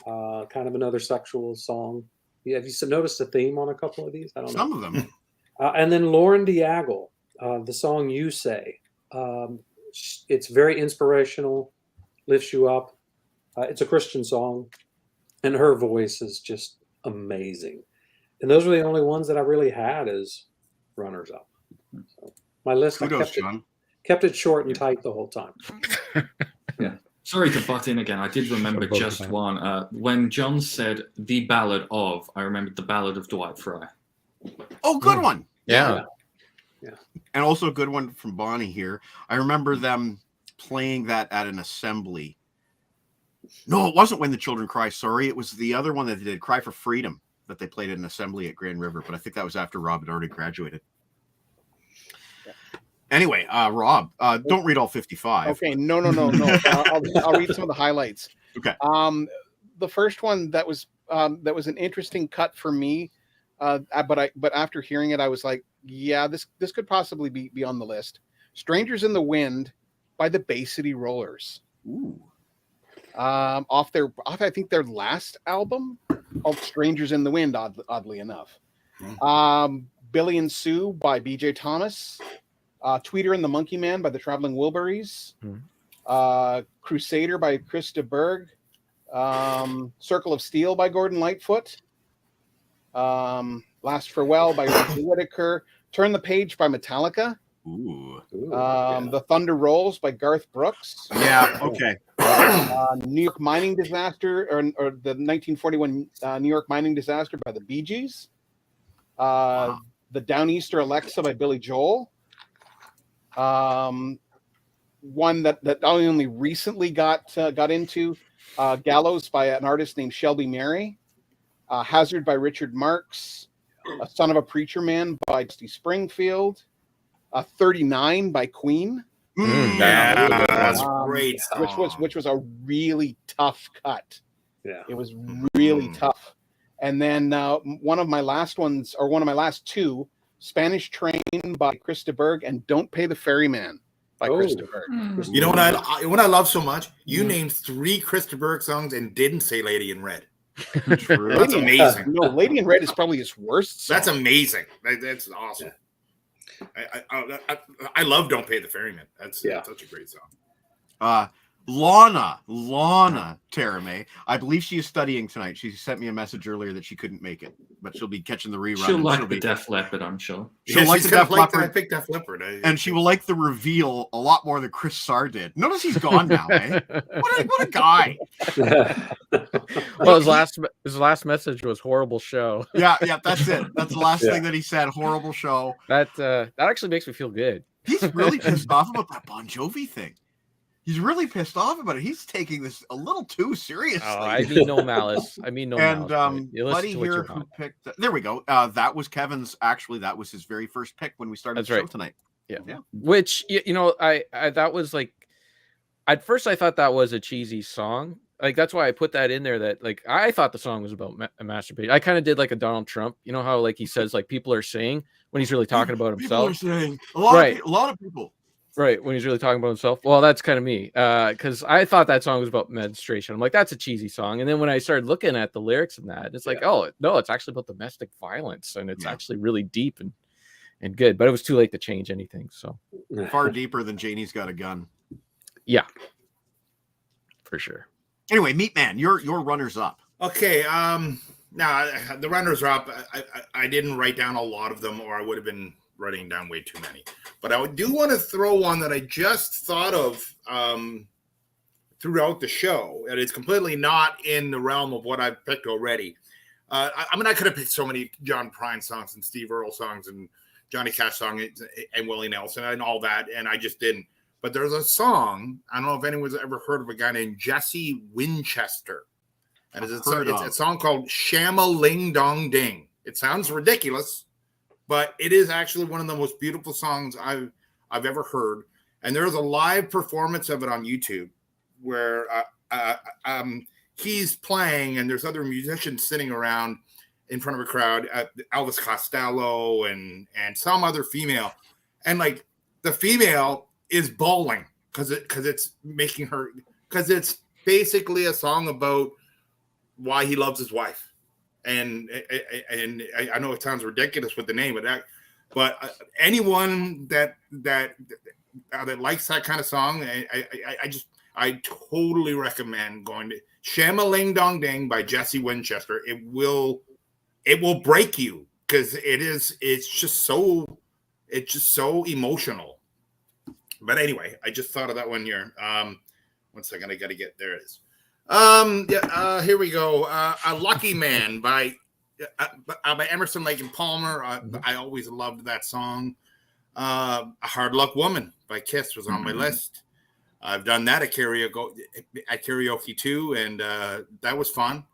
Kind of another sexual song. Yeah, have you noticed a theme on a couple of these? I don't know. Some of them. And then Lauren Diagle, the song "You Say." It's very inspirational, lifts you up. It's a Christian song, and her voice is just amazing. And those were the only ones that I really had as runners-up. So my list, Kudos, I kept it short and tight the whole time. Yeah. Sorry to butt in again. I did remember just one. When John said "the ballad of," I remembered the Ballad of Dwight Fry. Oh, good one. Yeah. And also a good one from Bonnie here. I remember them playing that at an assembly. No, it wasn't When the Children Cry. Sorry. It was the other one that they did, Cry for Freedom, that they played at an assembly at Grand River. But I think that was after Rob had already graduated. Anyway, Rob, don't read all 55. Okay, no. I'll read some of the highlights. Okay. The first one that was an interesting cut for me, but after hearing it, I was like, yeah, this could possibly be on the list. "Strangers in the Wind" by the Bay City Rollers. Ooh. Off I think their last album, "Strangers in the Wind," oddly enough. "Billy and Sue" by BJ Thomas. "Tweeter and the Monkey Man" by the Traveling Wilburys. "Crusader" by Chris de Burgh. "Circle of Steel" by Gordon Lightfoot. "Last Farewell" by Roger Whittaker. "Turn the Page" by Metallica. Ooh. The Thunder Rolls by Garth Brooks. Yeah, okay. New York mining disaster, or the 1941 New York mining disaster by the Bee Gees. The Downeaster Alexa by Billy Joel. One that I only recently got into, Gallows by an artist named Shelby Mary. Hazard by Richard Marx. A Son of a Preacher Man by Dusty Springfield. 39 by Queen. Yeah, that's great song. Which was a really tough cut. Yeah, it was really tough. And then one of my last two, Spanish Train by Krista Berg and Don't Pay the Ferryman by Krista Berg. You know what I love so much? You named 3 Krista Berg songs and didn't say Lady in Red. True. That's amazing. No, Lady in Red is probably his worst song. That's amazing. That's awesome. I love Don't Pay the Ferryman. That's such a great song. Lana Terame. I believe she is studying tonight. She sent me a message earlier that she couldn't make it, but she'll be catching the rerun. She'll like the Def Leppard, I'm sure. She'll like the Def Leppard. I picked Def Leppard. And she will like the reveal a lot more than Chris Sarr did. Notice he's gone now, eh? What a guy. Well, his last message was horrible show. Yeah, that's it. That's the last thing that he said. Horrible show. That actually makes me feel good. He's really pissed off about that Bon Jovi thing. He's really pissed off about it. He's taking this a little too seriously. Oh, I mean no malice. And Buddy here who picked. There we go. That was Kevin's. Actually, that was his very first pick when we started the show tonight. Yeah. Which I that was like, at first I thought that was a cheesy song. Like that's why I put that in there. That like I thought the song was about masturbation. I kind of did like a Donald Trump. You know how like he says like people are saying when he's really talking about himself. People are saying a lot of people. Right, when he's really talking about himself. Well, that's kind of me, because I thought that song was about menstruation. I'm like, that's a cheesy song. And then when I started looking at the lyrics in that, it's like, oh, no, it's actually about domestic violence. And it's actually really deep and good. But it was too late to change anything. So far deeper than Janie's Got a Gun. Yeah, for sure. Anyway, Meat Man, your runners up. Okay, now the runners up, I didn't write down a lot of them, or I would have been writing down way too many. But I do want to throw one that I just thought of throughout the show, and it's completely not in the realm of what I've picked already. I mean, I could have picked so many John Prine songs and Steve Earle songs and Johnny Cash songs and Willie Nelson and all that, and I just didn't. But there's a song, I don't know if anyone's ever heard of a guy named Jesse Winchester. And it's a song called Sham-a-Ling Dong Ding. It sounds ridiculous, but it is actually one of the most beautiful songs I've ever heard. And there's a live performance of it on YouTube where he's playing and there's other musicians sitting around in front of a crowd, Elvis Costello and some other female. And like the female is bawling because it's making her, because it's basically a song about why he loves his wife. And I know it sounds ridiculous with the name of that, but anyone that likes that kind of song, I totally recommend going to Sham-a-Ling Dong Ding by Jesse Winchester. It will break you because it's just so emotional. But anyway, I just thought of that one here. 1 second, I got to get there. It is. Here we go. A Lucky Man by Emerson, Lake and Palmer. I always loved that song. A Hard Luck Woman by Kiss was on my list. I've done that at karaoke too, and that was fun.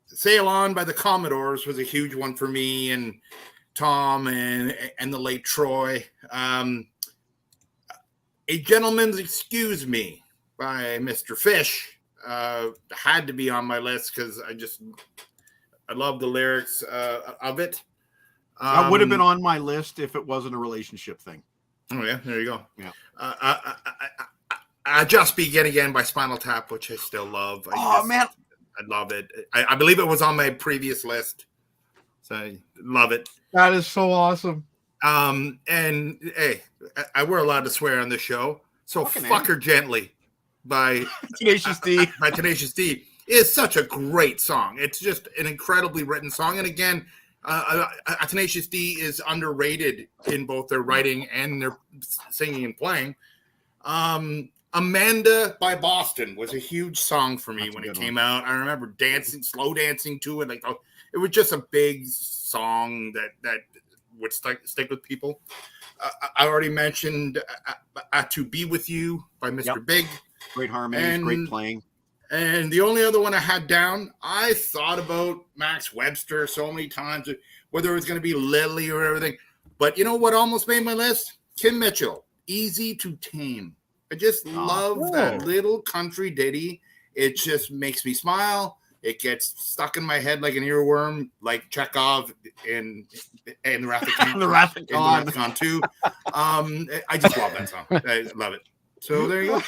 Sail On by the Commodores was a huge one for me and Tom and the late Troy. A Gentleman's Excuse Me by Mr. Fish had to be on my list because I love the lyrics of it. That would have been on my list if it wasn't a relationship thing. Oh yeah, there you go. Yeah. Just Begin Again by Spinal Tap, which I still love. Man, I love it. I believe it was on my previous list, so I love it. That is so awesome. And hey, we're allowed to swear on this show, so Fuck Her Gently by Tenacious D. By Tenacious D is such a great song. It's just an incredibly written song, and again, Tenacious D is underrated in both their writing and their singing and playing. Amanda by Boston was a huge song for me That's a when it good came out. I remember dancing, slow dancing to it. Like, it was just a big song that would stick with people. I already mentioned "To Be With You" by Mr. Big. Great harmonies, great playing. And the only other one I had down, I thought about Max Webster so many times, whether it was going to be Lily or everything. But you know what almost made my list? Kim Mitchell, "Easy to Tame." I just love that little country ditty. It just makes me smile. It gets stuck in my head like an earworm, like Chekhov in the Wrath of Khan. The Wrath of in the Khan. Wrath of Khan 2. I just love that song. I love it. So there you go.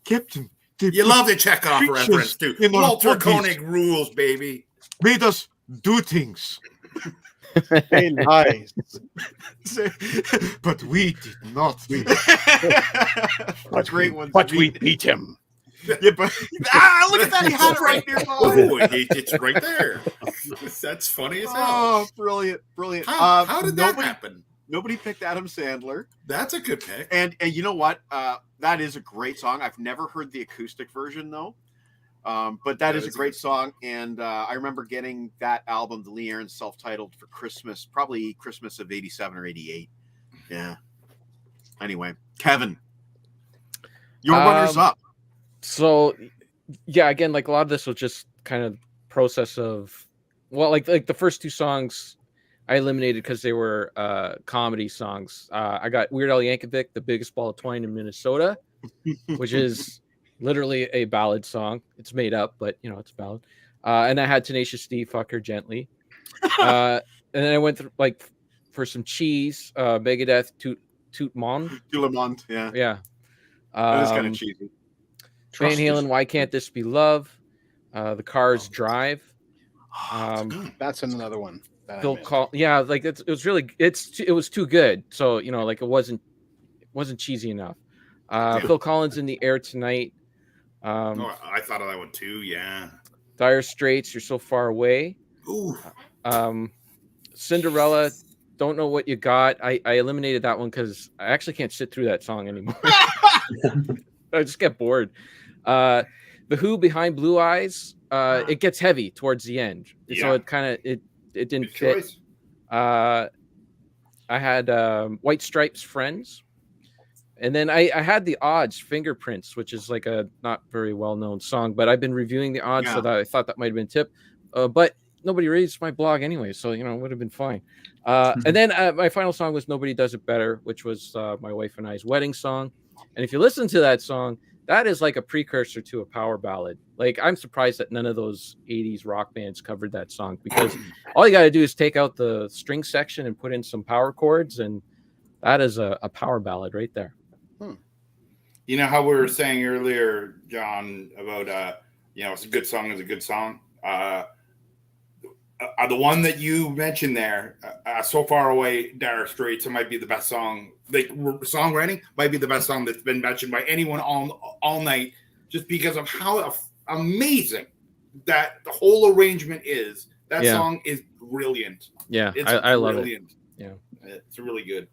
Captain. You love the Chekhov reference too. Walter Koenig rules, baby. Made us do things. Hey, nice. But we did not. Great one. But we beat him. Yeah, but look at that! He had it right there. It's right there. That's funny as hell. Oh, brilliant, brilliant. How did that happen? Nobody picked Adam Sandler. That's a good pick. And you know what? That is a great song. I've never heard the acoustic version though. But that is a great song. And I remember getting that album, the Lee Aaron self-titled, for Christmas, probably Christmas of '87 or '88. Yeah. Anyway, Kevin, your runners up. So, yeah, again, like a lot of this was just kind of process of, well, like the first two songs I eliminated because they were comedy songs. I got Weird Al Yankovic, "The Biggest Ball of Twine in Minnesota," which is literally a ballad song. It's made up, but you know, it's a ballad. And I had Tenacious D, "Fuck Her Gently." And then I went through like for some cheese, Megadeth, Tout Le Monde. Yeah. Yeah. That is kind of cheesy. Van Halen, "Why Can't This Be Love?" The Cars, "Drive." That's another one. Phil Collins, yeah, like it was too good. So you know, like it wasn't cheesy enough. Phil Collins, "In the Air Tonight." I thought of that one too. Yeah. Dire Straits, "You're So Far Away." Ooh. Cinderella, "Don't Know What You Got." I eliminated that one because I actually can't sit through that song anymore. I just get bored. The Who, "Behind Blue Eyes." It gets heavy towards the end, so it kind of it didn't fit. I had White Stripes, "Friends," and then I had the Odds, "Fingerprints," which is like a not very well known song, but I've been reviewing the Odds, so that I thought that might have been a tip. But nobody reads my blog anyway, so you know it would have been fine. And then my final song was "Nobody Does It Better," which was my wife and I's wedding song. And if you listen to that song, that is like a precursor to a power ballad. Like, I'm surprised that none of those 80s rock bands covered that song, because all you got to do is take out the string section and put in some power chords, and that is a power ballad right there. You know how we were saying earlier, John, about it's a good song is a good song. The one that you mentioned there, "So Far Away," Dire Straits, it might be the best song. Like, songwriting might be the best song that's been mentioned by anyone all night, just because of how amazing that the whole arrangement is. That song is brilliant. Yeah, I love it. Yeah, it's really good.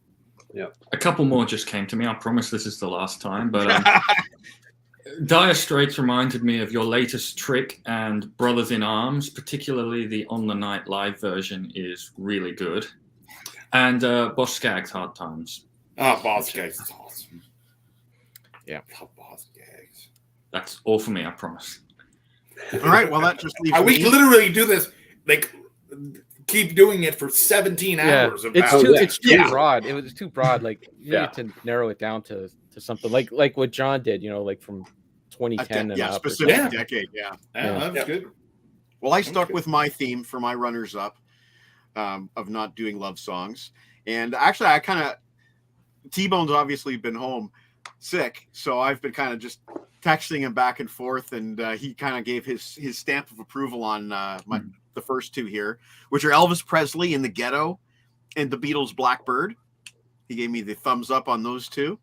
Yeah, a couple more just came to me. I promise this is the last time, but Dire Straits reminded me of your latest Trick and Brothers in Arms, particularly the On the Night live version is really good. And Boss Skaggs, "Hard Times." Oh, Boss Skaggs is awesome. Yeah. Boss Skaggs. That's all for me, I promise. All right, well, that just leaves we literally do this, like, keep doing it for 17 hours. It's too broad. It was too broad. Like, you need to narrow it down to something like what John did, like from 2010 and up. Specific decade. That's good. Well, I stuck with my theme for my runners up of not doing love songs. And actually, I kind of, T-Bone's obviously been home sick, so I've been kind of just texting him back and forth, and he kind of gave his stamp of approval on the first two here, which are Elvis Presley, "In the Ghetto" and the Beatles' "Blackbird." He gave me the thumbs up on those two.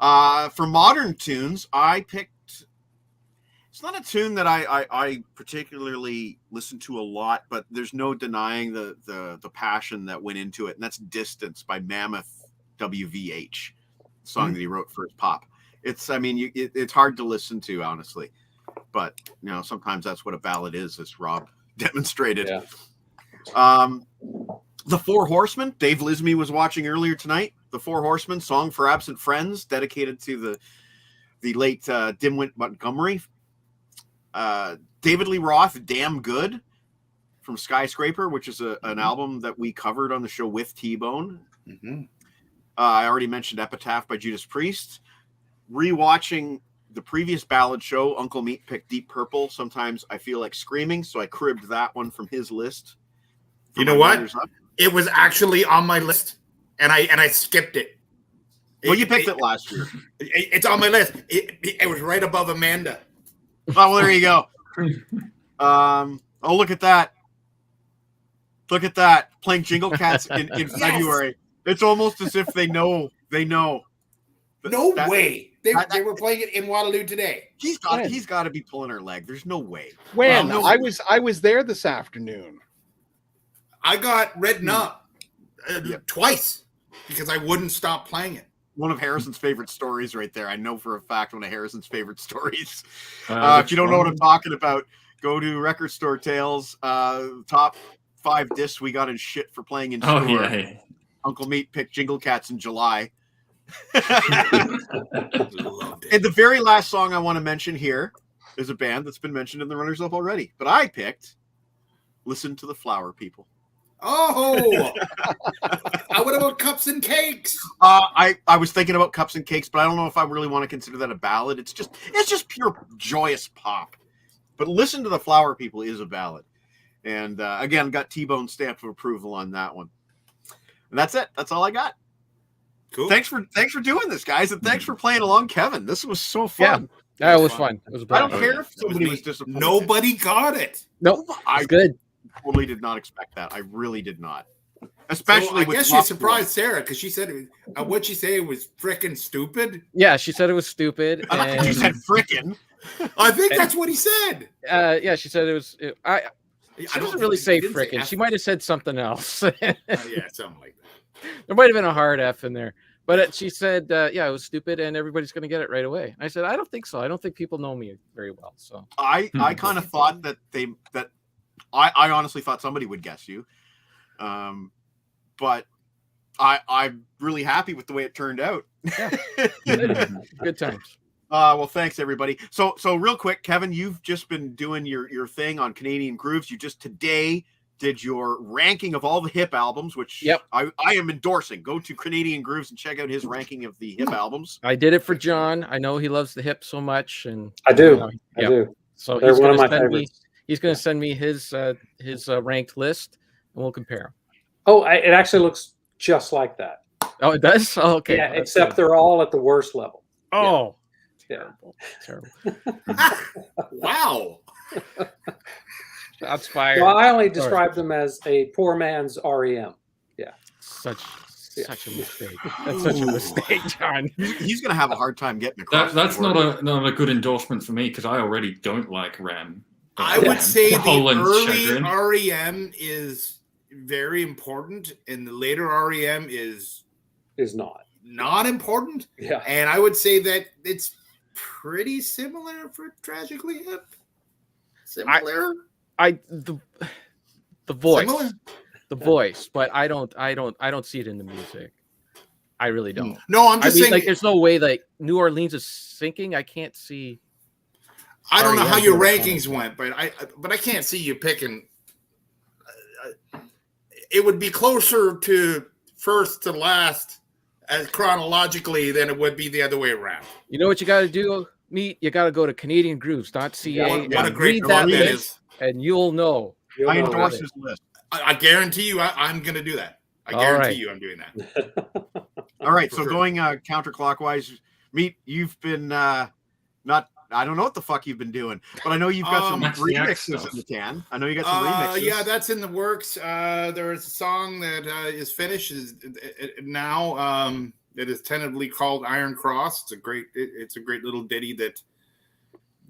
For modern tunes, I picked, it's not a tune that I particularly listen to a lot, but there's no denying the passion that went into it, and that's "Distance" by Mammoth WVH, song that he wrote for his pop. It's, I mean, it's hard to listen to, honestly. But, sometimes that's what a ballad is, as Rob demonstrated. Yeah. The Four Horsemen, Dave Lismy was watching earlier tonight. The Four Horsemen, Song for Absent Friends, dedicated to the late Dimwit Montgomery. David Lee Roth, Damn Good, from Skyscraper, which is an album that we covered on the show with T-Bone. Mm-hmm. I already mentioned Epitaph by Judas Priest. Rewatching the previous ballad show, Uncle Meat picked Deep Purple. Sometimes I Feel Like Screaming, so I cribbed that one from his list. You know what? It was actually on my list, and I skipped it. Well, you picked it last year. It's on my list. It was right above Amanda. Oh, well, there you go. Look at that. Look at that. Playing Jingle Cats in February. It's almost as if they know. No way. They were playing it in Waterloo today. He's got to be pulling her leg. There's no way. When? No. I was there this afternoon. I got written up twice because I wouldn't stop playing it. One of Harrison's favorite stories right there. I know for a fact one of Harrison's favorite stories. If you don't know what I'm talking about, go to Record Store Tales. Top 5 discs we got in shit for playing in store. Yeah. Uncle Meat picked Jingle Cats in July. And the very last song I want to mention here is a band that's been mentioned in the runners up already. But I picked Listen to the Flower People. Oh, what about Cups and Cakes? I was thinking about Cups and Cakes, but I don't know if I really want to consider that a ballad. It's just pure joyous pop. But Listen to the Flower People is a ballad. And again, got T-Bone stamp of approval on that one. And that's it. That's all I got. Cool. Thanks for doing this, guys, and thanks for playing along, Kevin. This was so fun. Yeah, it was fun. It was. I don't care if somebody was disappointed. Nobody got it. Nope. I good. Totally did not expect that. I really did not. Especially, I guess you surprised Sarah because she said, "What'd she say? It was frickin' stupid." Yeah, she said it was stupid. I think you said frickin'. I think that's what he said. Yeah, she said it was. She doesn't really say frickin'. She might have said something else. Yeah, something like that. There might have been a hard F in there, but she said, "Yeah, it was stupid, and everybody's going to get it right away." I said, "I don't think so. I don't think people know me very well." So I kind of thought that I honestly thought somebody would guess you, but I'm really happy with the way it turned out. Yeah. Good times. Well, thanks everybody. So real quick, Kevin, you've just been doing your thing on Canadian Grooves. You just today did your ranking of all the hip albums, which I am endorsing. Go to Canadian Grooves and check out his ranking of the hip albums. I did it for John. I know he loves the hip so much, and I do. I do. So they're one of my favorites. He's going to send me his ranked list, and we'll compare. Oh, it actually looks just like that. Oh, it does? Oh, okay. Yeah, except they're all at the worst level. Oh, yeah. Terrible. Wow. Shots fired. Well, I only describe them as a poor man's REM. Yeah. Such a mistake. That's such a mistake, John. He's going to have a hard time getting across. That's not a good endorsement for me because I already don't like REM. I would say the early REM is very important, and the later REM is not important. Yeah, and I would say that it's pretty similar for Tragically Hip. Similar. The voice, similar? The voice, but I don't see it in the music. I really don't. No, I'm just saying. Like, there's no way like New Orleans is sinking. I can't see. I don't know how your rankings went, but I can't see you picking. It would be closer to first to last as chronologically than it would be the other way around. You know what you got to do, Meat? You got to go to CanadianGrooves.ca. What a great that list is, and you'll know. I endorse his list. I guarantee you, I'm going to do that. I guarantee you, I'm doing that. All right, so going counterclockwise, Meat, you've been not. I don't know what the fuck you've been doing, but I know you've got some remixes in the can. I know you got some remixes. Yeah, that's in the works. There is a song that is finished now. It is tentatively called Iron Cross. It's a great little ditty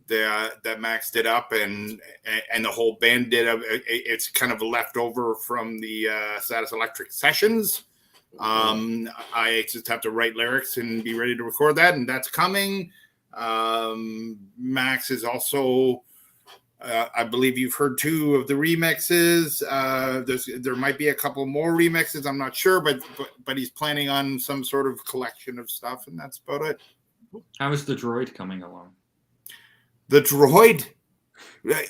that Max did up and the whole band did. It's kind of a leftover from the Status Electric sessions. I just have to write lyrics and be ready to record that, and that's coming. Max is also, I believe you've heard 2 of the remixes. There might be a couple more remixes. I'm not sure, but he's planning on some sort of collection of stuff, and that's about it. How is the droid coming along? The droid.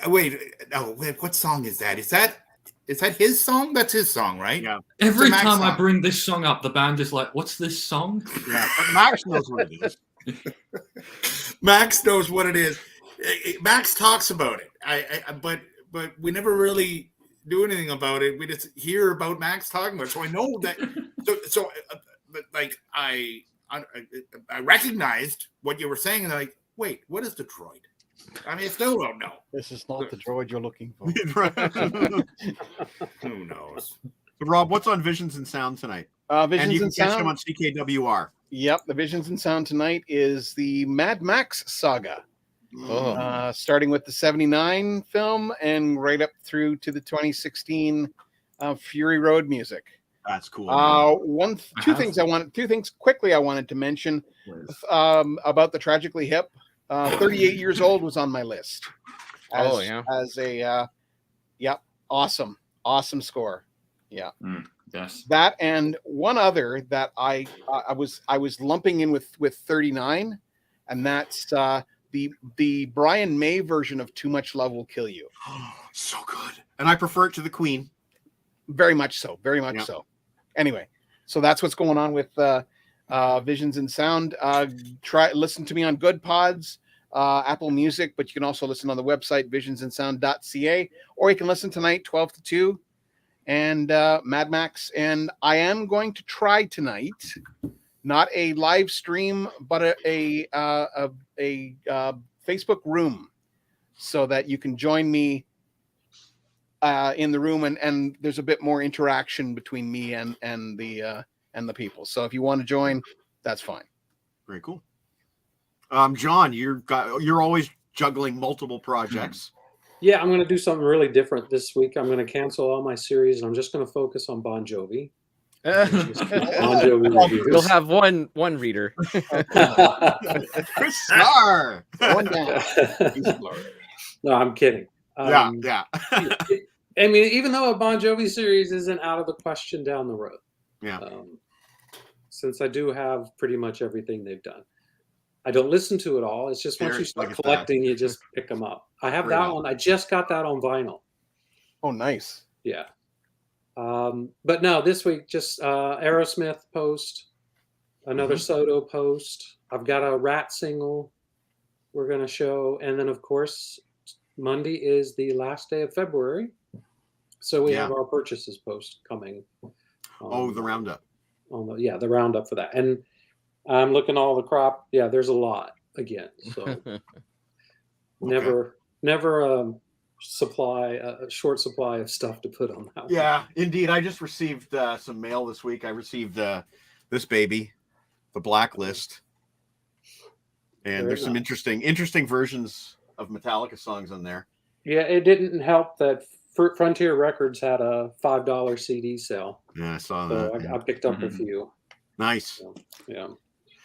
Wait, what song is that? Is that his song? That's his song, right? Yeah. Every time I bring this song up, the band is like, "What's this song?" Yeah, but Max knows what it is. Max knows what it is. Max talks about it. But we never really do anything about it. We just hear about Max talking about it. So I know that. I recognized what you were saying, and I'm like, wait, what is the droid? I mean, I still don't know. This is not the droid you're looking for. Who knows? So Rob, what's on Visions and Sound tonight? Visions and you can and catch Sound them on CKWR. Yep, the Visions and Sound tonight is the Mad Max saga. Starting with the 79 film and right up through to the 2016 Fury Road music. That's cool. Two things quickly I wanted to mention about the Tragically Hip. 38 years old was on my list. As a awesome score. Yeah. Yes. That and one other that I was lumping in with 39, and that's the Brian May version of Too Much Love Will Kill You. So good. And I prefer it to the Queen. Very much so. So. Anyway, so that's what's going on with Visions and Sound. Listen to me on Good Pods, Apple Music, but you can also listen on the website visionsandsound.ca, or you can listen tonight 12 to 2 and Mad Max. And I am going to try tonight, not a live stream, but a Facebook room, so that you can join me in the room, and there's a bit more interaction between me and the people. So if you want to join, that's fine. Very cool. John, you're always juggling multiple projects. Yeah, I'm going to do something really different this week. I'm going to cancel all my series, and I'm just going to focus on Bon Jovi. Bon Jovi reviews. We'll have one reader. Chris Star. One down. No, I'm kidding. Yeah. I mean, even though a Bon Jovi series isn't out of the question down the road. Yeah. Since I do have pretty much everything they've done. I don't listen to it all. It's just once you start collecting, you just pick them up. I have that one. I just got that on vinyl. Oh, nice. Yeah. But no, this week, just Aerosmith post, another Soto post. I've got a Rat single we're going to show. And then, of course, Monday is the last day of February. So we have our purchases post coming. The roundup. The roundup for that. And I'm looking all the crop. Yeah, there's a lot again. So never a short supply of stuff to put on that one. Yeah, indeed. I just received some mail this week. I received this baby, the Blacklist. And there's some interesting versions of Metallica songs on there. Yeah, it didn't help that Frontier Records had a $5 CD sale. Yeah, I saw that. So I picked up a few. Nice. So, yeah.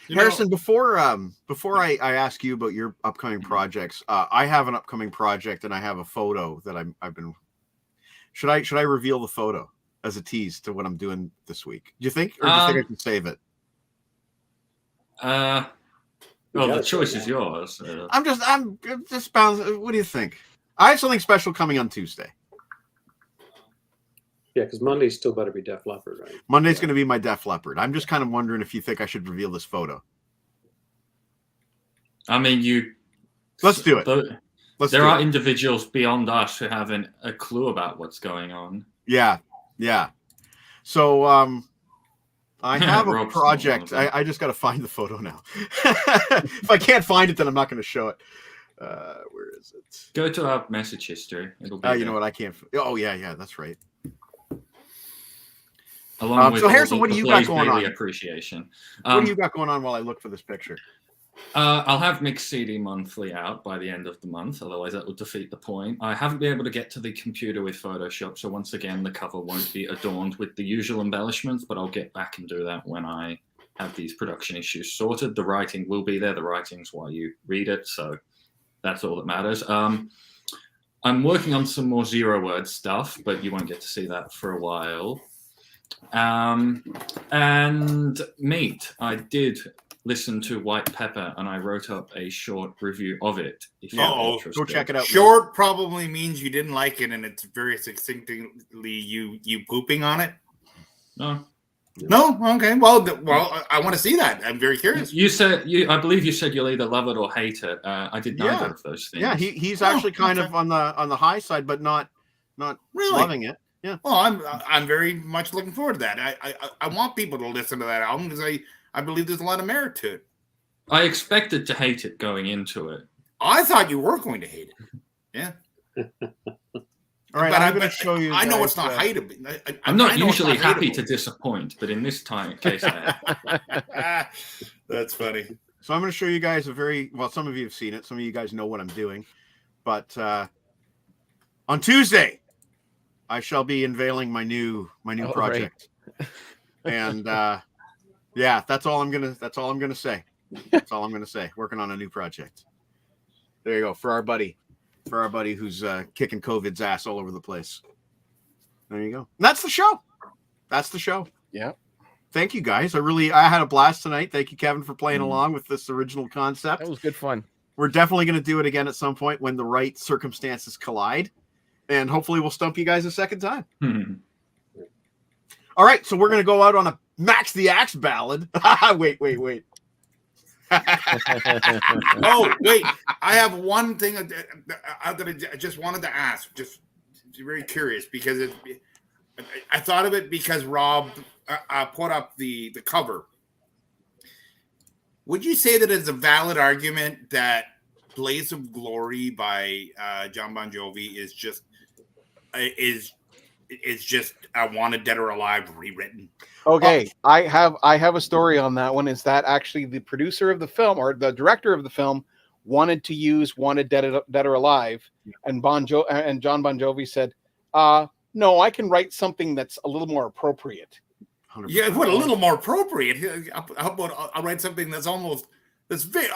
Harrison, before I ask you about your upcoming projects, I have an upcoming project and I have a photo that I've been. Should I reveal the photo as a tease to what I'm doing this week? Do you think, or do you think I can save it? Well, the choice is yours. I'm just bouncing. What do you think? I have something special coming on Tuesday. Yeah, because Monday still better be Def Leppard, right? Monday's going to be my Def Leppard. I'm just kind of wondering if you think I should reveal this photo. I mean, let's do it. There are individuals beyond us who have a clue about what's going on. Yeah. So I have a project. I just got to find the photo now. If I can't find it, then I'm not going to show it. Where is it? Go to our message history. It'll be you know what? I can't. Oh, yeah, that's right. Along with so Harrison, what do you got going on? Appreciation. What do you got going on while I look for this picture? I'll have mixed CD monthly out by the end of the month, otherwise that would defeat the point. I haven't been able to get to the computer with Photoshop, so once again, the cover won't be adorned with the usual embellishments, but I'll get back and do that when I have these production issues sorted. The writing will be there. The writing's while you read it, so that's all that matters. I'm working on some more zero-word stuff, but you won't get to see that for a while. And Meat, I did listen to White Pepper, and I wrote up a short review of it. If you're interested. Go check it out. Short probably means you didn't like it, and it's very succinctly you pooping on it. No. No. Okay. Well, I want to see that. I'm very curious. You said I believe you said you'll either love it or hate it. I did neither of those things. Yeah, he's actually kind of on the high side, but not really loving it. Yeah. Well, I'm very much looking forward to that. I want people to listen to that album because I believe there's a lot of merit to it. I expected to hate it going into it. I thought you were going to hate it. Yeah. All right, I'm going to show you. I know it's not hateable. I'm not usually happy to disappoint, but in this case, I am. That's funny. So I'm going to show you guys some of you have seen it. Some of you guys know what I'm doing. But on Tuesday, I shall be unveiling my new project. Right. And yeah, that's all I'm gonna say. That's all I'm gonna say. Working on a new project. There you go. For our buddy who's kicking COVID's ass all over the place. There you go. And that's the show. Yeah. Thank you guys. I had a blast tonight. Thank you, Kevin, for playing along with this original concept. That was good fun. We're definitely going to do it again at some point when the right circumstances collide. And hopefully we'll stump you guys a second time. All right. So we're going to go out on a Max the Axe ballad. Wait. Oh, wait. I have one thing that I just wanted to ask. Just very curious because I thought of it because Rob put up the cover. Would you say that it's a valid argument that Blaze of Glory by John Bon Jovi is just I Wanted Dead or Alive rewritten? Okay, I have a story on that one. Is that actually the producer of the film or the director of the film wanted to use Wanted Dead or Alive, and John Bon Jovi said, no, I can write something that's a little more appropriate. 100%. Yeah, what, a little more appropriate? How about I'll write something that's very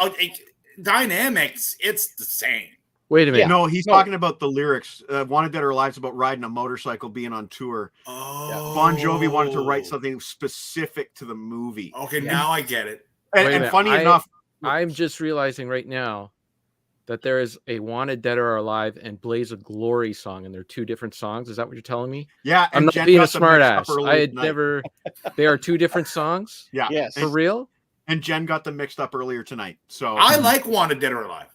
dynamics. It's the same. Wait a minute. No, he's talking about the lyrics. Wanted Dead or Alive's about riding a motorcycle, being on tour. Oh. Bon Jovi wanted to write something specific to the movie. Okay, now I get it. And funny enough, I'm just realizing right now that there is a Wanted Dead or Alive and Blaze of Glory song, and they're two different songs. Is that what you're telling me? Yeah. I'm not being a smart ass. I had never. They are two different songs? Yeah. Yes. For real? And Jen got them mixed up earlier tonight. So I like Wanted Dead or Alive.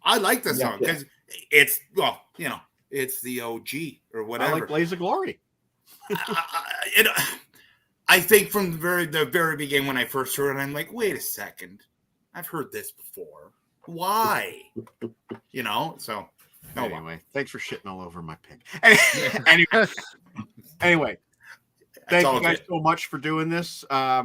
I like this song because it's it's the OG or whatever. I like Blaze of Glory. I think from the very beginning when I first heard it, I'm like, wait a second, I've heard this before. Why? So anyway, thanks for shitting all over my pick. Anyway, thank you guys so much for doing this. I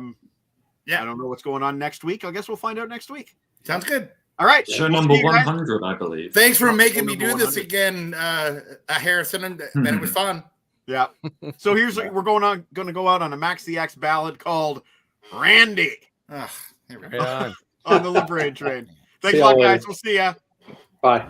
don't know what's going on next week. I guess we'll find out next week. Sounds good. All right. Show number 100, I believe. Thanks for making me do this again, Harrison, and it was fun. Yeah. So we're going to go out on a Max the Axe ballad called Randy. Right on the LeBrain train. Thanks a lot, guys. We'll see ya. Bye.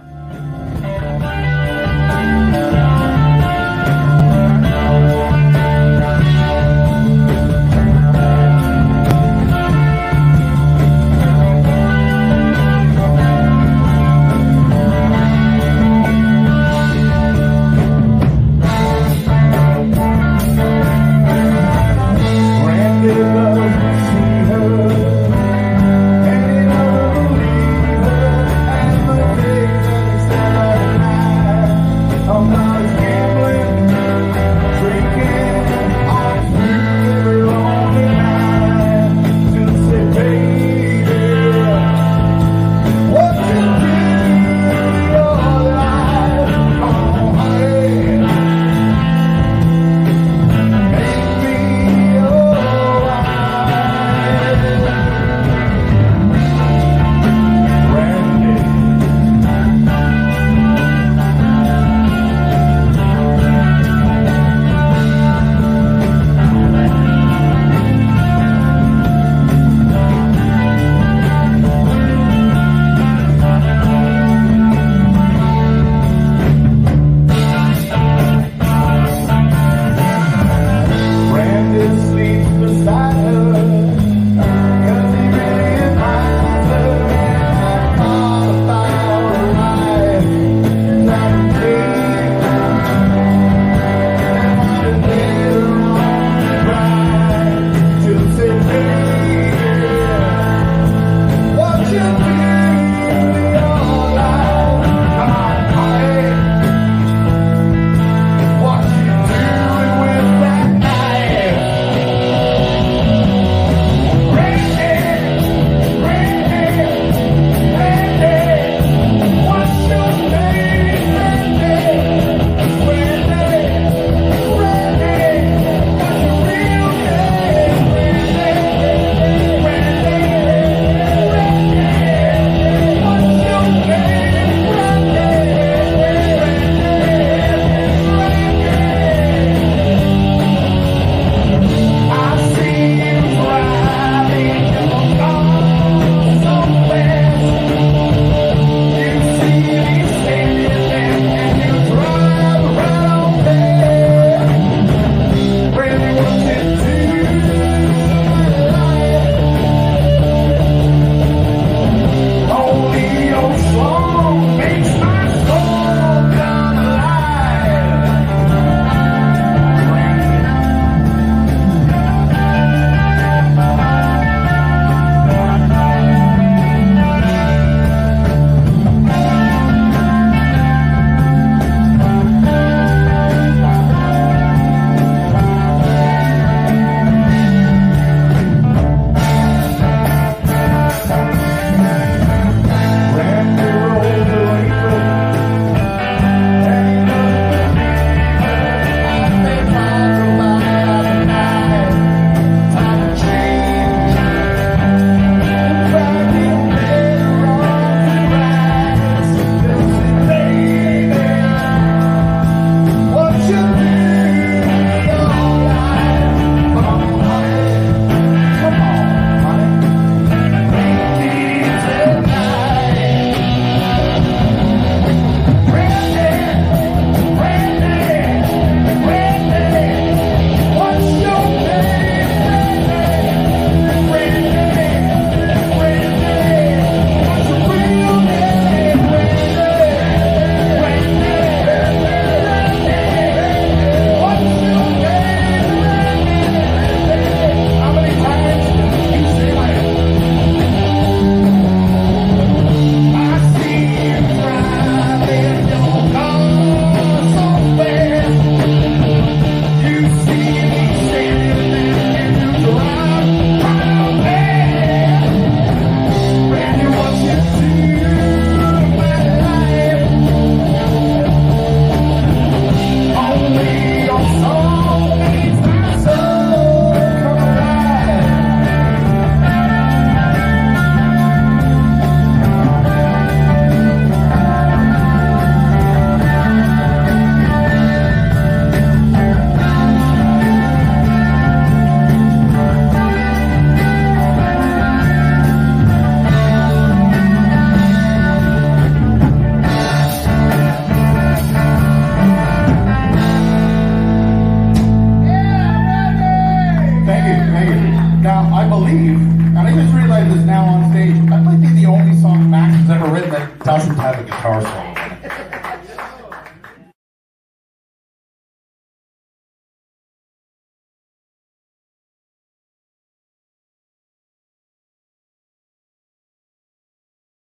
doesn't have a guitar solo.